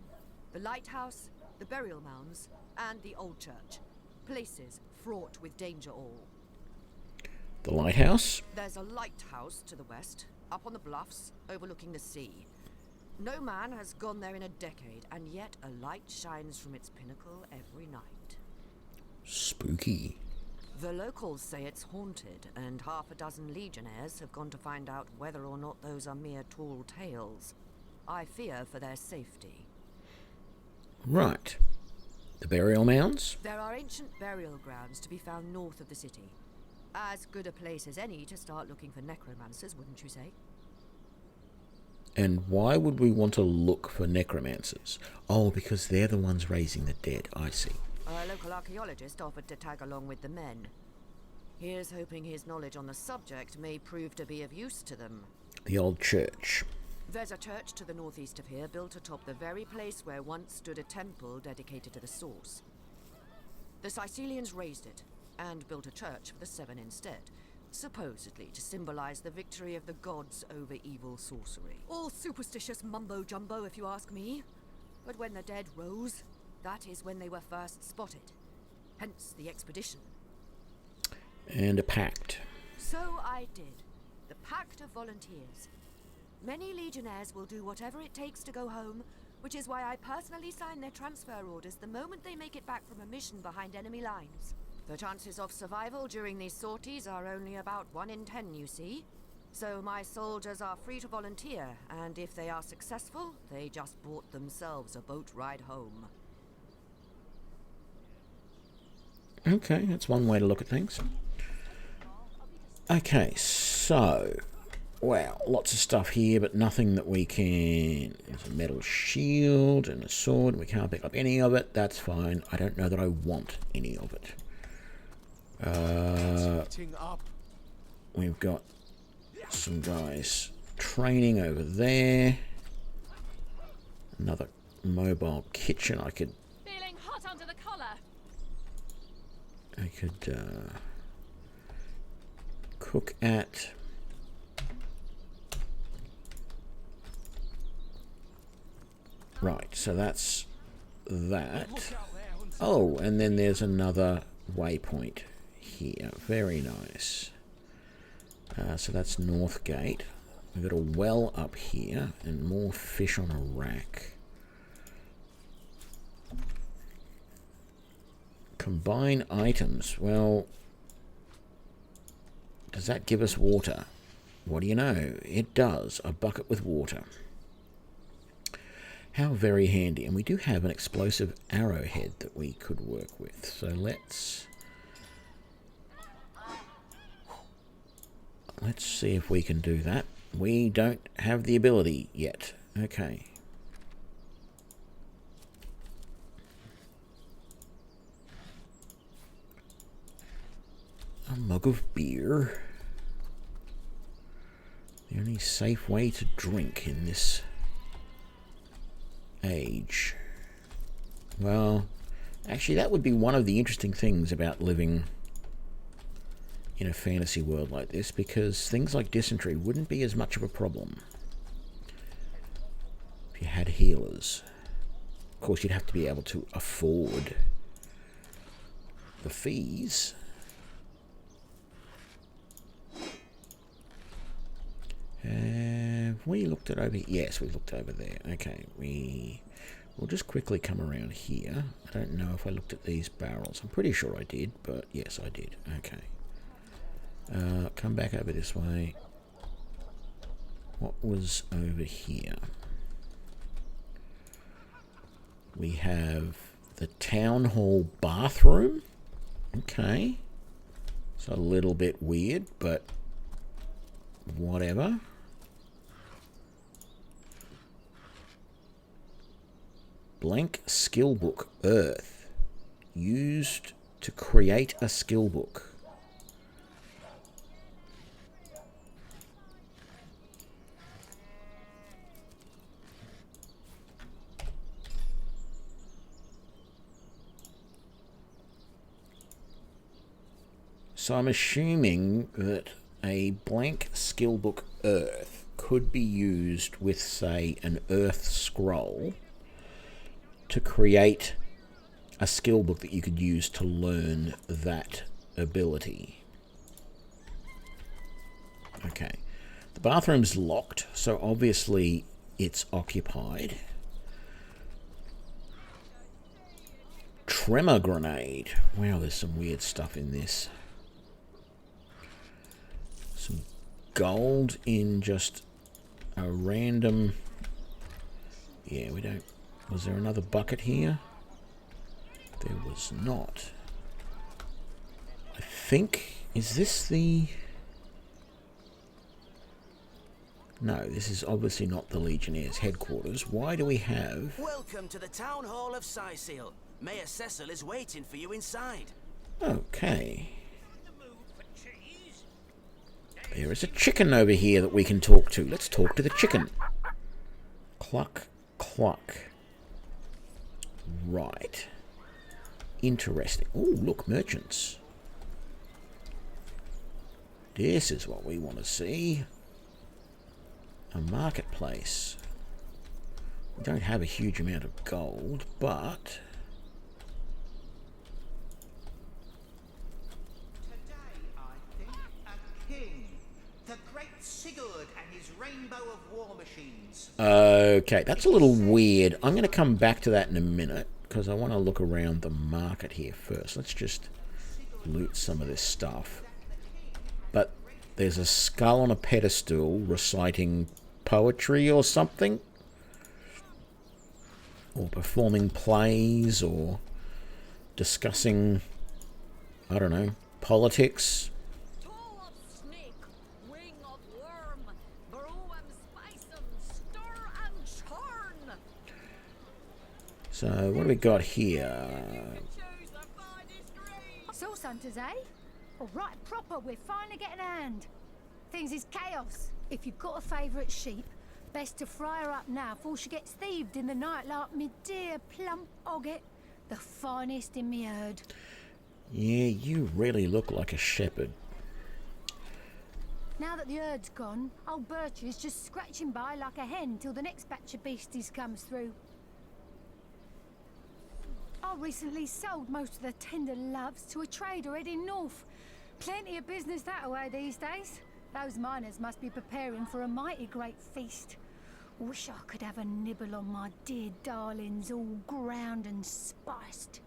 The lighthouse, the burial mounds, and the old church. Places fraught with danger all. The lighthouse? There's a lighthouse to the west, up on the bluffs, overlooking the sea. No man has gone there in a decade, and yet a light shines from its pinnacle every night. Spooky. The locals say it's haunted, and half a dozen legionnaires have gone to find out whether or not those are mere tall tales. I fear for their safety. Right. The burial mounds? There are ancient burial grounds to be found north of the city. As good a place as any to start looking for necromancers, wouldn't you say? And why would we want to look for necromancers? Oh, because they're the ones raising the dead, I see. A local archaeologist offered to tag along with the men. Here's hoping his knowledge on the subject may prove to be of use to them. The old church. There's a church to the northeast of here, built atop the very place where once stood a temple dedicated to the source. The Sicilians razed it, and built a church for the 7 instead, supposedly to symbolize the victory of the gods over evil sorcery. All superstitious mumbo-jumbo, if you ask me. But when the dead rose, that is when they were first spotted. Hence the expedition. And a pact. So I did. The Pact of Volunteers. Many legionnaires will do whatever it takes to go home, which is why I personally sign their transfer orders the moment they make it back from a mission behind enemy lines. The chances of survival during these sorties are only about 1 in 10, you see. So my soldiers are free to volunteer, and if they are successful, they just bought themselves a boat ride home. Okay, that's one way to look at things. Okay, so... Wow, lots of stuff here, but nothing that we can... There's a metal shield and a sword. We can't pick up any of it. That's fine. I don't know that I want any of it. We've got some guys training over there. Another mobile kitchen. I could Feeling hot under the collar. cook at. Right, so that's that. Oh, and then there's another waypoint here. Very nice. So that's North Gate. We've got a well up here and more fish on a rack. Combine items. Well, does that give us water? What do you know? It does. A bucket with water. How very handy. And we do have an explosive arrowhead that we could work with. So let's see if we can do that. We don't have the ability yet. Okay. A mug of beer. The only safe way to drink in this age. Well, actually that would be one of the interesting things about living in a fantasy world like this, because things like dysentery wouldn't be as much of a problem if you had healers. Of course, you'd have to be able to afford the fees. Have we looked at over here? Yes, we looked over there. Okay, we'll just quickly come around here. I don't know if I looked at these barrels. I'm pretty sure I did, but yes, I did. Okay. Come back over this way. What was over here? We have the town hall bathroom. Okay. It's a little bit weird, but whatever. Blank skill book, Earth. Used to create a skill book. So I'm assuming that a blank skill book Earth could be used with, say, an Earth scroll to create a skill book that you could use to learn that ability. Okay. The bathroom's locked, so obviously it's occupied. Tremor grenade. Wow, there's some weird stuff in this. Some gold in just a random... Yeah, we don't... Was there another bucket here? There was not. I think... Is this the... No, this is obviously not the Legionnaires' headquarters. Why do we have... Welcome to the Town Hall of Sysil. Mayor Cecil is waiting for you inside. Okay. There is a chicken over here that we can talk to. Let's talk to the chicken. Cluck, cluck. Right. Interesting. Oh, look, merchants. This is what we want to see. A marketplace. We don't have a huge amount of gold, but... Okay, that's a little weird. I'm going to come back to that in a minute because I want to look around the market here first. Let's just loot some of this stuff. But there's a skull on a pedestal reciting poetry or something. Or performing plays or discussing, I don't know, politics. So, what do we got here? Source hunters, eh? All right, proper, we're finally getting a hand. Things is chaos. If you've got a favourite sheep, best to fry her up now before she gets thieved in the night like me dear plump Ogget, the finest in me herd. Yeah, you really look like a shepherd. Now that the herd's gone, old Birch is just scratching by like a hen till the next batch of beasties comes through. I recently sold most of the tender loves to a trader heading north. Plenty of business that way these days. Those miners must be preparing for a mighty great feast. Wish I could have a nibble on my dear darlings, all ground and spiced.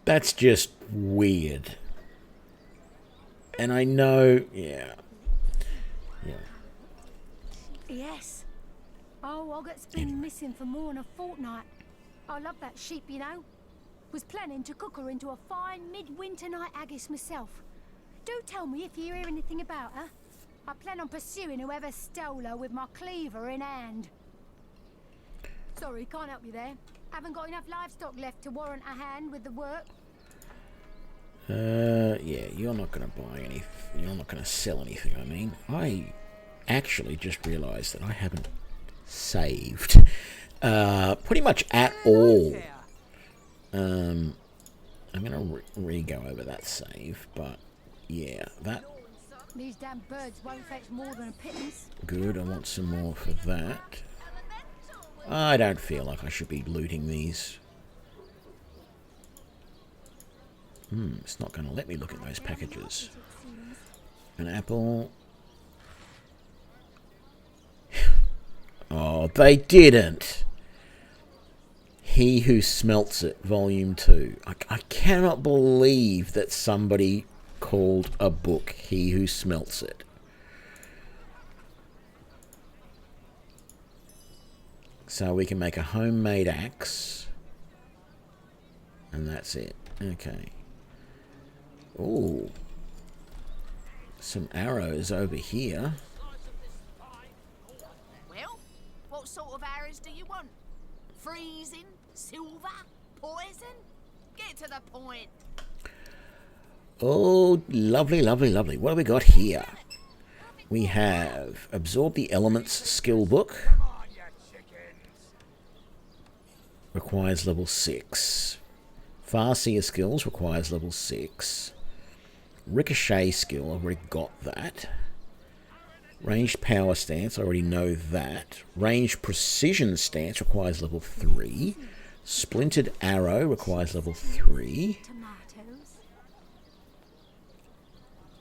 That's just weird. And I know, yeah. Yes. Oh, Ogget's been missing for more than a fortnight. I love that sheep, you know. Was planning to cook her into a fine midwinter night haggis myself. Do tell me if you hear anything about her. I plan on pursuing whoever stole her with my cleaver in hand. Sorry, can't help you there. Haven't got enough livestock left to warrant a hand with the work. Yeah, you're not going to buy anything. You're not going to sell anything, I mean. I actually just realised that I haven't saved pretty much at all. I'm going to re-go over that save, but yeah, that... These damn birds won't fetch more than a pittance. Good, I want some more for that. I don't feel like I should be looting these. It's not going to let me look at those packages. An apple. Oh, they didn't. He Who Smelts It, Volume 2. I cannot believe that somebody called a book He Who Smelts It. So we can make a homemade axe. And that's it. Okay. Ooh. Some arrows over here. Well, what sort of arrows do you want? Freezing? Silver? Poison? Get to the point. Oh, lovely, lovely, lovely. What have we got here? We have Absorb the Elements skill book. Requires level 6. Farseer skills requires level 6. Ricochet skill, I've already got that. Ranged power stance, I already know that. Ranged precision stance requires level 3. Splintered arrow requires level 3.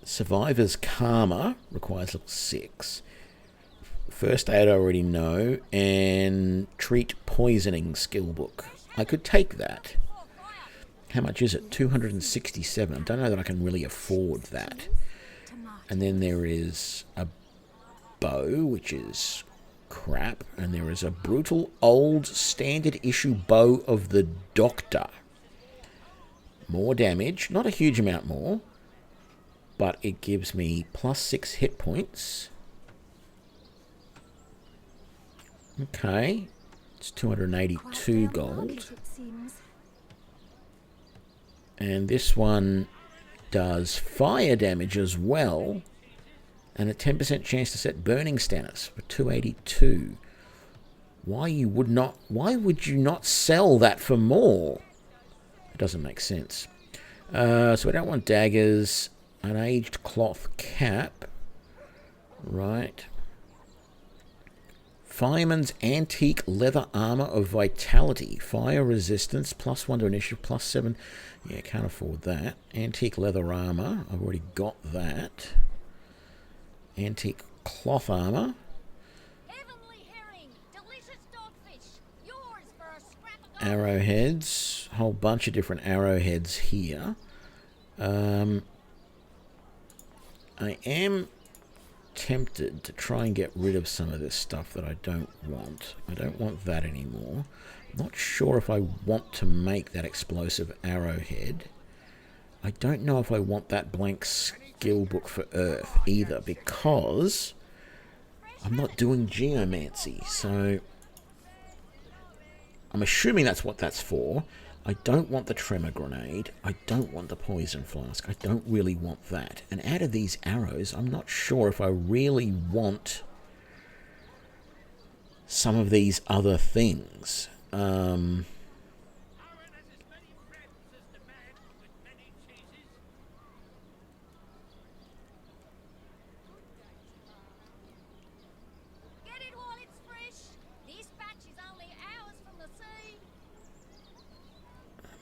Survivor's karma requires level 6. First aid I already know. And treat poisoning skill book. I could take that. How much is it? 267. I don't know that I can really afford that. And then there is a bow, which is crap. And there is a brutal old standard issue bow of the Doctor. More damage. Not a huge amount more. But it gives me plus 6 hit points. Okay. It's 282 gold. And this one does fire damage as well. And a 10% chance to set burning status for 282. Why would you not sell that for more? It doesn't make sense. So we don't want daggers. An aged cloth cap. Right. Fireman's antique leather armor of vitality. Fire resistance. +1 to initiative. +7. Yeah, can't afford that. Antique leather armor. I've already got that. Antique cloth armor. Arrowheads. Whole bunch of different arrowheads here. I am tempted to try and get rid of some of this stuff that I don't want. I don't want that anymore. I'm not sure if I want to make that explosive arrowhead. I don't know if I want that blank skill book for Earth either, because I'm not doing geomancy. So I'm assuming that's what that's for. I don't want the tremor grenade. I don't want the poison flask. I don't really want that. And out of these arrows, I'm not sure if I really want some of these other things.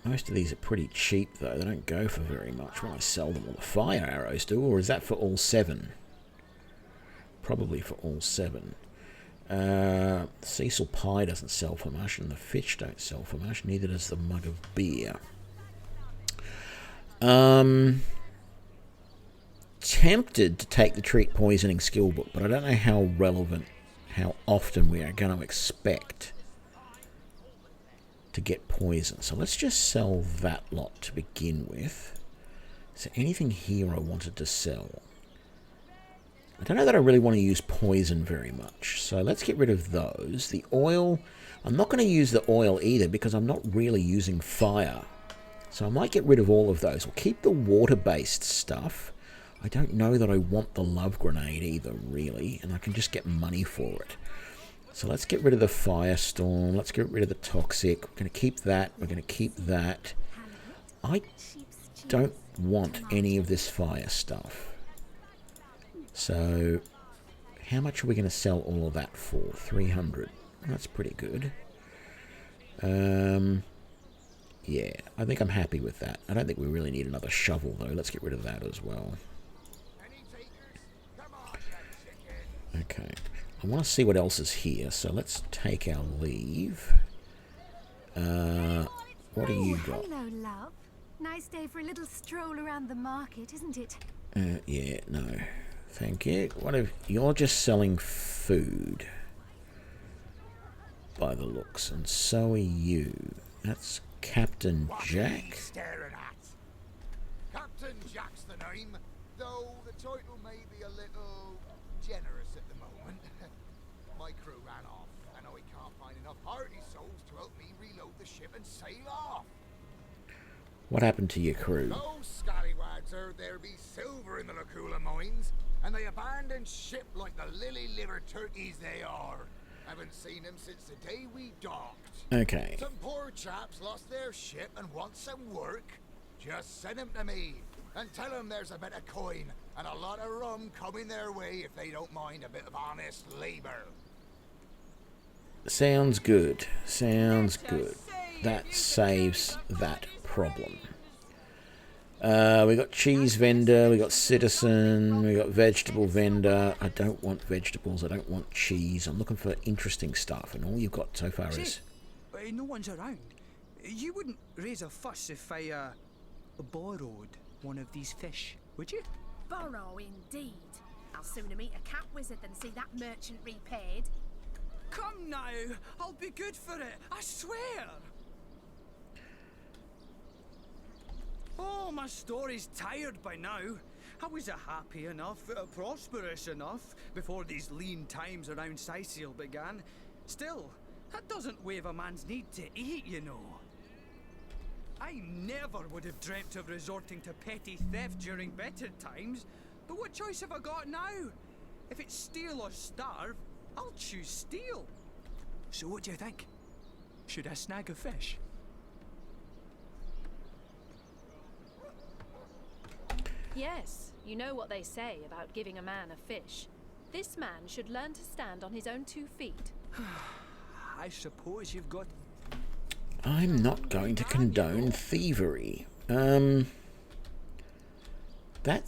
Most of these are pretty cheap, though. They don't go for very much when I sell them. All the fire arrows do, or is that for all 7? Probably for all 7. Cecil Pie doesn't sell for much, and the fish don't sell for much. Neither does the mug of beer. Tempted to take the treat poisoning skill book, but I don't know how relevant, how often we are going to expect to get poison. So let's just sell that lot to begin with. Is there anything here I wanted to sell? I don't know that I really want to use poison very much. So let's get rid of those. The oil, I'm not going to use the oil either because I'm not really using fire. So I might get rid of all of those. We'll keep the water-based stuff. I don't know that I want the love grenade either, really. And I can just get money for it. So let's get rid of the firestorm. Let's get rid of the toxic. We're going to keep that. We're going to keep that. I don't want any of this fire stuff. So how much are we going to sell all of that for? 300. That's pretty good. Yeah, I think I'm happy with that. I don't think we really need another shovel, though. Let's get rid of that as well. Okay. I want to see what else is here, so let's take our leave. What do you got? Hello, love. Nice day for a little stroll around the market, isn't it? Yeah, no. Thank you. What if you're just selling food? By the looks, and so are you. That's Captain Jack. Staring at. Captain Jack's the name, though the title may be a little generous at the moment. My crew ran off, and I can't find enough hearty souls to help me reload the ship and sail off. What happened to your crew? Those scallywags heard there be silver in the Lacula mines, and they abandoned ship like the lily-livered turkeys they are. Haven't seen them since the day we docked. Okay. Some poor chaps lost their ship and want some work. Just send them to me, and tell them there's a bit of coin and a lot of rum coming their way if they don't mind a bit of honest labor. Sounds good. Sounds good. That saves that problem. We got cheese vendor, we got citizen, we got vegetable vendor. I don't want vegetables, I don't want cheese. I'm looking for interesting stuff, and all you've got so far is... no one's around. You wouldn't raise a fuss if I, borrowed one of these fish, would you? Borrow indeed. I'll sooner meet a cat wizard than see that merchant repaid. Come now, I'll be good for it, I swear. Oh, my story's tired by now. I was happy enough, prosperous enough, before these lean times around Sicil began. Still, that doesn't waive a man's need to eat, you know. I never would have dreamt of resorting to petty theft during better times, but what choice have I got now? If it's steal or starve, I'll choose steal. So what do you think? Should I snag a fish? Yes, you know what they say about giving a man a fish. This man should learn to stand on his own 2 feet. I suppose you've got... I'm not going to condone thievery. That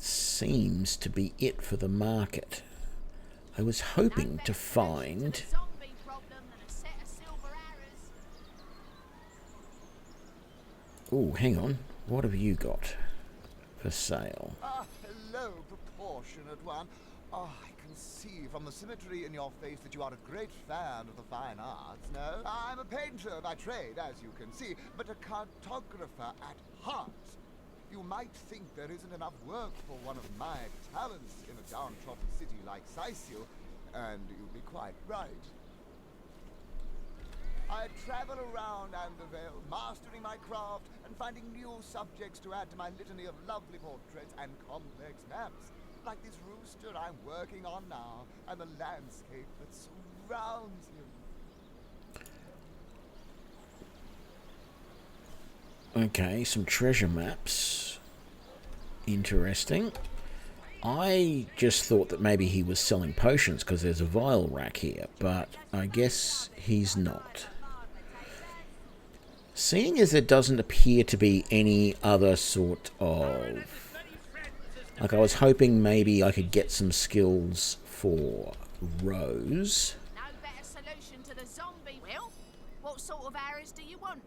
seems to be it for the market. I was hoping to find... Oh, hang on. What have you got for sale? Ah, hello, proportionate one. Oh, I can see from the symmetry in your face that you are a great fan of the fine arts, no? I'm a painter by trade, as you can see, but a cartographer at heart. You might think there isn't enough work for one of my talents in a downtrodden city like Sicil, and you'd be quite right. I travel around Andervale, mastering my craft and finding new subjects to add to my litany of lovely portraits and complex maps, like this rooster I'm working on now, and the landscape that surrounds him. Okay, some treasure maps. Interesting. I just thought that maybe he was selling potions because there's a vial rack here, but I guess he's not. Seeing as there doesn't appear to be any other sort of... Like, I was hoping maybe I could get some skills for Rose. No better solution to the zombie, Will. What sort of arrows do you want?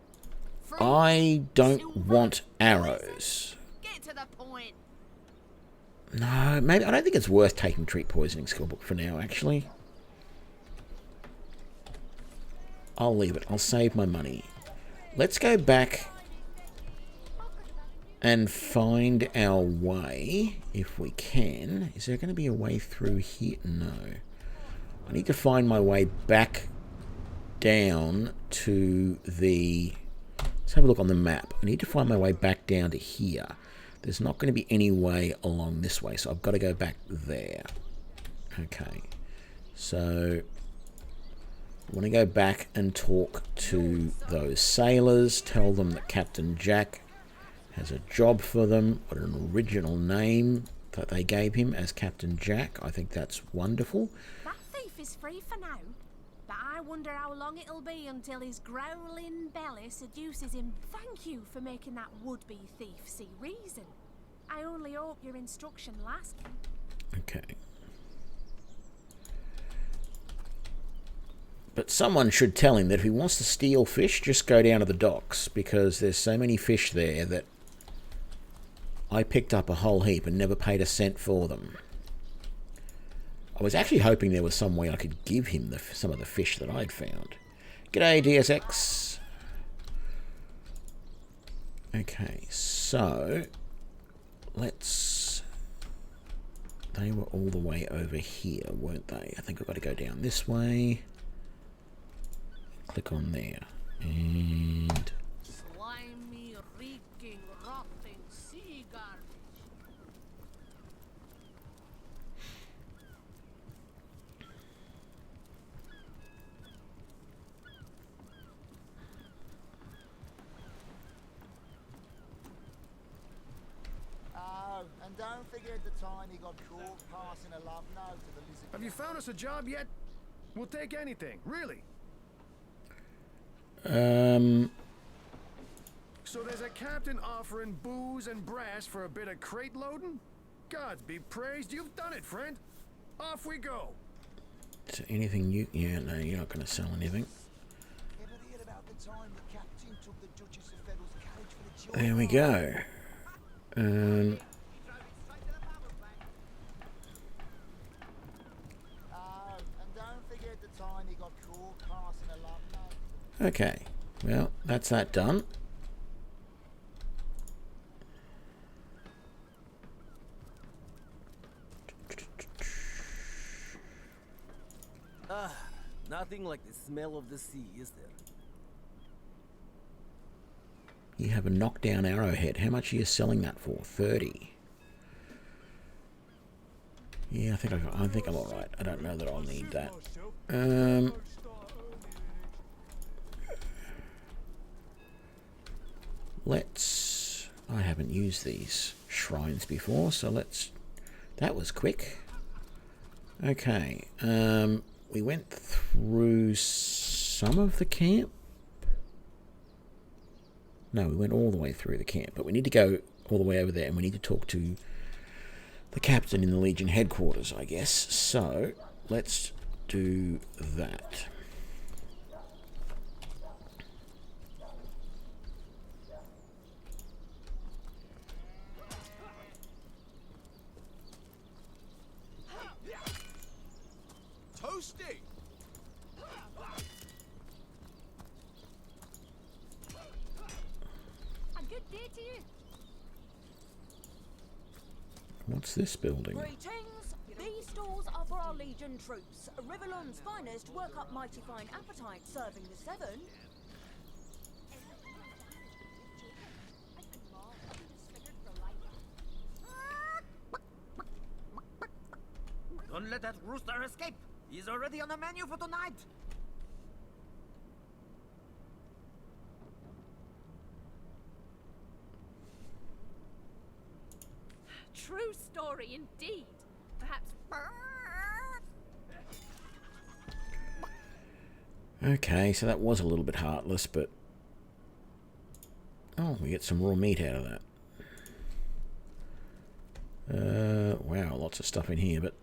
I don't want arrows. Get to the point. No, maybe I don't think it's worth taking Treat Poisoning skill book for now, actually. I'll leave it. I'll save my money. Let's go back and find our way, if we can. Is there going to be a way through here? No. I need to find my way back down to the... Let's have a look on the map. I need to find my way back down to here. There's not going to be any way along this way, so I've got to go back there. Okay. So... I want to go back and talk to those sailors, tell them that Captain Jack has a job for them, what an original name that they gave him as Captain Jack. I think that's wonderful. That thief is free for now. But I wonder how long it'll be until his growling belly seduces him. Thank you for making that would-be thief see reason. I only hope your instruction lasts. Okay. But someone should tell him that if he wants to steal fish, just go down to the docks, because there's so many fish there that I picked up a whole heap and never paid a cent for them. I was actually hoping there was some way I could give him some of the fish that I'd found. G'day, DSX. Okay, so let's... They were all the way over here, weren't they? I think I've got to go down this way. Click on there. And... Slimy, reeking, rotting sea garbage. Oh, and don't forget the time he got caught passing a love note to the lizard. Have you found us a job yet? We'll take anything, really. So there's a captain offering booze and brass for a bit of crate loading? Gods be praised, you've done it, friend. Off we go. So anything you... Yeah, no, you're not going to sell anything. There we go. Okay, well, that's that done. Ah, nothing like the smell of the sea, is there? You have a knockdown arrowhead. How much are you selling that for? 30. Yeah, I think I'm all right. I don't know that I'll need that. Let's... I haven't used these shrines before, so let's... That was quick. Okay. We went through some of the camp. No, we went all the way through the camp, but we need to go all the way over there, and we need to talk to the captain in the Legion headquarters, I guess. So, let's do that. Toasty! A good day to you. What's this building? Greetings! These stalls are for our Legion troops. Riverland's finest work up mighty fine appetite serving the seven. Don't let that rooster escape! He's already on the menu for tonight! True story indeed. Perhaps... Okay, so that was a little bit heartless, but... Oh, we get some raw meat out of that. Wow, lots of stuff in here, but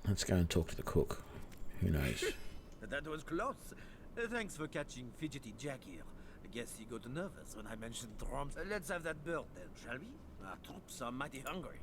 let's go and talk to the cook. Who knows? That was close. Thanks for catching Fidgety Jack here. I guess he got nervous when I mentioned drums. Let's have that bird then, shall we? Our troops are mighty hungry.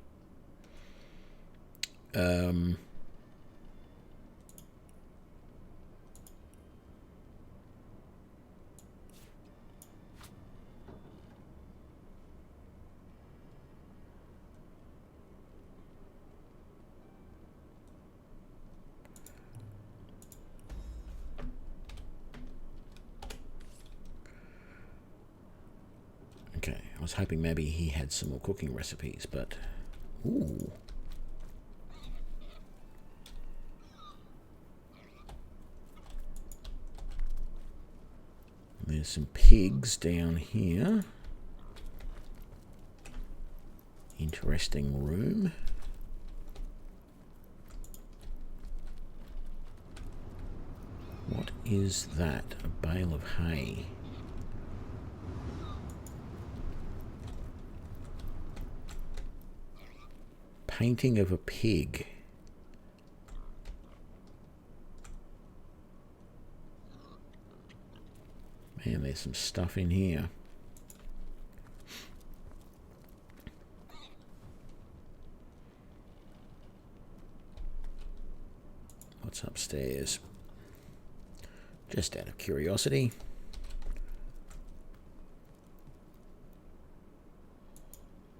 Okay, I was hoping maybe he had some more cooking recipes, but... Ooh. There's some pigs down here. Interesting room. What is that? A bale of hay. Painting of a pig. Man, there's some stuff in here. What's upstairs? Just out of curiosity.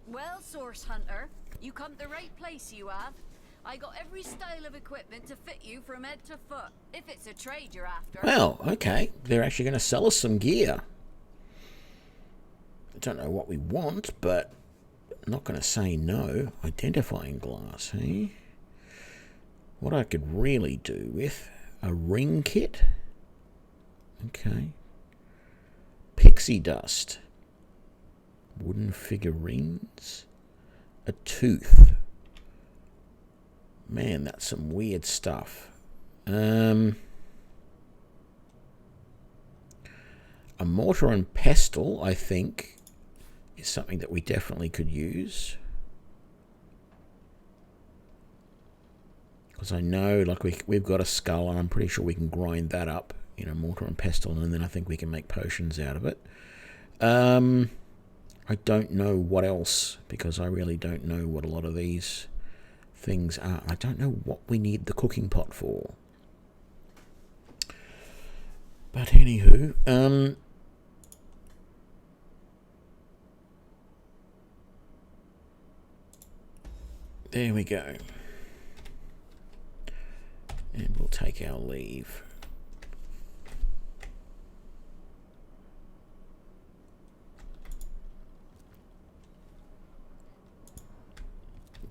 Well, Source Hunter, you come to the right place, you have. I got every style of equipment to fit you from head to foot, if it's a trade you're after. Well, okay. They're actually going to sell us some gear. I don't know what we want, but I'm not going to say no. Identifying glass, eh? What I could really do with a ring kit. Okay. Pixie dust. Wooden figurines. A tooth. Man, that's some weird stuff. A mortar and pestle, I think, is something that we definitely could use. Because I know, like, we've got a skull, and I'm pretty sure we can grind that up, you know, mortar and pestle, and then I think we can make potions out of it. I don't know what else, because I really don't know what a lot of these things are. I don't know what we need the cooking pot for. But anywho, there we go. And we'll take our leave.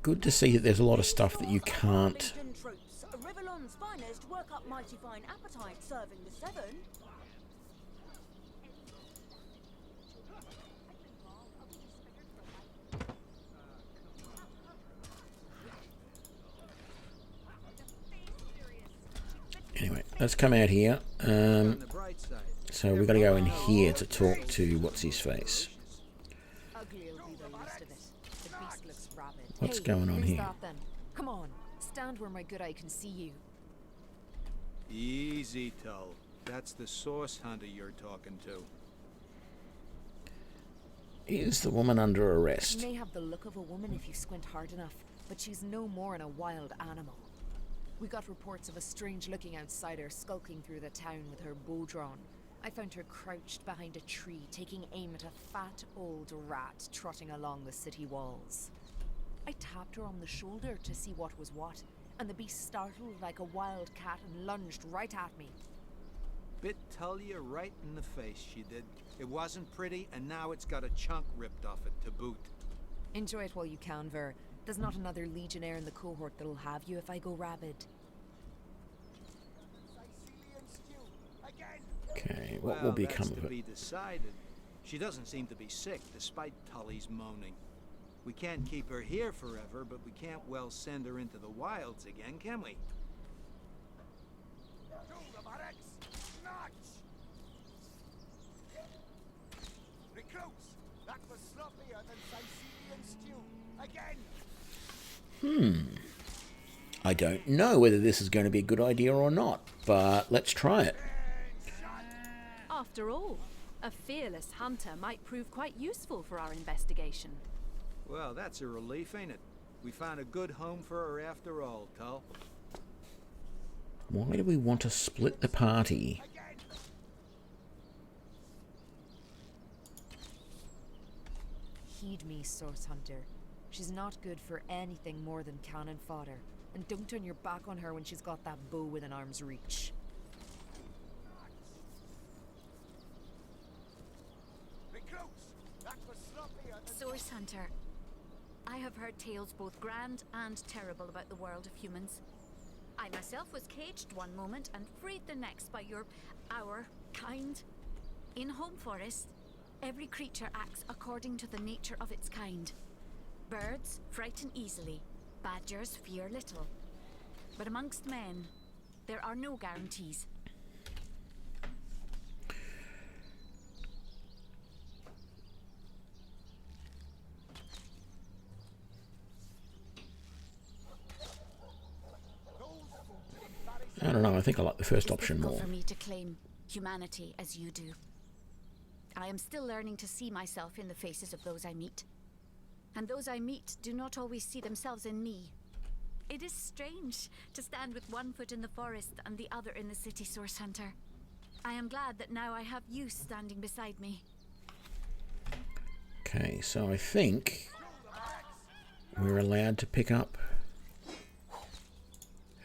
Good to see that there's a lot of stuff that you can't. Rivalon's finest work up mighty fine appetite serving the seven. Anyway, let's come out here. So we've got to go in here to talk to what's his face. What's going on who's here? That, then? Come on, stand where my good eye can see you. Easy, Tull. That's the Source Hunter you're talking to. Is the woman under arrest? She may have the look of a woman if you squint hard enough, but she's no more than a wild animal. We got reports of a strange-looking outsider skulking through the town with her bow drawn. I found her crouched behind a tree, taking aim at a fat old rat trotting along the city walls. I tapped her on the shoulder to see what was what, and the beast startled like a wild cat and lunged right at me. Bit Tull you right in the face, she did. It wasn't pretty, and now it's got a chunk ripped off it to boot. Enjoy it while you can, Ver. There's not another legionnaire in the cohort that'll have you if I go rabid. Okay, what will become of to it? Be decided. She doesn't seem to be sick, despite Tully's moaning. We can't keep her here forever, but we can't well send her into the wilds again, can we? Recruits, that was sloppier than Sicilian stew. Again. I don't know whether this is going to be a good idea or not, but let's try it. After all, a fearless hunter might prove quite useful for our investigation. Well, that's a relief, ain't it? We found a good home for her after all, Tull. Why do we want to split the party? Heed me, Source Hunter. She's not good for anything more than cannon fodder. And don't turn your back on her when she's got that bow within arm's reach. Source Hunter, I have heard tales both grand and terrible about the world of humans. I myself was caged one moment and freed the next by our kind. In Home Forest, every creature acts according to the nature of its kind. Birds frighten easily, badgers fear little. But amongst men, there are no guarantees. don't know, I think I like the first option It's difficult more. for me to claim humanity as you do. I am still learning to see myself in the faces of those I meet. And those I meet do not always see themselves in me. It is strange to stand with one foot in the forest and the other in the city, Source Hunter. I am glad that now I have you standing beside me. Okay, so I think we're allowed to pick up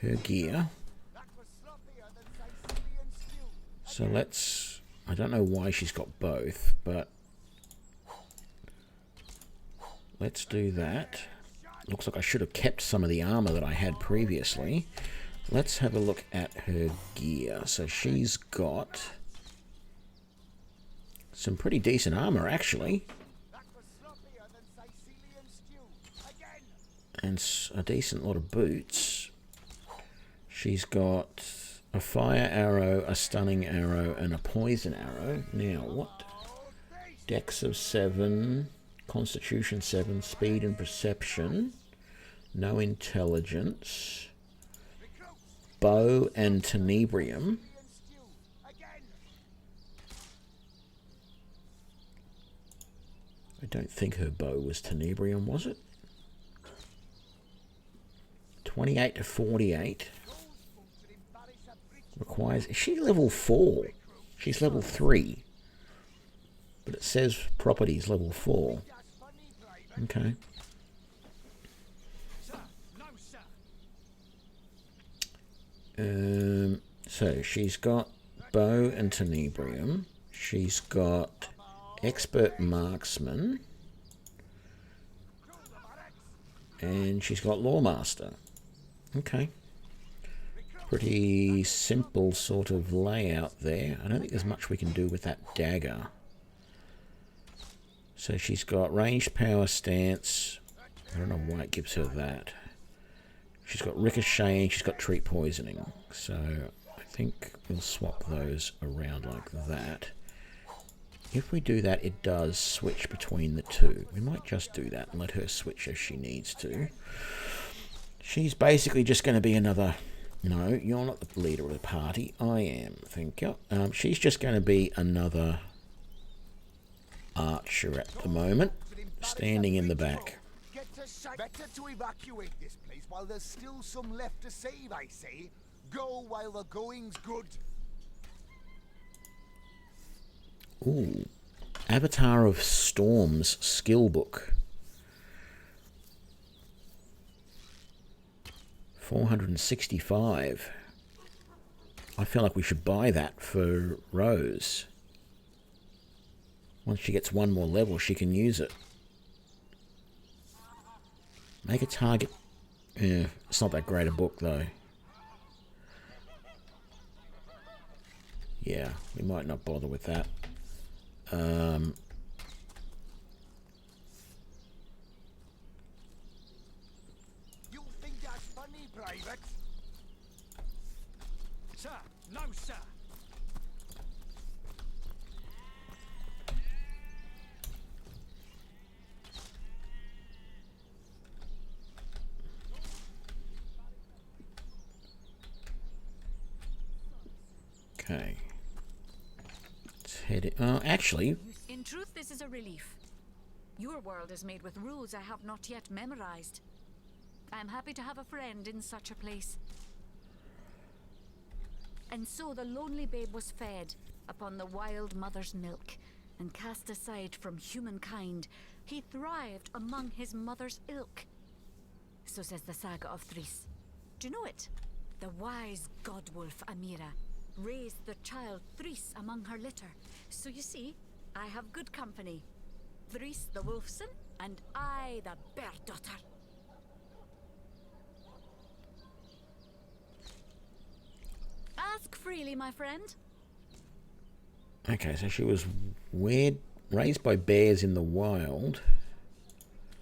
her gear. So let's... I don't know why she's got both, but let's do that. Looks like I should have kept some of the armor that I had previously. Let's have a look at her gear. So she's got some pretty decent armor, actually. And a decent lot of boots. She's got a fire arrow, a stunning arrow, and a poison arrow. Now, what? Dex of 7, Constitution 7, speed and perception, no intelligence, bow and tenebrium. I don't think her bow was tenebrium, was it? 28 to 48. Requires... Is she level 4? She's level 3. But it says properties level 4. Okay. So she's got bow and tenebrium. She's got expert marksman. And she's got lawmaster. Okay. Pretty simple sort of layout there. I don't think there's much we can do with that dagger. So she's got ranged power stance. I don't know why it gives her that. She's got ricocheting. She's got treat poisoning. So I think we'll swap those around like that. If we do that, it does switch between the two. We might just do that and let her switch as she needs to. She's basically just going to be another... No, you're not the leader of the party. I am, thank you. She's just going to be another archer at the moment, standing in the back. Better to evacuate this place while there's still some left to save, I say. Go while the going's good. Ooh. Avatar of Storms skill book. 465. I feel like we should buy that for Rose. Once she gets one more level, she can use it. Make a target. Yeah, it's not that great a book, though. Yeah, we might not bother with that. You think that's funny, Private? Sir, no, sir. Okay. Let's head it. Actually. In truth, this is a relief. Your world is made with rules I have not yet memorized. I am happy to have a friend in such a place. And so the lonely babe was fed upon the wild mother's milk, and cast aside from humankind, he thrived among his mother's ilk. So says the saga of Thris. Do you know it? The wise godwolf Amira raised the child Thris among her litter. So you see, I have good company. Thris the wolfson, and I the bear daughter. Ask freely, my friend. Okay, so she was raised by bears in the wild.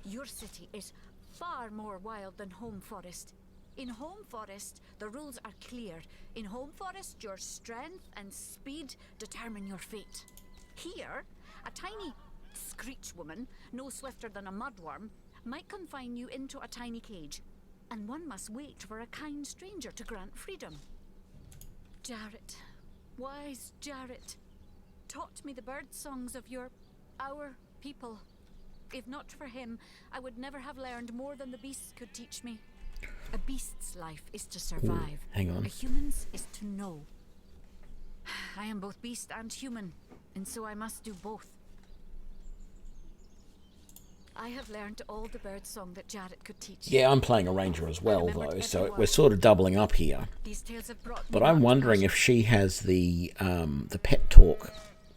Your city is far more wild than Home Forest. In Home Forest, the rules are clear. In Home Forest, your strength and speed determine your fate. Here, a tiny screech woman, no swifter than a mudworm, might confine you into a tiny cage, and one must wait for a kind stranger to grant freedom. Jarrett, wise Jarrett, taught me the bird songs of our people. If not for him, I would never have learned more than the beasts could teach me. A beast's life is to survive. Ooh, hang on. A human's is to know. I am both beast and human, and so I must do both. I have learned all the bird song that Jarrett could teach. Yeah, I'm playing a ranger as well, though, so we're sort of doubling up here. These tales have brought But me I'm much wondering pleasure. if she has the pet talk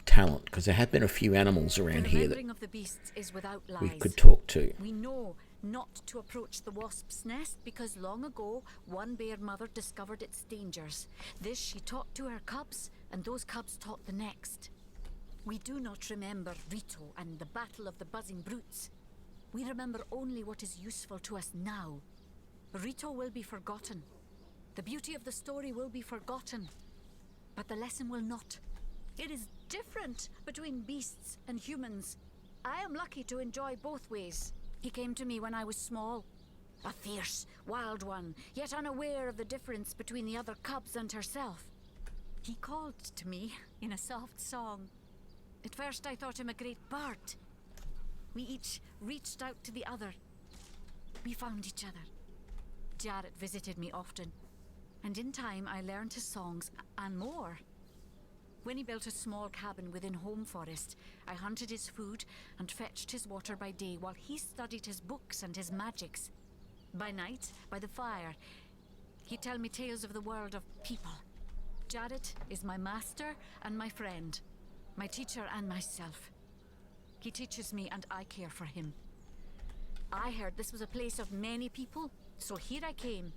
talent, because there have been a few animals around The here that remembering of the beasts is without we lies. could talk to. We know not to approach the wasp's nest because long ago one bear mother discovered its dangers. This she taught to her cubs, and those cubs taught the next. We do not remember Rito and the battle of the buzzing brutes. We remember only what is useful to us now. Rito will be forgotten. The beauty of the story will be forgotten. But the lesson will not. It is different between beasts and humans. I am lucky to enjoy both ways. He came to me when I was small. A fierce, wild one, yet unaware of the difference between the other cubs and herself. He called to me in a soft song. At first I thought him a great bird. We each reached out to the other. We found each other. Jarrett visited me often, and in time I learned his songs and more. When he built a small cabin within Home Forest, I hunted his food and fetched his water by day while he studied his books and his magics. By night, by the fire, he'd tell me tales of the world of people. Jarrett is my master and my friend, my teacher and myself. He teaches me and I care for him. I heard this was a place of many people, so here I came.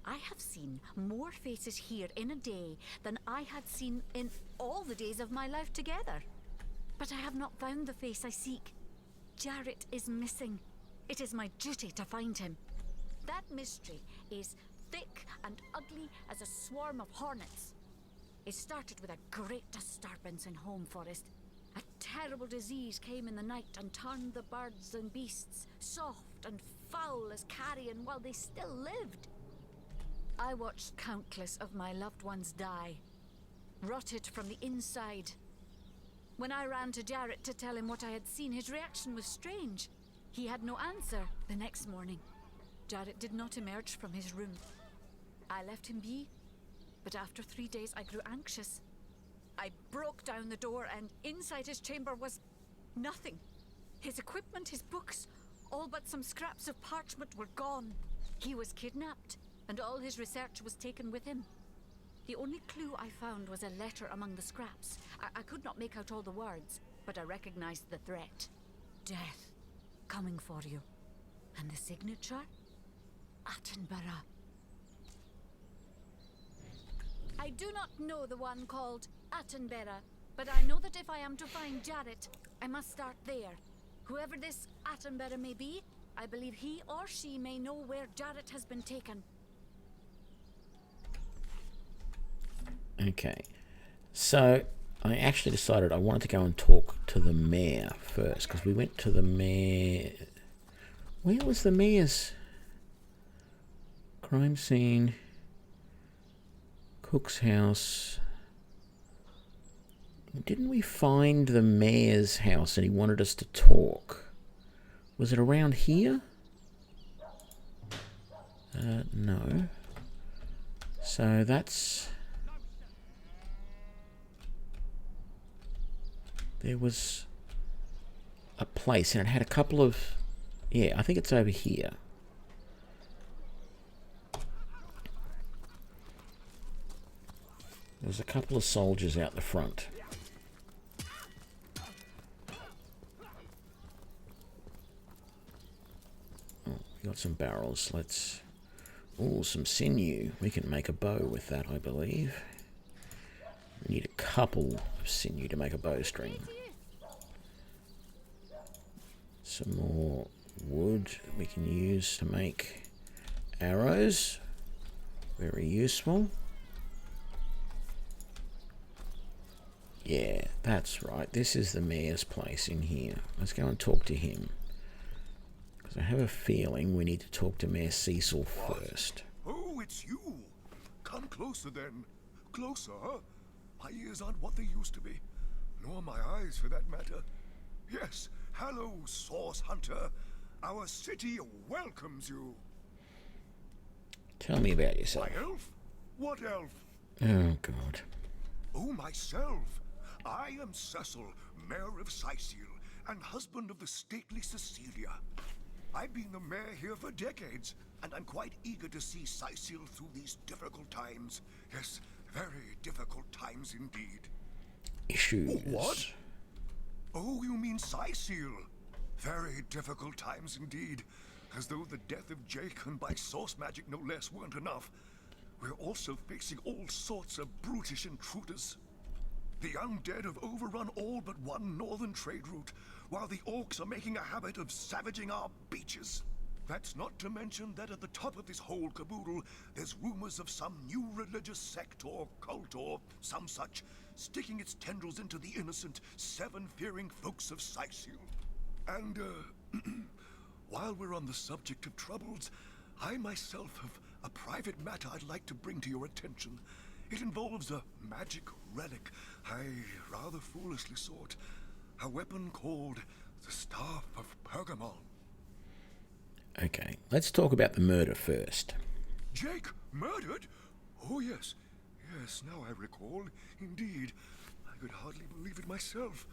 I have seen more faces here in a day than I had seen in all the days of my life together. But I have not found the face I seek. Jarrett is missing. It is my duty to find him. That mystery is thick and ugly as a swarm of hornets. It started with a great disturbance in Home Forest. A terrible disease came in the night and turned the birds and beasts soft and foul as carrion while they still lived. I watched countless of my loved ones die, rotted from the inside. When I ran to Jarrett to tell him what I had seen, his reaction was strange. He had no answer. The next morning, Jarrett did not emerge from his room. I left him be, but after 3 days I grew anxious. I broke down the door, and inside his chamber was nothing. His equipment, his books, all but some scraps of parchment were gone. He was kidnapped, and all his research was taken with him. The only clue I found was a letter among the scraps. I could not make out all the words, but I recognized the threat. Death, coming for you. And the signature? Attenborough. I do not know the one called Attenborough, but I know that if I am to find Jarrett, I must start there. Whoever this Attenborough may be, I believe he or she may know where Jarrett has been taken. Okay, so I actually decided I wanted to go and talk to the mayor first, because we went to the mayor. Where was the mayor's crime scene? Cook's house. Didn't we find the mayor's house and he wanted us to talk? Was it around here? No. So that's... There was a place and it had a couple of... Yeah, I think it's over here. There was a couple of soldiers out the front. Oh, we got some barrels. Let's... Oh, some sinew. We can make a bow with that, I believe. We need a couple of sinew to make a bowstring. Some more wood we can use to make arrows. Very useful. Yeah, that's right. This is the mayor's place in here. Let's go and talk to him. Because I have a feeling we need to talk to Mayor Cecil first. Oh, it's you. Come closer then. closer. My ears aren't what they used to be, nor my eyes for that matter. Yes, hello, Source Hunter. Our city welcomes you. Tell me about yourself. My elf? What elf? Oh, God. Oh, myself. I am Cecil, Mayor of Syceal, and husband of the stately Cecilia. I've been the mayor here for decades, and I'm quite eager to see Syceal through these difficult times. Yes, very difficult times indeed. Issues. Oh, what? Oh, you mean Syceal? Very difficult times indeed. As though the death of Jake, and by source magic no less, weren't enough. We're also facing all sorts of brutish intruders. The undead have overrun all but one northern trade route, while the orcs are making a habit of savaging our beaches. That's not to mention that at the top of this whole caboodle, there's rumors of some new religious sect or cult or some such, sticking its tendrils into the innocent, seven-fearing folks of Syceal. And, while we're on the subject of troubles, I myself have a private matter I'd like to bring to your attention. It involves a magic relic I rather foolishly sought. A weapon called the Staff of Pergamon. Okay, let's talk about the murder first. Jake murdered? Oh, yes. Yes, now I recall. Indeed. I could hardly believe it myself.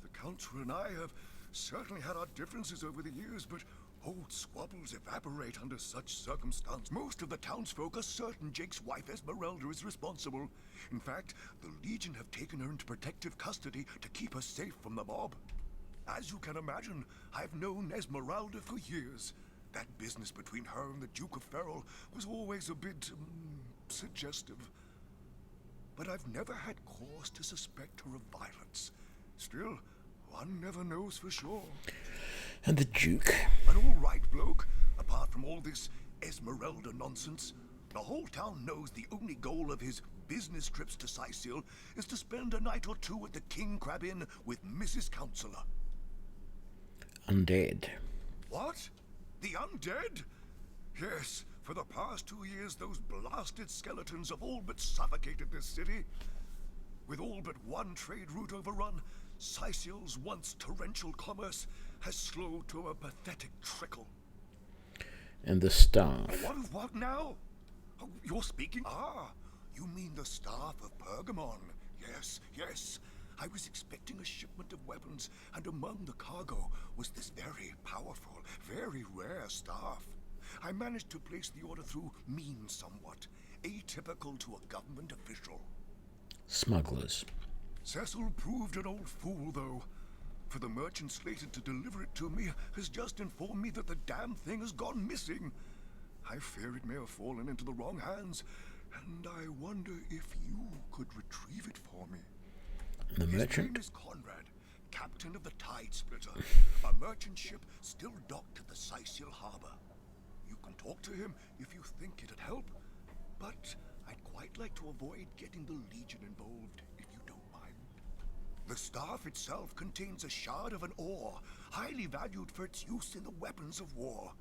The Council and I have certainly had our differences over the years, but old squabbles evaporate under such circumstance. Most of the townsfolk are certain Jake's wife Esmeralda is responsible. In fact, the Legion have taken her into protective custody to keep her safe from the mob. As you can imagine, I've known Esmeralda for years. That business between her and the Duke of Ferrol was always a bit suggestive. But I've never had cause to suspect her of violence. Still, one never knows for sure. And the Duke? An all-right bloke, apart from all this Esmeralda nonsense. The whole town knows the only goal of his business trips to Syceal is to spend a night or two at the King Crab Inn with Mrs. Counselor. Undead. What? The undead? Yes, for the past 2 years those blasted skeletons have all but suffocated this city. With all but one trade route overrun, Syceal's once torrential commerce has slowed to a pathetic trickle. And the staff. What now? Oh, you're speaking? Ah, you mean the staff of Pergamon. Yes, yes. I was expecting a shipment of weapons, and among the cargo was this very powerful, very rare staff. I managed to place the order through means somewhat, atypical to a government official. Smugglers. Cecil proved an old fool, though. For the merchant slated to deliver it to me has just informed me that the damn thing has gone missing. I fear it may have fallen into the wrong hands, and I wonder if you could retrieve it for me. The merchant? His name is Conrad, captain of the Tide Splitter, a merchant ship still docked at the Syceal harbor. You can talk to him if you think it'd help, but I'd quite like to avoid getting the Legion involved, if you don't mind. The staff itself contains a shard of an ore, highly valued for its use in the weapons of war.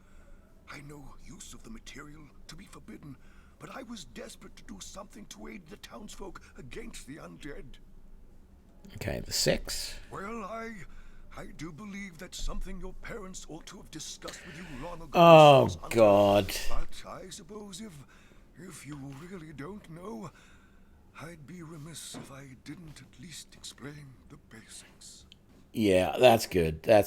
I know use of the material to be forbidden, but I was desperate to do something to aid the townsfolk against the undead. Okay, the sex? Well, I do believe that's something your parents ought to have discussed with you long ago. Oh, God. But I suppose if you really don't know, I'd be remiss if I didn't at least explain the basics. Yeah, that's good. That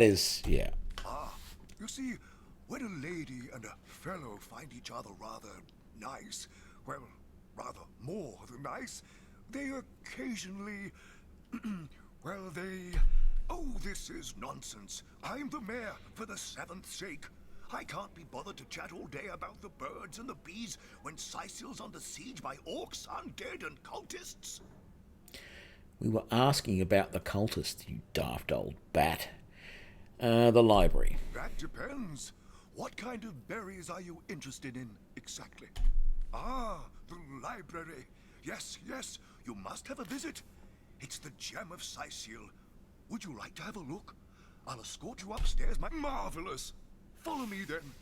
is, yeah. Ah, you see, when a lady and a fellow find each other rather nice, well, rather more than nice, they occasionally, well, oh, this is nonsense. I'm the mayor for the 7th sake. I can't be bothered to chat all day about the birds and the bees when Syceal's under siege by orcs, undead, and cultists. We were asking about the cultists, you daft old bat. The library. That depends. What kind of berries are you interested in, exactly? Ah, the library. Yes, yes, you must have a visit. It's the gem of Syceal. Would you like to have a look? I'll escort you upstairs, my marvelous. Follow me, then.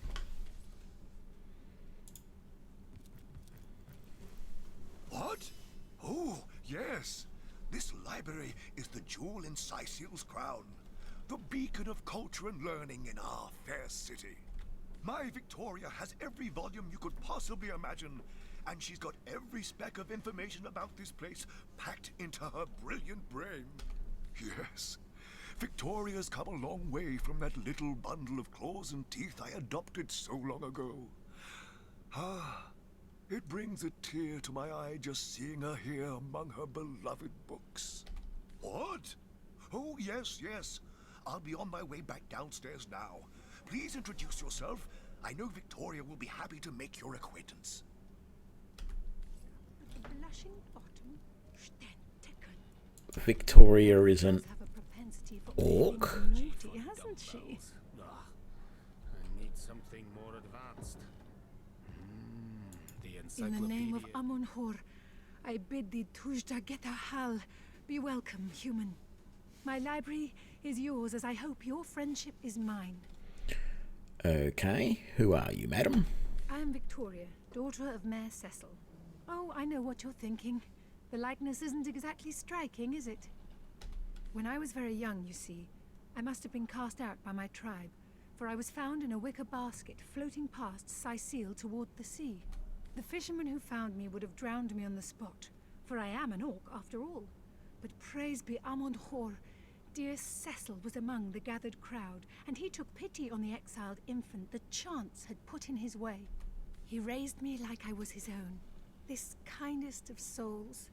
What? Oh, yes. This library is the jewel in Cyseal's crown, the beacon of culture and learning in our fair city. My Victoria has every volume you could possibly imagine, and she's got every speck of information about this place packed into her brilliant brain. Yes, Victoria's come a long way from that little bundle of claws and teeth I adopted so long ago. Ah, it brings a tear to my eye just seeing her here among her beloved books. What? Oh, yes, yes. I'll be on my way back downstairs now. Please introduce yourself. I know Victoria will be happy to make your acquaintance. Blushing bottom, Victoria is an orc. naughty, hasn't she? I need something more advanced. The In encyclopedia. the name of Amun-Hor, I bid thee Tujda Geta Hal, be welcome, human. My library is yours, as I hope your friendship is mine. Okay, who are you, madam? I am Victoria, daughter of Mayor Cecil. Oh, I know what you're thinking. The likeness isn't exactly striking, is it? When I was very young, you see, I must have been cast out by my tribe, for I was found in a wicker basket floating past Cyseal toward the sea. The fisherman who found me would have drowned me on the spot, for I am an orc after all. But praise be Amun-Hor, dear Cecil was among the gathered crowd, and he took pity on the exiled infant that chance had put in his way. He raised me like I was his own. This kindest of souls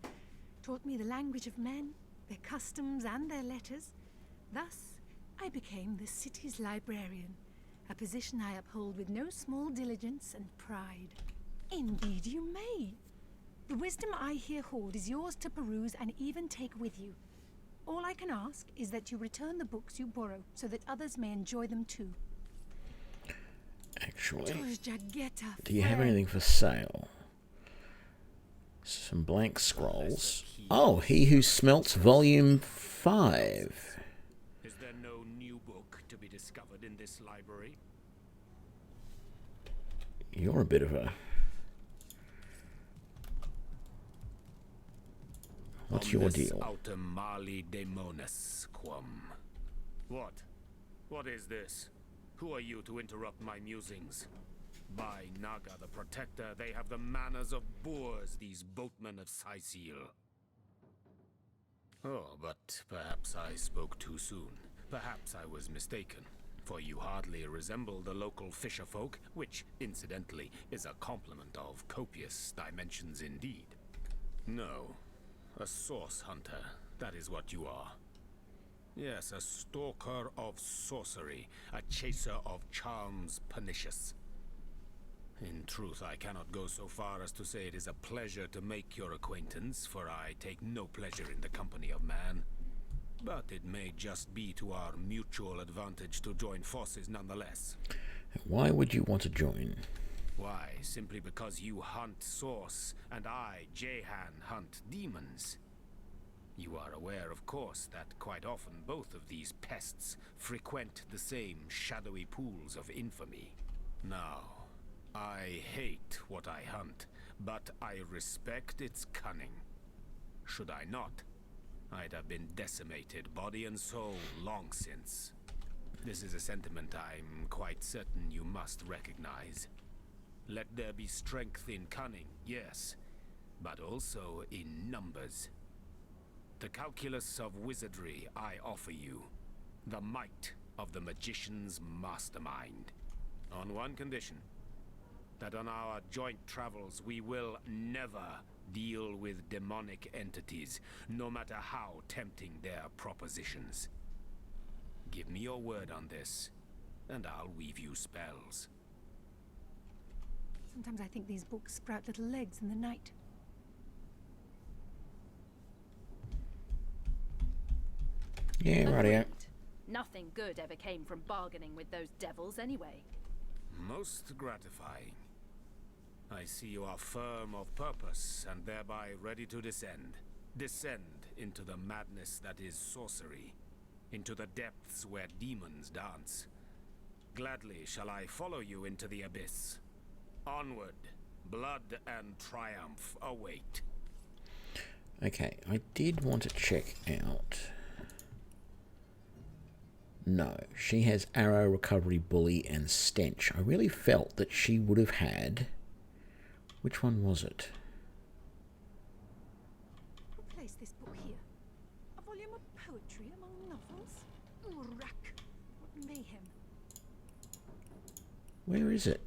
taught me the language of men, their customs and their letters. Thus, I became the city's librarian, a position I uphold with no small diligence and pride. Indeed you may. The wisdom I here hold is yours to peruse and even take with you. All I can ask is that you return the books you borrow so that others may enjoy them too. Actually, do you have anything for sale? Some blank scrolls. Oh, He Who Smelts Volume 5. Is there no new book to be discovered in this library? You're a bit of a... What's your deal? Autem mali demones quam. What? What is this? Who are you to interrupt my musings? By Naga the Protector, they have the manners of boors, these boatmen of Cyseal. Oh, but perhaps I spoke too soon. Perhaps I was mistaken, for you hardly resemble the local fisherfolk, which, incidentally, is a compliment of copious dimensions indeed. No, a source hunter, that is what you are. Yes, a stalker of sorcery, a chaser of charms pernicious. In truth, I cannot go so far as to say it is a pleasure to make your acquaintance, for I take no pleasure in the company of man. But it may just be to our mutual advantage to join forces nonetheless. Why would you want to join? Why, simply because you hunt source, and I, Jehan, hunt demons. You are aware, of course, that quite often both of these pests frequent the same shadowy pools of infamy. Now, I hate what I hunt, but I respect its cunning. Should I not, I'd have been decimated, body and soul, long since. This is a sentiment I'm quite certain you must recognize. Let there be strength in cunning, yes, but also in numbers. The calculus of wizardry I offer you, the might of the magician's mastermind. On one condition, that on our joint travels we will never deal with demonic entities, no matter how tempting their propositions. Give me your word on this, and I'll weave you spells. Sometimes I think these books sprout little legs in the night. Yeah, rightio. Nothing good ever came from bargaining with those devils anyway. Most gratifying. I see you are firm of purpose and thereby ready to descend. Descend into the madness that is sorcery, into the depths where demons dance. Gladly shall I follow you into the abyss. Onward, blood and triumph await. Okay, I did want to check out... No, she has Arrow, Recovery, Bully, and Stench. I really felt that she would have had... Which one was it? Who placed this book here? A volume of poetry among novels? Rack! What mayhem. Where is it?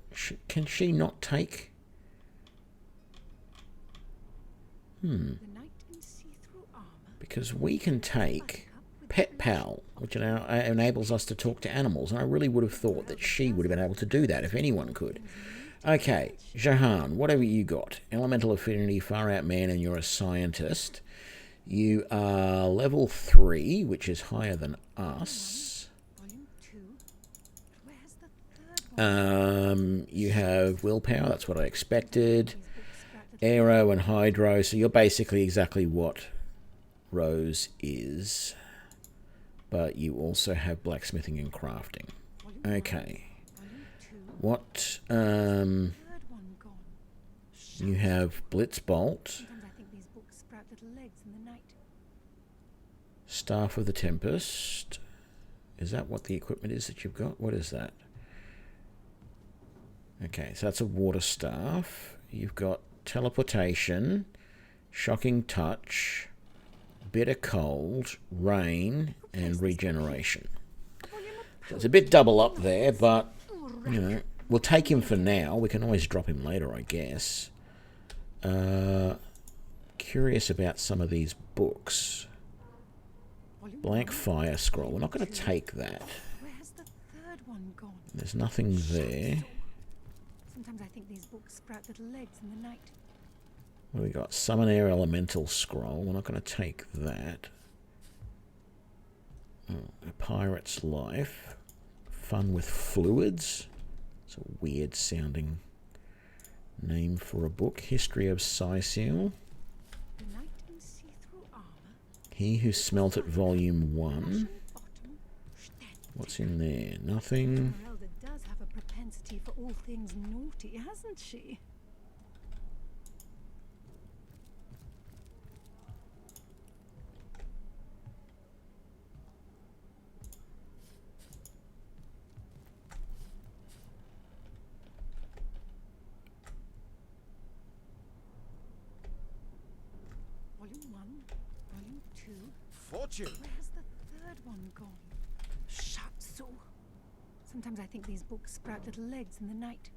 Can she not take... Because we can take Pet Pal, which now enables us to talk to animals, and I really would have thought that she would have been able to do that if anyone could. Okay, Jahan, what have you got? Elemental Affinity, Far Out Man, and you're a scientist. You are level 3, which is higher than us. You have Willpower, that's what I expected. Aero and Hydro, so you're basically exactly what Rose is. But you also have Blacksmithing and Crafting. Okay. What, you have Blitzbolt. Staff of the Tempest. Is that what the equipment is that you've got? What is that? Okay, so that's a water staff. You've got Teleportation, Shocking Touch, Bitter Cold, Rain, and Regeneration. So it's a bit double up there, but, you know, we'll take him for now. We can always drop him later, I guess. Curious about some of these books. Blank Fire Scroll. We're not going to take that. There's nothing there. Sometimes I think these books sprout little legs in the night. What have we got? Summon Air Elemental Scroll. We're not going to take that. Oh, a Pirate's Life. Fun with Fluids. It's a weird sounding name for a book. History of Scythiel. He Who Smelt It, Volume 1. What's in there? Nothing. Esmeralda does have a propensity for all things naughty, hasn't she? Volume 1, Volume 2. Fortune! Where's the third one gone? Shatsu. Sometimes I think these books sprout little legs in the night.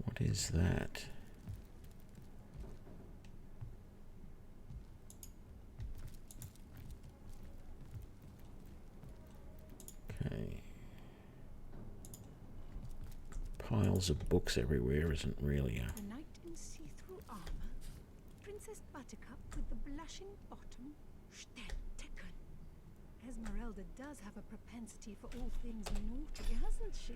What is that? Okay. Piles of books everywhere isn't really a... The knight in see-through armor. Princess Buttercup with the blushing bottom. Steadticken. Esmeralda does have a propensity for all things naughty, hasn't she?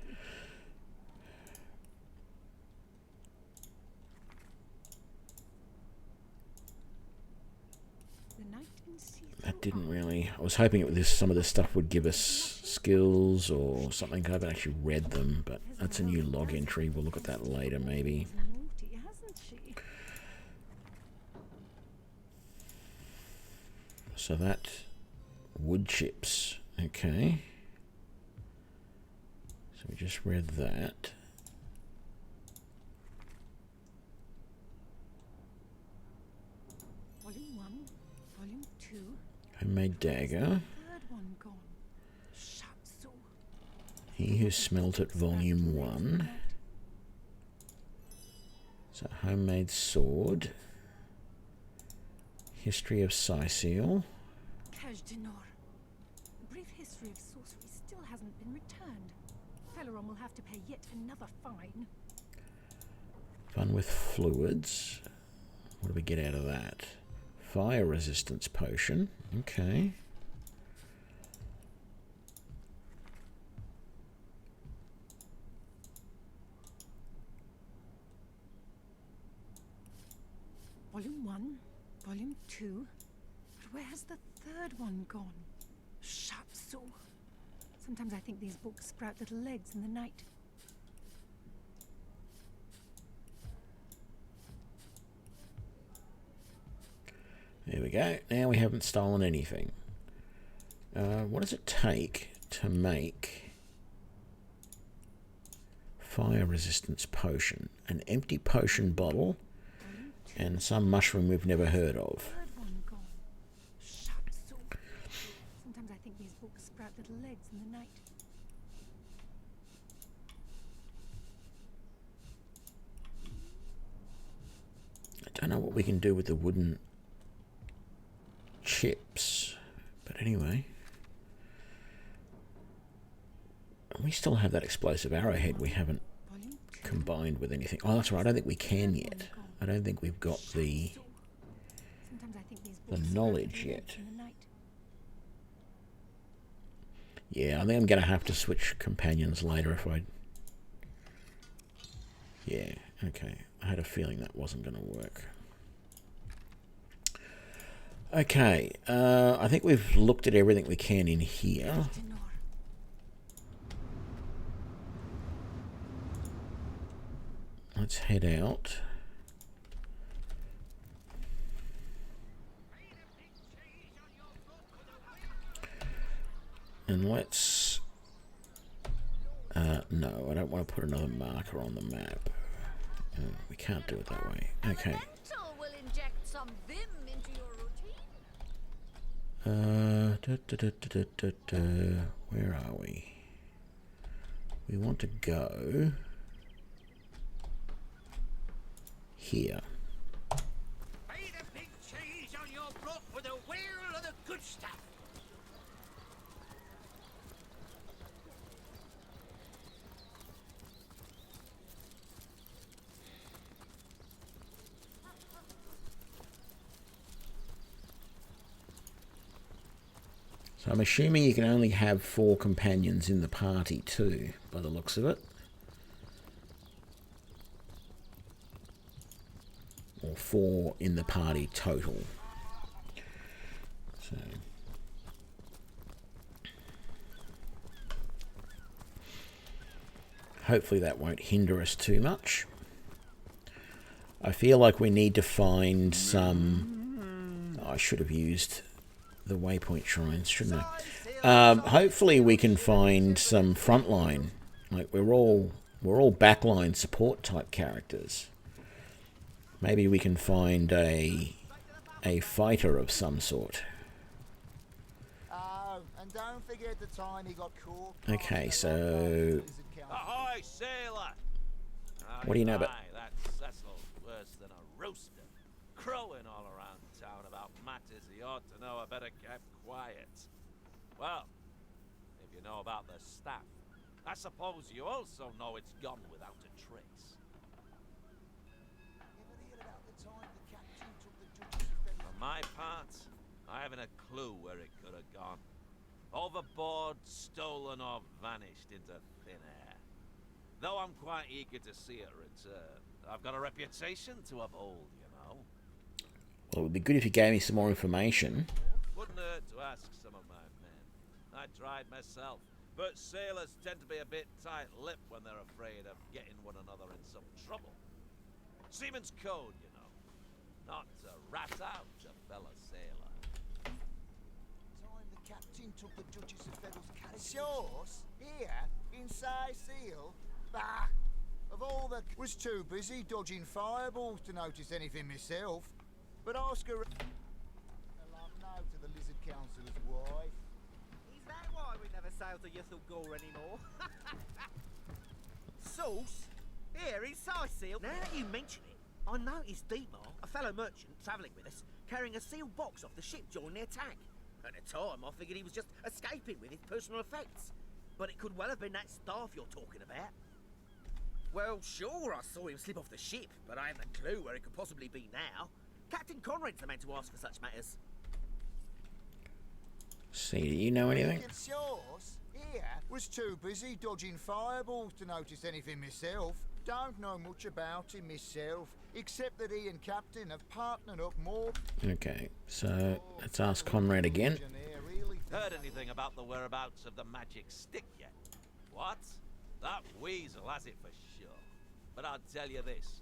The knight in see-through That didn't really... I was hoping it was some of this stuff would give us skills or something. I haven't actually read them, but that's a new log entry. We'll look at that later, maybe. naughty, hasn't she? So that... Wood chips. Okay. So we just read that. Volume 1, Volume 2. Homemade dagger. Third one gone. Shatsu. He Who Smelt It, Volume 1. So homemade sword. History of Scythiel. Kaj'Dinor. The brief history of sorcery still hasn't been returned. Felaron will have to pay yet another fine. Fun with Fluids. What do we get out of that? Fire resistance potion. Okay. Volume 1, Volume 2. But where has the third one gone? Shatsu. Sometimes I think these books sprout little legs in the night. There we go. Now we haven't stolen anything. What does it take to make fire resistance potion? An empty potion bottle and some mushroom we've never heard of. Sometimes I think these books sprout little legs in the night. I don't know what we can do with the wooden chips, but anyway. We still have that explosive arrowhead we haven't combined with anything. Oh, that's right, I don't think we can yet. I don't think we've got the knowledge yet. Yeah, I think I'm going to have to switch companions later if I... Yeah, okay. I had a feeling that wasn't going to work. Okay, I think we've looked at everything we can in here. Let's head out. And let's... no, I don't want to put another marker on the map. We can't do it that way. Okay. Will inject some vim into your routine. Where are we? We want to go here. Made a big change on your block with a wheel of the good stuff. So I'm assuming you can only have 4 companions in the party too, by the looks of it. Or 4 in the party total. So hopefully that won't hinder us too much. I feel like we need to find some... I should have used the waypoint shrines, shouldn't I? Hopefully we can find some frontline. Like we're all backline support type characters. Maybe we can find a fighter of some sort. Oh, and don't forget the time he got caught. Okay, so Ahoy, sailor! what do you know about? That's no worse than a rooster, crowing all around town about matters he ought to know are better kept quiet. Well, if you know about the staff, I suppose you also know it's gone without a trace. For my part, I haven't a clue where it could have gone. Overboard, stolen, or vanished into thin air. Though I'm quite eager to see it return. I've got a reputation to uphold, you know. Well, it would be good if you gave me some more information. Wouldn't hurt to ask some of my men. I tried myself, but sailors tend to be a bit tight-lipped when they're afraid of getting one another in some trouble. Seaman's code, you know. Not to rat out a fellow sailor. Time the captain took the Duchess of Feddle's carriage. Sauce? Here? Inside Seal? Bah! Of all the... Was too busy dodging fireballs to notice anything myself. But ask her... A love note to the Lizard Councillor's wife. Is that why we never sail to Yuthel Gore anymore? Sauce? Here, inside Seal. Now that you mention it, I noticed Dietmar, a fellow merchant travelling with us, carrying a sealed box off the ship during the attack. At the time, I figured he was just escaping with his personal effects. But it could well have been that staff you're talking about. Well, sure, I saw him slip off the ship, but I haven't a clue where it could possibly be now. Captain Conrad's the man to ask for such matters. See, do you know anything? Sauce? Here? Was too busy dodging fireballs to notice anything myself. Don't know much about him myself, except that he and Captain have partnered up more. Okay, so let's ask Conrad again. Heard anything about the whereabouts of the magic stick yet? What? That weasel has it for sure. But I'll tell you this.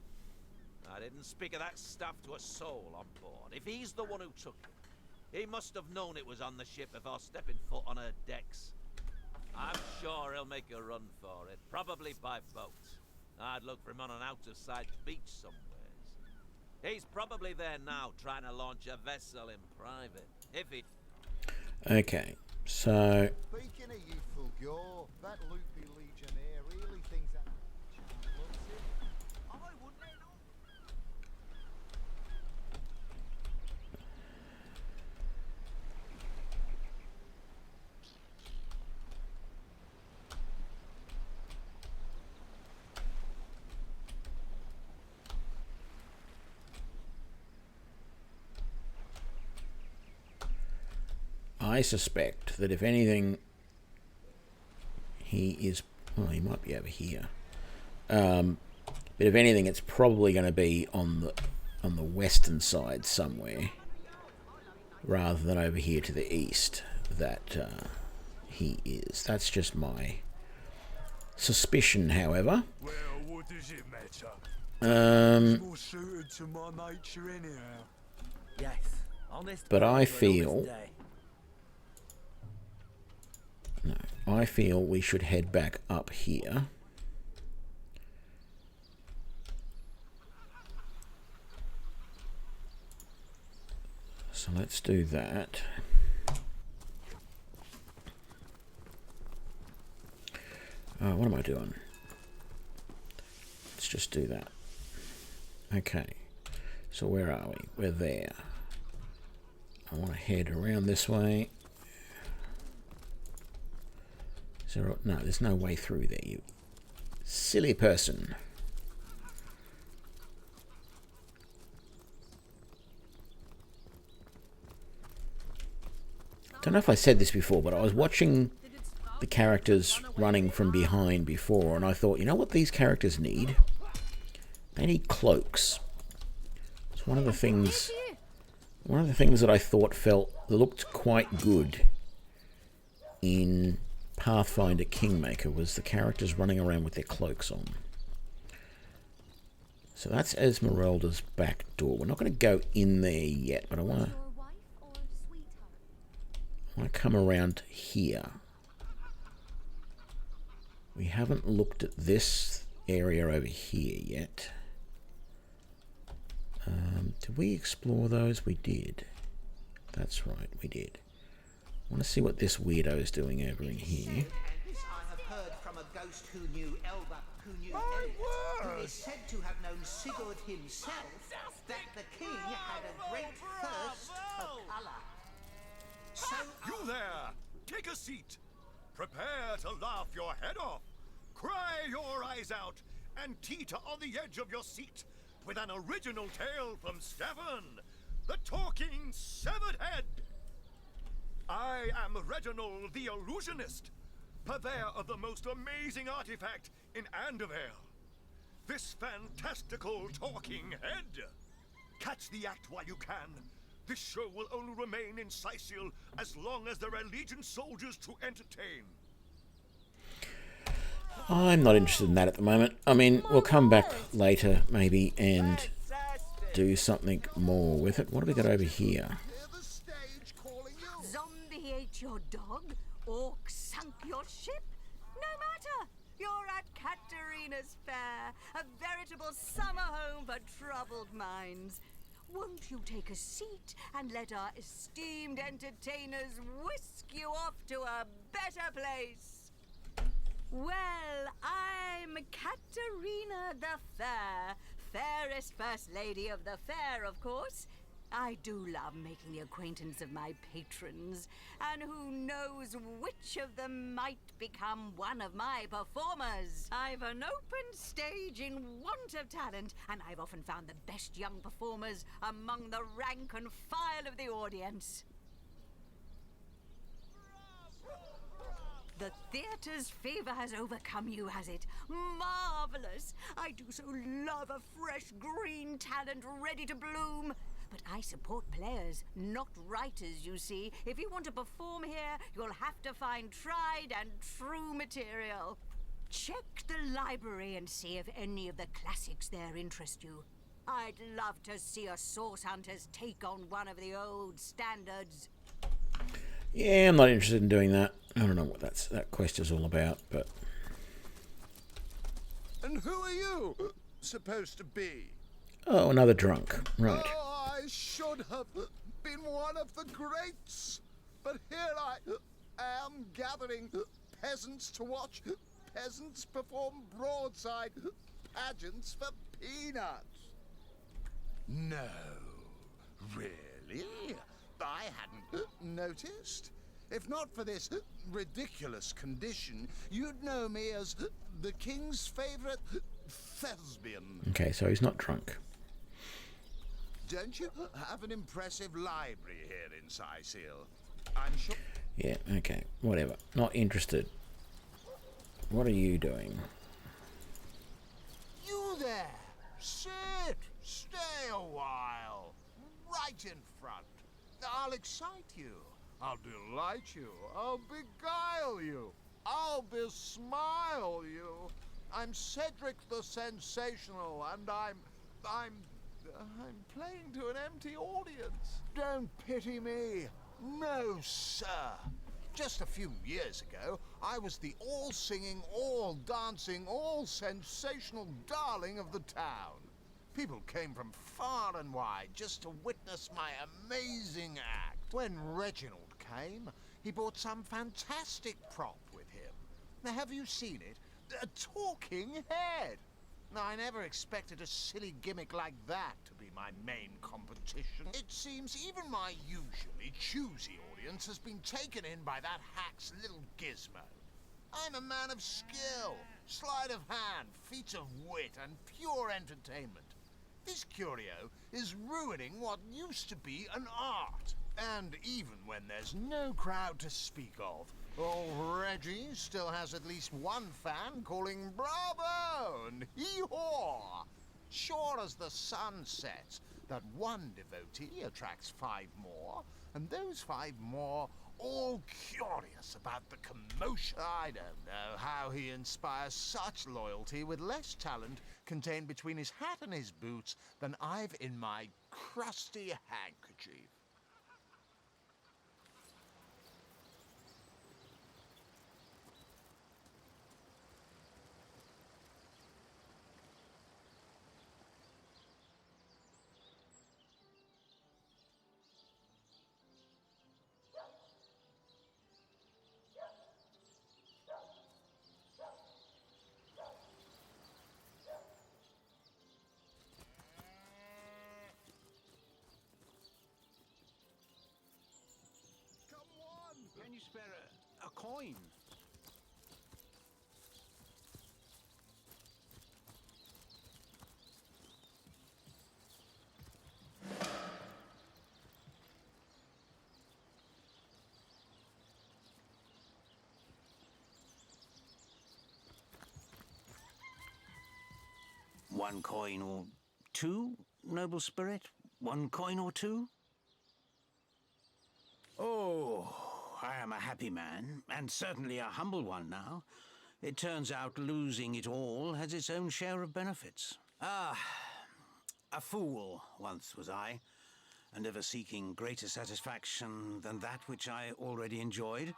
I didn't speak of that stuff to a soul on board. If he's the one who took it, he must have known it was on the ship before stepping foot on her decks. I'm sure he'll make a run for it, probably by boat. I'd look for him on an out-of-sight beach somewhere. He's probably there now, trying to launch a vessel in private. If he... Okay, so... Speaking of youthful gore, that loopy legionnaire really thinks that... I wouldn't let on. I suspect that if anything, he is... Well, he might be over here. But if anything, it's probably going to be on the western side somewhere, rather than over here to the east that he is. That's just my suspicion, however. Well, what does it matter? Um, It's more suited to my nature anyhow. Yes, honest. But I man for an honest feel... day. No, I feel we should head back up here. So let's do that. What am I doing? Let's just do that. Okay. So where are we? We're there. I want to head around this way. Is there, no, there's no way through there, you silly person. Don't know if I said this before, but I was watching the characters running from behind before, and I thought, you know what these characters need? They need cloaks. It's one of the things that I thought looked quite good in Pathfinder Kingmaker was the characters running around with their cloaks on. So that's Esmeralda's back door. We're not going to go in there yet, but I want to come around here. We haven't looked at this area over here yet. Did we explore those? We did. That's right, we did. I want to see what this weirdo is doing over in here. I have heard from a ghost who knew Elba, who knew Elliot, who is said to have known Sigurd himself, that the king had a great thirst for colour. So You there! Take a seat. Prepare to laugh your head off, cry your eyes out, and teeter on the edge of your seat with an original tale from Stefan, the talking severed head. I am Reginald the Illusionist, purveyor of the most amazing artifact in Andevale. This fantastical talking head. Catch the act while you can. This show will only remain in Sicil as long as there are Legion soldiers to entertain. I'm not interested in that at the moment. I mean, we'll come back later, maybe, and do something more with it. What have we got over here? Zombie ate your dog? Orc sunk your ship? No matter! You're at Katerina's Fair, a veritable summer home for troubled minds. Won't you take a seat and let our esteemed entertainers whisk you off to a better place? Well, I'm Katerina the Fair, fairest first lady of the fair, of course. I do love making the acquaintance of my patrons, and who knows which of them might become one of my performers. I've an open stage in want of talent, and I've often found the best young performers among the rank and file of the audience. The theatre's fever has overcome you, has it? Marvelous! I do so love a fresh green talent ready to bloom. But I support players, not writers, you see. If you want to perform here, you'll have to find tried and true material. Check the library and see if any of the classics there interest you. I'd love to see us source hunters take on one of the old standards. Yeah, I'm not interested in doing that. I don't know what that quest is all about, but... And who are you supposed to be? Oh, another drunk. Right. Oh, I should have been one of the greats. But here I am gathering peasants to watch peasants perform broadside pageants for peanuts. No, really? I hadn't noticed. If not for this ridiculous condition, you'd know me as the king's favorite thespian. Okay, so he's not drunk. Don't you have an impressive library here in Sicil? I'm sure... Yeah, okay, whatever. Not interested. What are you doing? You there! Sit! Stay a while! Right in front. I'll excite you. I'll delight you. I'll beguile you. I'll besmile you. I'm Cedric the Sensational, and I'm playing to an empty audience. Don't pity me. No, sir. Just a few years ago, I was the all-singing, all-dancing, all-sensational darling of the town. People came from far and wide just to witness my amazing act. When Reginald came, he brought some fantastic prop with him. Now, have you seen it? A talking head! Now, I never expected a silly gimmick like that to be my main competition. It seems even my usually choosy audience has been taken in by that hack's little gizmo. I'm a man of skill, sleight of hand, feats of wit, and pure entertainment. This curio is ruining what used to be an art. And even when there's no crowd to speak of, old Reggie still has at least one fan calling bravo and hee-haw. Sure as the sun sets, that one devotee attracts 5 more, and those 5 more all curious about the commotion. I don't know how he inspires such loyalty with less talent contained between his hat and his boots than I've in my crusty handkerchief. Can you spare a coin? One coin or two, noble spirit? One coin or two? Oh, I am a happy man, and certainly a humble one now. It turns out losing it all has its own share of benefits. Ah, a fool once was I, and ever seeking greater satisfaction than that which I already enjoyed.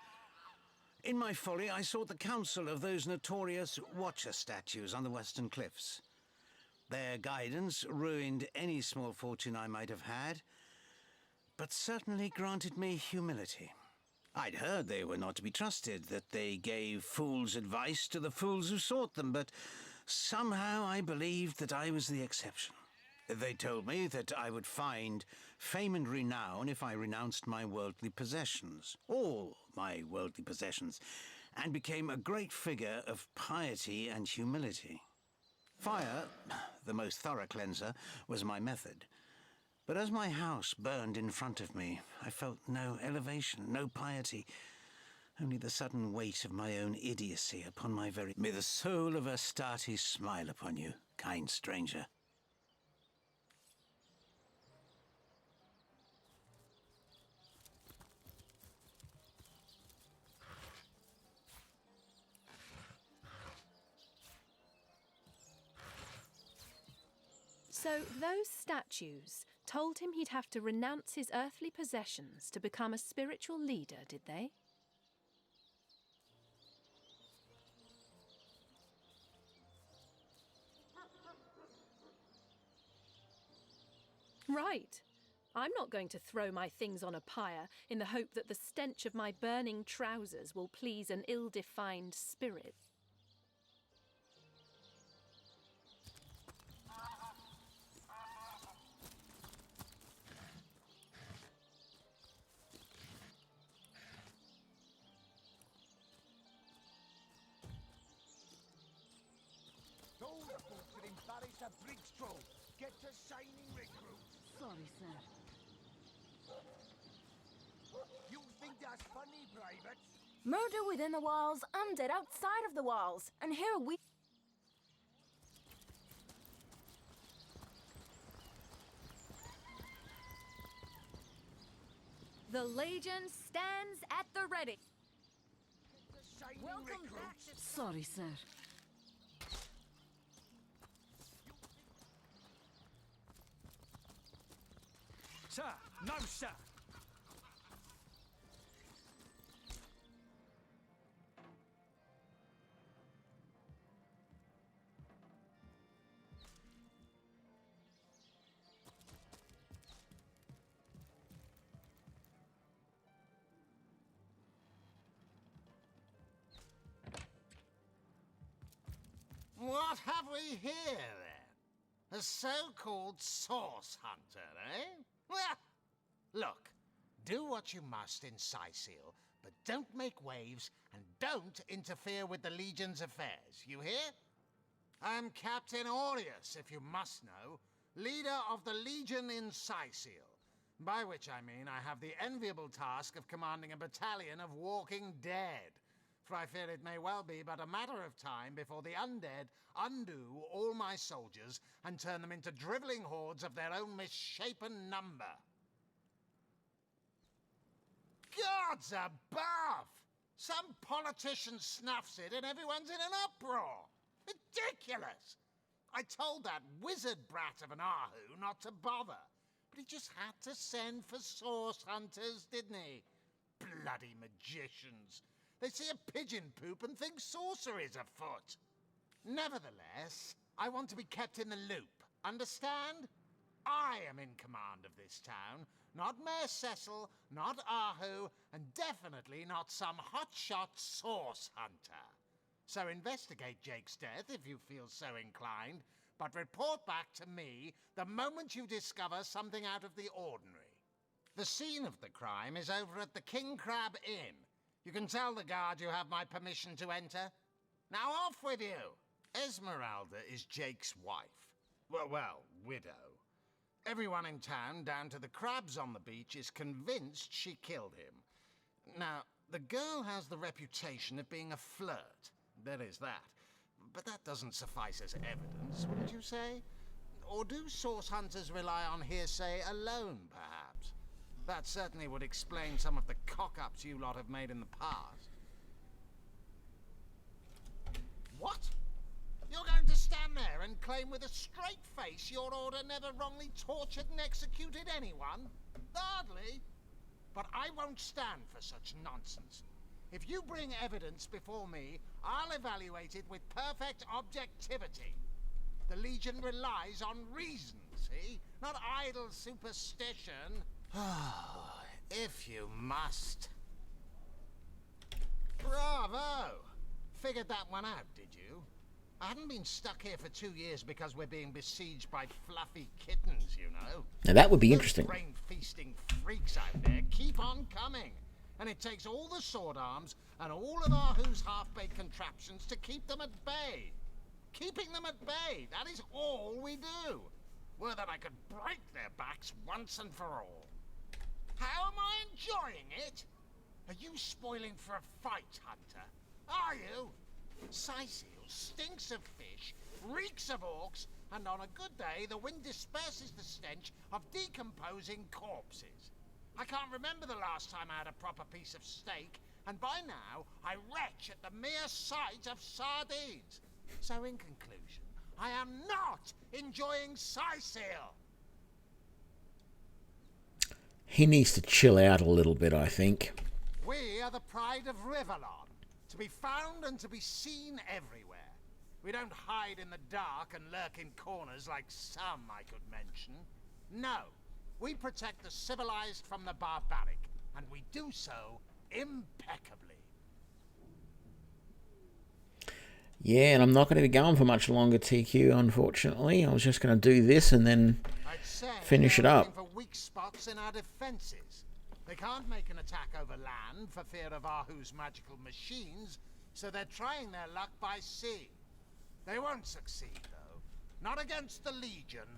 In my folly, I sought the counsel of those notorious Watcher statues on the western cliffs. Their guidance ruined any small fortune I might have had, but certainly granted me humility. I'd heard they were not to be trusted, that they gave fools' advice to the fools who sought them, but somehow I believed that I was the exception. They told me that I would find fame and renown if I renounced my worldly possessions, all my worldly possessions, and became a great figure of piety and humility. Fire, the most thorough cleanser, was my method. But as my house burned in front of me, I felt no elevation, no piety, only the sudden weight of my own idiocy upon my very... May the soul of Astarte smile upon you, kind stranger. So those statues told him he'd have to renounce his earthly possessions to become a spiritual leader, did they? Right. I'm not going to throw my things on a pyre in the hope that the stench of my burning trousers will please an ill-defined spirit. Those boots will embarrass a Brigstro. Get to signing recruits. Sorry, sir. You think that's funny, Private? Murder within the walls, undead outside of the walls. And here we... The Legion stands at the ready. Welcome back. Sorry, sir. Sir, no, sir. What have we here, then? A so-called source hunter, eh? Well, look, do what you must in Syseal, but don't make waves and don't interfere with the Legion's affairs, you hear? I'm Captain Aureus, if you must know, leader of the Legion in Syseal, by which I mean I have the enviable task of commanding a battalion of walking dead. For I fear it may well be but a matter of time before the undead undo all my soldiers and turn them into drivelling hordes of their own misshapen number. Gods above! Some politician snuffs it and everyone's in an uproar. Ridiculous! I told that wizard brat of an Ahu not to bother, but he just had to send for source hunters, didn't he? Bloody magicians. They see a pigeon poop and think sorcery's afoot. Nevertheless, I want to be kept in the loop. Understand? I am in command of this town, not Mayor Cecil, not Ahu, and definitely not some hotshot source hunter. So investigate Jake's death if you feel so inclined, but report back to me the moment you discover something out of the ordinary. The scene of the crime is over at the King Crab Inn. You can tell the guard you have my permission to enter. Now off with you! Esmeralda is Jake's wife. Well, widow. Everyone in town, down to the crabs on the beach, is convinced she killed him. Now, the girl has the reputation of being a flirt. There is that. But that doesn't suffice as evidence, wouldn't you say? Or do source hunters rely on hearsay alone, perhaps? That certainly would explain some of the cock-ups you lot have made in the past. What? You're going to stand there and claim with a straight face your order never wrongly tortured and executed anyone? Hardly. But I won't stand for such nonsense. If you bring evidence before me, I'll evaluate it with perfect objectivity. The Legion relies on reason, see? Not idle superstition. If you must. Bravo! Figured that one out, did you? I haven't been stuck here for 2 years because we're being besieged by fluffy kittens, you know. Now that would be interesting. Those brain-feasting freaks out there keep on coming. And it takes all the sword arms and all of Ahu's half-baked contraptions to keep them at bay. Keeping them at bay, that is all we do. Were that I could break their backs once and for all. How am I enjoying it? Are you spoiling for a fight, Hunter? Are you? Syseal stinks of fish, reeks of orcs, and on a good day the wind disperses the stench of decomposing corpses. I can't remember the last time I had a proper piece of steak, and by now I retch at the mere sight of sardines. So in conclusion, I am not enjoying Scythiel. He needs to chill out a little bit, I think. We are the pride of Rivellon, to be found and to be seen everywhere. We don't hide in the dark and lurk in corners like some I could mention. No, we protect the civilized from the barbaric, and we do so impeccably. Yeah, and I'm not going to be going for much longer, TQ, unfortunately. I was just going to do this and then finish it up. For weak spots in our defenses. They can't make an attack over land for fear of Ahu's magical machines, so they're trying their luck by sea. They won't succeed, though. Not against the Legion.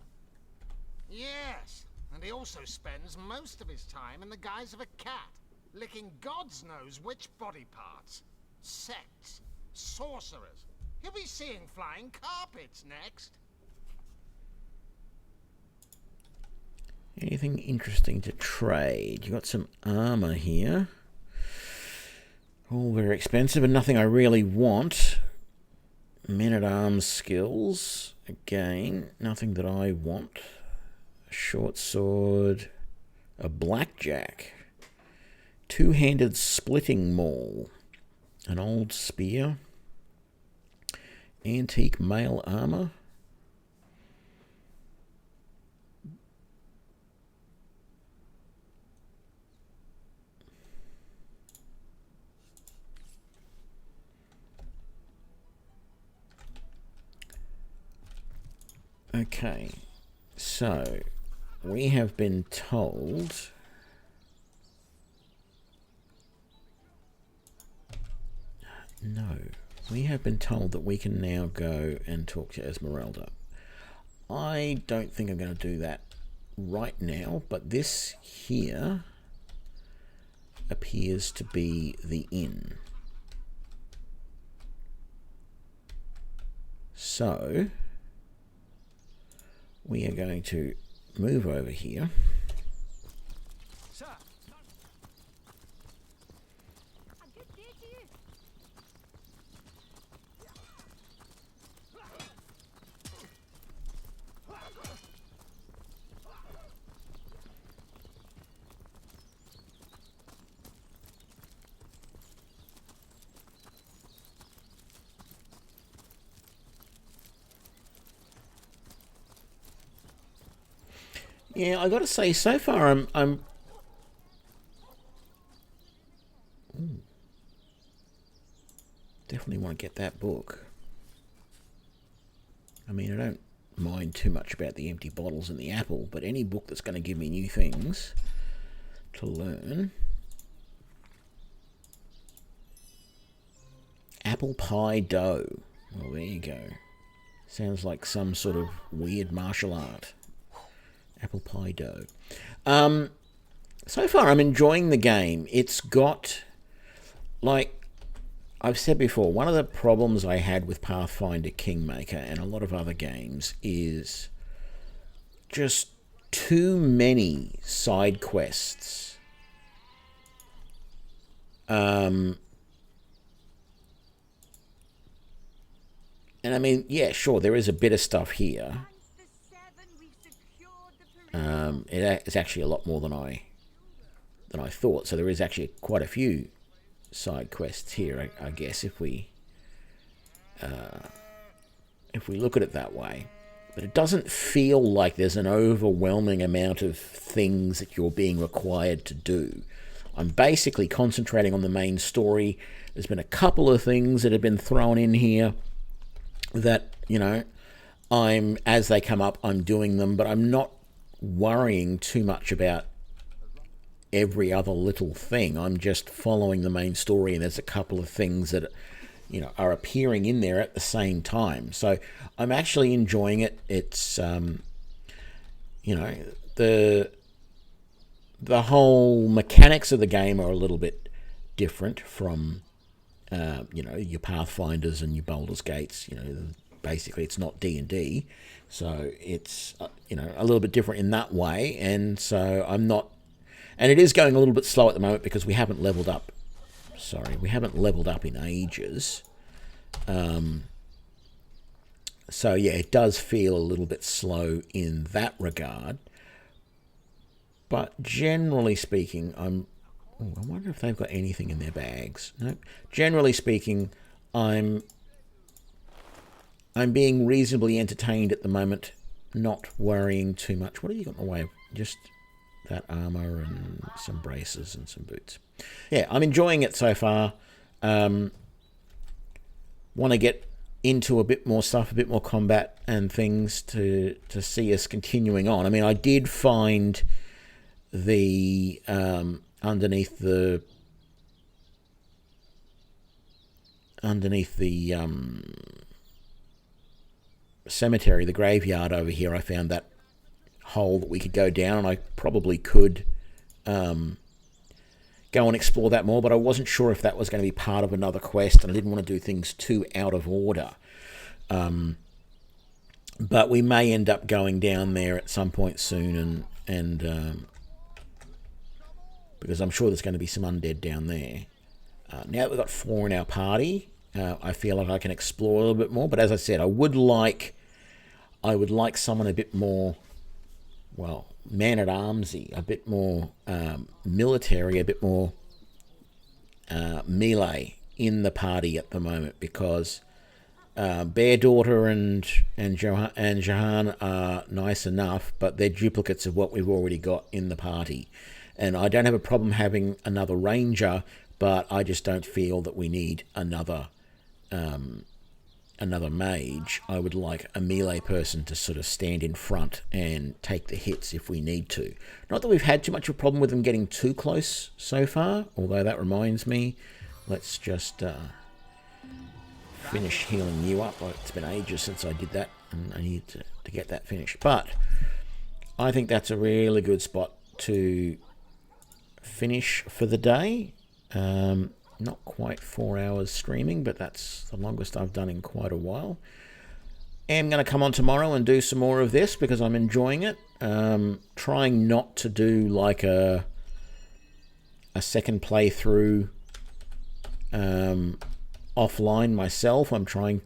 Yes, and he also spends most of his time in the guise of a cat, licking God's knows which body parts. Sects, sorcerers. He'll be seeing flying carpets next. Anything interesting to trade? You got some armor here. All very expensive and nothing I really want. Men-at-arms skills. Again, nothing that I want. A short sword. A blackjack. Two-handed splitting maul. An old spear. Antique mail armor. Okay, so we have been told we have been told that we can now go and talk to Esmeralda. I don't think I'm going to do that right now, but this here appears to be the inn. So we are going to move over here. Sir. Yeah, I got to say, so far I'm Ooh. Definitely want to get that book. I mean, I don't mind too much about the empty bottles and the apple, but any book that's going to give me new things to learn. Apple pie dough. Well, there you go. Sounds like some sort of weird martial art. Apple pie dough. So far, I'm enjoying the game. It's got, like I've said before, one of the problems I had with Pathfinder Kingmaker and a lot of other games is just too many side quests. And I mean, yeah, sure, there is a bit of stuff here. It's actually a lot more than I thought. So there is actually quite a few side quests here, I guess, if we look at it that way. But it doesn't feel like there's an overwhelming amount of things that you're being required to do. I'm basically concentrating on the main story. There's been a couple of things that have been thrown in here that, you know, as they come up, I'm doing them, but I'm not worrying too much about every other little thing. I'm just following the main story, and there's a couple of things that, you know, are appearing in there at the same time. So I'm actually enjoying it. It's you know, the whole mechanics of the game are a little bit different from you know, your Pathfinders and your Baldur's Gates. You know, basically it's not D&D, so it's you know, a little bit different in that way. And so I'm not, and it is going a little bit slow at the moment because we haven't leveled up. Sorry, we haven't leveled up in ages. So yeah, it does feel a little bit slow in that regard. But generally speaking, I wonder if they've got anything in their bags. Nope. Generally speaking, I'm being reasonably entertained at the moment, not worrying too much. What have you got in the way of? Just that armor and some braces and some boots. Yeah, I'm enjoying it so far. Want to get into a bit more stuff, a bit more combat and things to see us continuing on. I mean, I did find the underneath the cemetery, the graveyard over here, I found that hole that we could go down, and I probably could go and explore that more, but I wasn't sure if that was going to be part of another quest, and I didn't want to do things too out of order. But we may end up going down there at some point soon, and because I'm sure there's going to be some undead down there. Now that we've got 4 in our party, I feel like I can explore a little bit more. But as I said, I would like someone a bit more, well, man-at-armsy, a bit more military, a bit more melee in the party at the moment, because Bear Daughter and Jahan are nice enough, but they're duplicates of what we've already got in the party. And I don't have a problem having another ranger, but I just don't feel that we need another mage. I would like a melee person to sort of stand in front and take the hits if we need to. Not that we've had too much of a problem with them getting too close so far, although that reminds me, let's just finish healing you up. It's been ages since I did that, and I need to get that finished. But I think that's a really good spot to finish for the day. Not quite 4 hours streaming, but that's the longest I've done in quite a while. I'm going to come on tomorrow and do some more of this because I'm enjoying it. Trying not to do like a second playthrough offline myself. I'm trying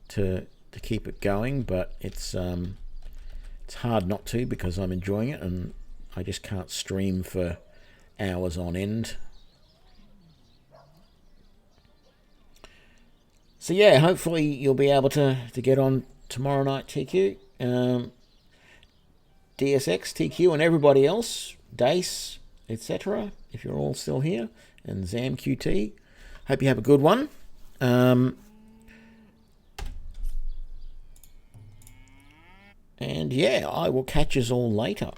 to keep it going, but it's hard not to because I'm enjoying it, and I just can't stream for hours on end. So yeah, hopefully you'll be able to get on tomorrow night, TQ. DSX, TQ, and everybody else, Dace, etc., if you're all still here, and ZamQT. Hope you have a good one. And yeah, I will catch us all later.